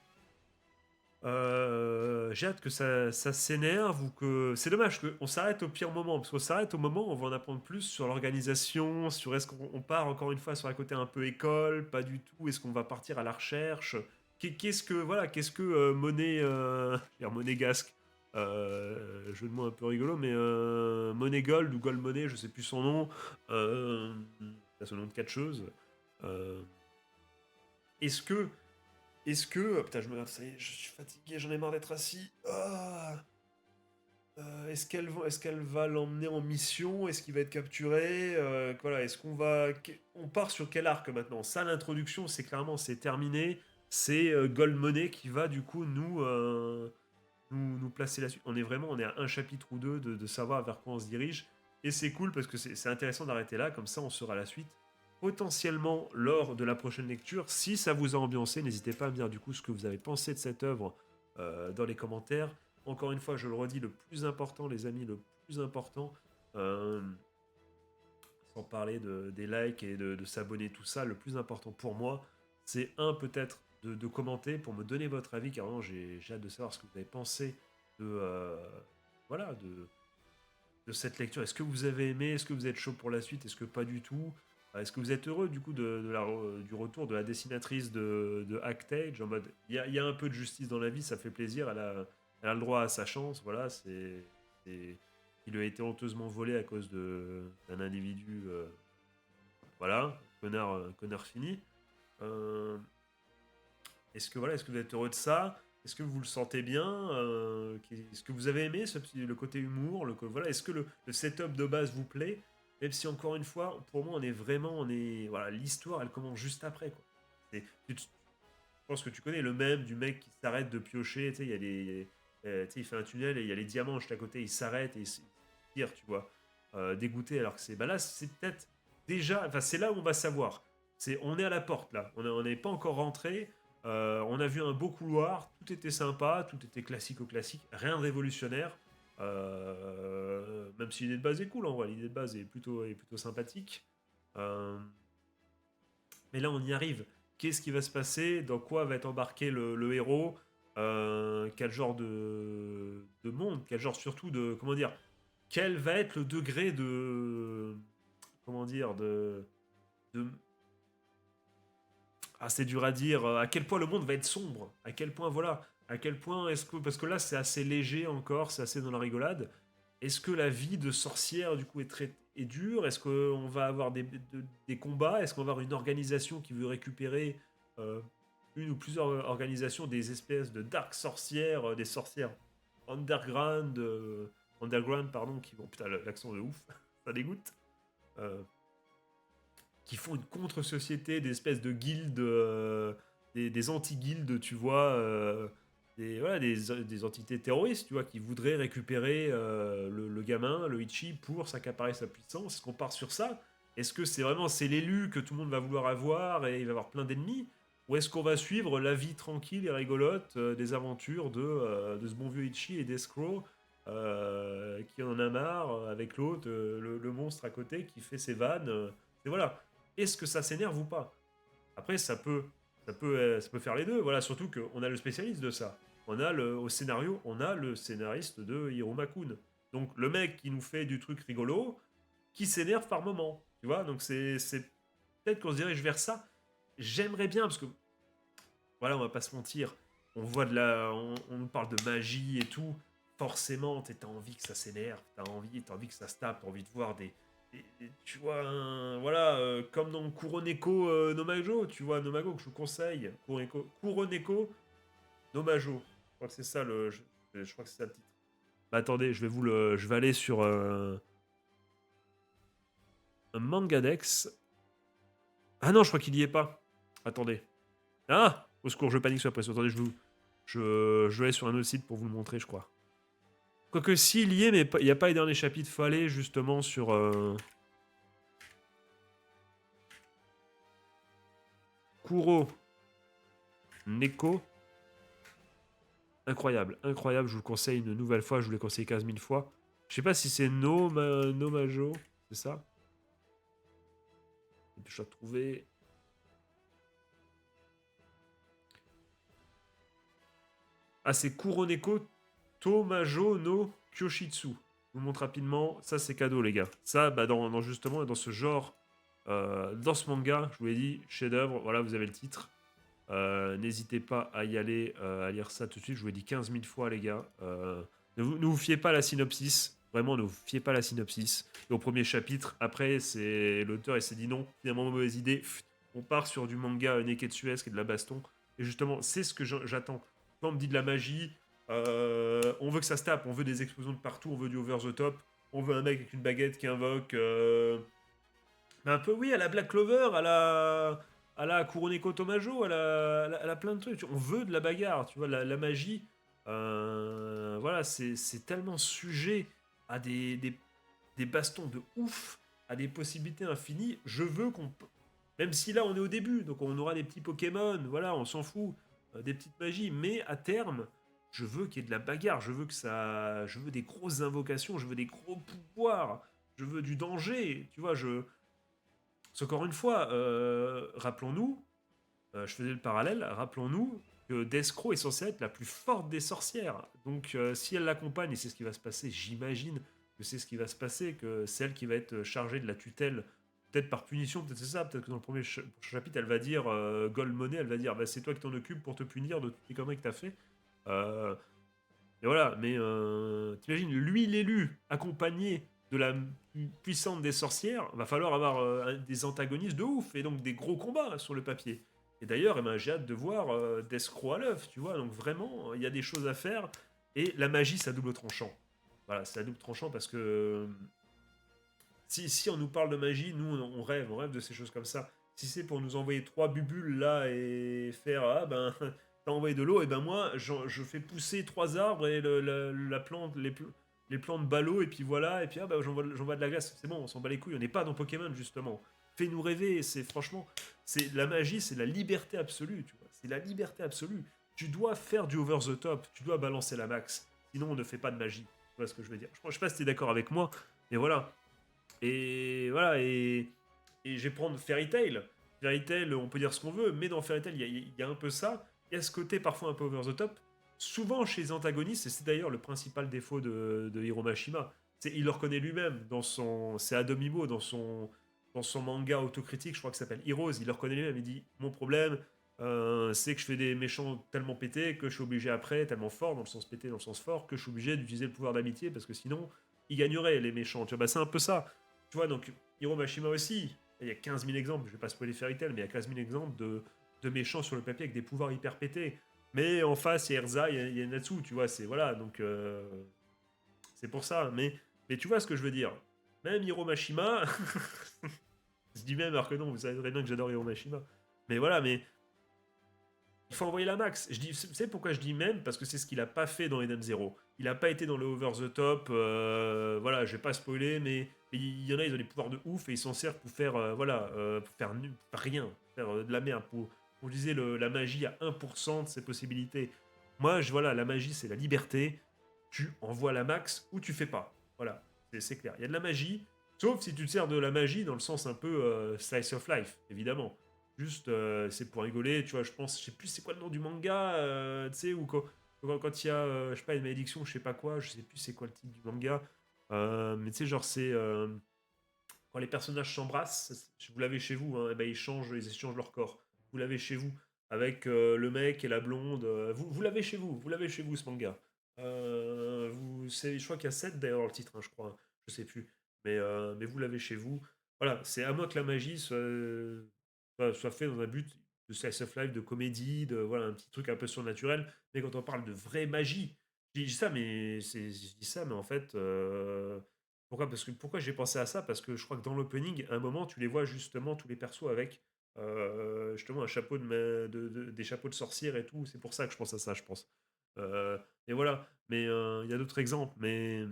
J'ai hâte que ça s'énerve ou que. C'est dommage qu'on s'arrête au pire moment, parce qu'on s'arrête au moment où on va en apprendre plus sur l'organisation, sur est-ce qu'on part encore une fois sur un côté un peu école, pas du tout, est-ce qu'on va partir à la recherche, qu'est-ce que voilà, qu'est-ce que monégasque, jeu de mots un peu rigolo, mais Money Gold ou Gold Money, je sais plus son nom, c'est son nom de catcheuse. Euh, est-ce que putain, je me. Ça y est, je suis fatigué, j'en ai marre d'être assis. Est-ce qu'elle va l'emmener en mission? Est-ce qu'il va être capturé? Voilà, est-ce qu'on va. On part sur quel arc maintenant? Ça, l'introduction, c'est clairement, c'est terminé. C'est Gold Money qui va du coup nous placer la suite. On est à un chapitre ou deux de savoir vers quoi on se dirige. Et c'est cool parce que c'est intéressant d'arrêter là, comme ça on sera la suite potentiellement lors de la prochaine lecture. Si ça vous a ambiancé, n'hésitez pas à me dire du coup ce que vous avez pensé de cette œuvre dans les commentaires. Encore une fois, je le redis, le plus important, les amis, le plus important, euh, sans parler des likes et de s'abonner, tout ça, le plus important pour moi, c'est peut-être de commenter pour me donner votre avis, car vraiment, j'ai hâte de savoir ce que vous avez pensé de, voilà, de cette lecture. Est-ce que vous avez aimé? Est-ce que vous êtes chaud pour la suite? Est-ce que pas du tout? Est-ce que vous êtes heureux du coup du retour de la dessinatrice de Actage en mode il y a un peu de justice dans la vie, ça fait plaisir, elle a le droit à sa chance, voilà, il lui a été honteusement volé à cause d'un individu, voilà, connard fini. Euh, est-ce que vous êtes heureux de ça? Est-ce que vous le sentez bien? Est-ce que vous avez aimé le côté humour, voilà, est-ce que le setup de base vous plaît? Même si encore une fois, pour moi, voilà, l'histoire, elle commence juste après, quoi. Je pense que tu connais le mème du mec qui s'arrête de piocher, tu sais, il y a tu sais, il fait un tunnel et il y a les diamants juste à côté, il s'arrête et il tire, tu vois, dégoûté, alors que bah là, c'est peut-être déjà, enfin, c'est là où on va savoir. On est à la porte là, on n'est pas encore rentré. On a vu un beau couloir, tout était sympa, tout était classique au classique, rien de révolutionnaire. Même si l'idée de base est cool, en vrai, l'idée de base est plutôt sympathique. Euh, mais là, on y arrive. Qu'est-ce qui va se passer? Dans quoi va être embarqué le héros? Quel genre de monde? Quel genre surtout de... Comment dire? Quel va être le degré de... Comment dire? De ah, c'est dur à dire. À quel point le monde va être sombre? À quel point, voilà. À quel point est-ce que... Parce que là, c'est assez léger encore, c'est assez dans la rigolade. Est-ce que la vie de sorcière, du coup, est dure? Est-ce qu'on va avoir des combats? Est-ce qu'on va avoir une organisation qui veut récupérer euh, une ou plusieurs organisations, des espèces de dark sorcières, des sorcières underground, underground, pardon, qui vont... Putain, l'accent de ouf, ça dégoûte. Euh, qui font une contre-société, des espèces de guildes, des anti-guildes, tu vois, voilà, des entités terroristes, tu vois, qui voudraient récupérer le gamin, le Ichi, pour s'accaparer sa puissance. Est-ce qu'on part sur ça? Est-ce que c'est vraiment c'est l'élu que tout le monde va vouloir avoir et il va avoir plein d'ennemis? Ou est-ce qu'on va suivre la vie tranquille et rigolote des aventures de ce bon vieux Ichi et d'Escrow qui en a marre avec l'autre, le monstre à côté qui fait ses vannes et voilà. Est-ce que ça s'énerve ou pas? Après, ça peut faire les deux. Voilà, surtout qu'on a le spécialiste de ça. Au scénario, on a le scénariste de Hiromakun. Donc le mec qui nous fait du truc rigolo, qui s'énerve par moment. Tu vois, donc c'est peut-être qu'on se dirige vers ça. J'aimerais bien, parce que voilà, on va pas se mentir, on nous parle de magie et tout. Forcément, t'as envie que ça s'énerve, t'as envie que ça se tape, t'as envie de voir tu vois, voilà, comme dans Kuroneko Nomajo, tu vois, Nomago que je vous conseille, Kuroneko Nomajo. Je crois que c'est ça je crois que c'est ça le titre. Bah, attendez, je vais aller sur un Mangadex. Ah non, je crois qu'il y est pas. Attendez. Ah, au secours, je panique sur la pression. Attendez, je vais aller sur un autre site pour vous le montrer, je crois. Quoique s'il y est, mais il n'y a pas les derniers chapitres, faut aller justement sur Kuro Neko. Incroyable, incroyable, je vous le conseille une nouvelle fois, je vous l'ai conseillé 15 000 fois. Je sais pas si c'est Nomajo, c'est ça? Et puis je dois trouver... Ah, c'est Kuroneko Tomajo no Kyoshitsu. Je vous montre rapidement, ça c'est cadeau les gars. Ça, bah, justement, dans ce genre, dans ce manga, je vous l'ai dit, chef-d'œuvre, voilà, vous avez le titre. N'hésitez pas à y aller, à lire ça tout de suite. Je vous l'ai dit 15 000 fois, les gars. Ne vous fiez pas à la synopsis. Vraiment, ne vous fiez pas à la synopsis. Et au premier chapitre, après, c'est l'auteur il s'est dit non, finalement, mauvaise idée. On part sur du manga neketsuesque et de la baston. Et justement, c'est ce que j'attends. Quand on me dit de la magie, on veut que ça se tape. On veut des explosions de partout. On veut du over the top. On veut un mec avec une baguette qui invoque. Un peu, oui, à la Black Clover, à la Kuroneko Tomajo, elle a plein de trucs. On veut de la bagarre, tu vois, la magie. Voilà, c'est tellement sujet à des bastons de ouf, à des possibilités infinies. Je veux qu'on. Même si là, on est au début, donc on aura des petits Pokémon, voilà, on s'en fout, des petites magies, mais à terme. Je veux qu'il y ait de la bagarre, je veux des grosses invocations, je veux des gros pouvoirs, je veux du danger, tu vois, parce qu'encore une fois, rappelons-nous, je faisais le parallèle, rappelons-nous que Deskro est censée être la plus forte des sorcières. Donc si elle l'accompagne, et c'est ce qui va se passer, j'imagine que c'est ce qui va se passer, que c'est elle qui va être chargée de la tutelle, peut-être par punition, peut-être c'est ça, peut-être que dans le premier chapitre, elle va dire, Gold Money, elle va dire, bah, c'est toi qui t'en occupes pour te punir de toutes les conneries que t'as fait. Euh, et voilà, mais t'imagines, lui l'élu, accompagné de la plus puissante des sorcières, va falloir avoir des antagonistes de ouf, et donc des gros combats sur le papier. Et d'ailleurs, eh ben, j'ai hâte de voir Deskro à l'œuvre, tu vois, donc vraiment, il y a des choses à faire, et la magie, c'est à double tranchant. Voilà, c'est à double tranchant parce que si on nous parle de magie, nous, on rêve de ces choses comme ça. Si c'est pour nous envoyer trois bubules là et faire, ah ben, t'as envoyé de l'eau, et ben moi, je fais pousser trois arbres et la plante, les plantes ballot, et puis voilà, et puis ah ben, j'envoie de la glace. C'est bon, on s'en bat les couilles, on n'est pas dans Pokémon justement. Fais-nous rêver, c'est franchement, c'est la magie, c'est la liberté absolue, tu vois. C'est la liberté absolue. Tu dois faire du over the top, tu dois balancer la max. Sinon, on ne fait pas de magie. Tu vois ce que je veux dire? Je sais pas si tu es d'accord avec moi, mais voilà. Et voilà, et je vais prendre Fairy Tail. Fairy Tail, on peut dire ce qu'on veut, mais dans Fairy Tail, il y a un peu ça. Il y a ce côté parfois un peu over the top. Souvent chez les antagonistes, et c'est d'ailleurs le principal défaut de Hiro Mashima, il le reconnaît lui-même dans son. C'est Adomimo dans son manga autocritique, je crois que ça s'appelle Heroes. Il le reconnaît lui-même. Il dit: mon problème, c'est que je fais des méchants tellement pétés que je suis obligé après, tellement fort, dans le sens pété, dans le sens fort, que je suis obligé d'utiliser le pouvoir d'amitié parce que sinon, ils gagneraient les méchants. Tu vois, bah, c'est un peu ça. Tu vois, donc Hiro Mashima aussi, il y a 15 000 exemples, je vais pas spoiler Fairy Tail, mais il y a 15 000 exemples de méchants sur le papier avec des pouvoirs hyper pétés. Mais en face, il y a Erza, il y a Natsu, tu vois, c'est voilà, donc c'est pour ça. Mais tu vois ce que je veux dire. Même Hiro Mashima, je dis même alors que non, vous savez très bien que j'adore Hiro Mashima. Mais voilà, mais il faut envoyer la max. Vous savez pourquoi je dis même? Parce que c'est ce qu'il a pas fait dans Eden Zero. Il a pas été dans le over the top. Voilà, je vais pas spoiler, mais il y en a, ils ont des pouvoirs de ouf et ils s'en servent pour faire, voilà, pour faire rien, pour faire de la merde. Pour utiliser la magie à 1% de ses possibilités. Moi, voilà, la magie, c'est la liberté. Tu envoies la max ou tu fais pas. Voilà, c'est clair. Il y a de la magie, sauf si tu te sers de la magie dans le sens un peu slice of life, évidemment. Juste, c'est pour rigoler, tu vois, je pense, je sais plus c'est quoi le nom du manga, tu sais, ou quand il y a, je sais pas, une malédiction, je sais pas quoi, je sais plus c'est quoi le titre du manga, mais tu sais, genre, c'est quand les personnages s'embrassent, vous l'avez chez vous, hein, et ben ils échangent leur corps. Vous l'avez chez vous, avec le mec et la blonde, vous l'avez chez vous, ce manga. Je crois qu'il y a 7 d'ailleurs dans le titre, hein, je crois, hein, je sais plus, mais vous l'avez chez vous. Voilà, c'est à moi que la magie soit fait dans un but de slice of life, de comédie, de voilà, un petit truc un peu surnaturel. Mais quand on parle de vraie magie, je dis ça, je dis ça, mais en fait, pourquoi j'ai pensé à ça? Parce que je crois que dans l'opening, à un moment, tu les vois justement tous les persos avec justement un chapeau des chapeaux de sorcière et tout. C'est pour ça que je pense à ça, je pense. Euh, et voilà. Mais il y a d'autres exemples. Mais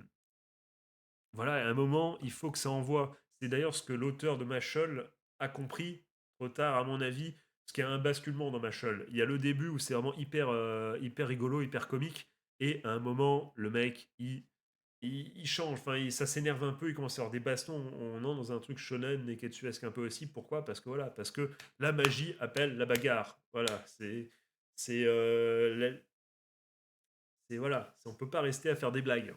voilà, à un moment, il faut que ça envoie. C'est d'ailleurs ce que l'auteur de Machol a compris trop tard, à mon avis, parce qu'il y a un basculement dans Machol. Il y a le début où c'est vraiment hyper rigolo, hyper comique, et à un moment, le mec, il change, enfin, ça s'énerve un peu, il commence à avoir des bastons, on entre dans un truc shonen, neketsuesque un peu aussi. Pourquoi? Parce que voilà, parce que la magie appelle la bagarre. Voilà, c'est voilà, on peut pas rester à faire des blagues.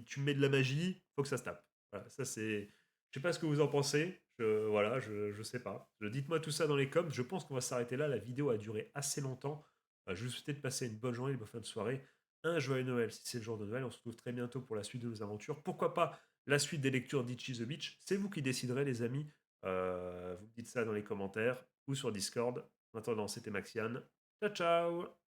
Tu mets de la magie, faut que ça se tape. Voilà, ça c'est. Je sais pas ce que vous en pensez. Voilà, je sais pas. Dites-moi tout ça dans les coms. Je pense qu'on va s'arrêter là. La vidéo a duré assez longtemps. Je vous souhaite de passer une bonne journée, une bonne fin de soirée. Un joyeux Noël si c'est le jour de Noël. On se retrouve très bientôt pour la suite de nos aventures. Pourquoi pas la suite des lectures d'Itchy the Beach? C'est vous qui déciderez, les amis. Vous me dites ça dans les commentaires ou sur Discord. En attendant, c'était Maxiane. Ciao, ciao!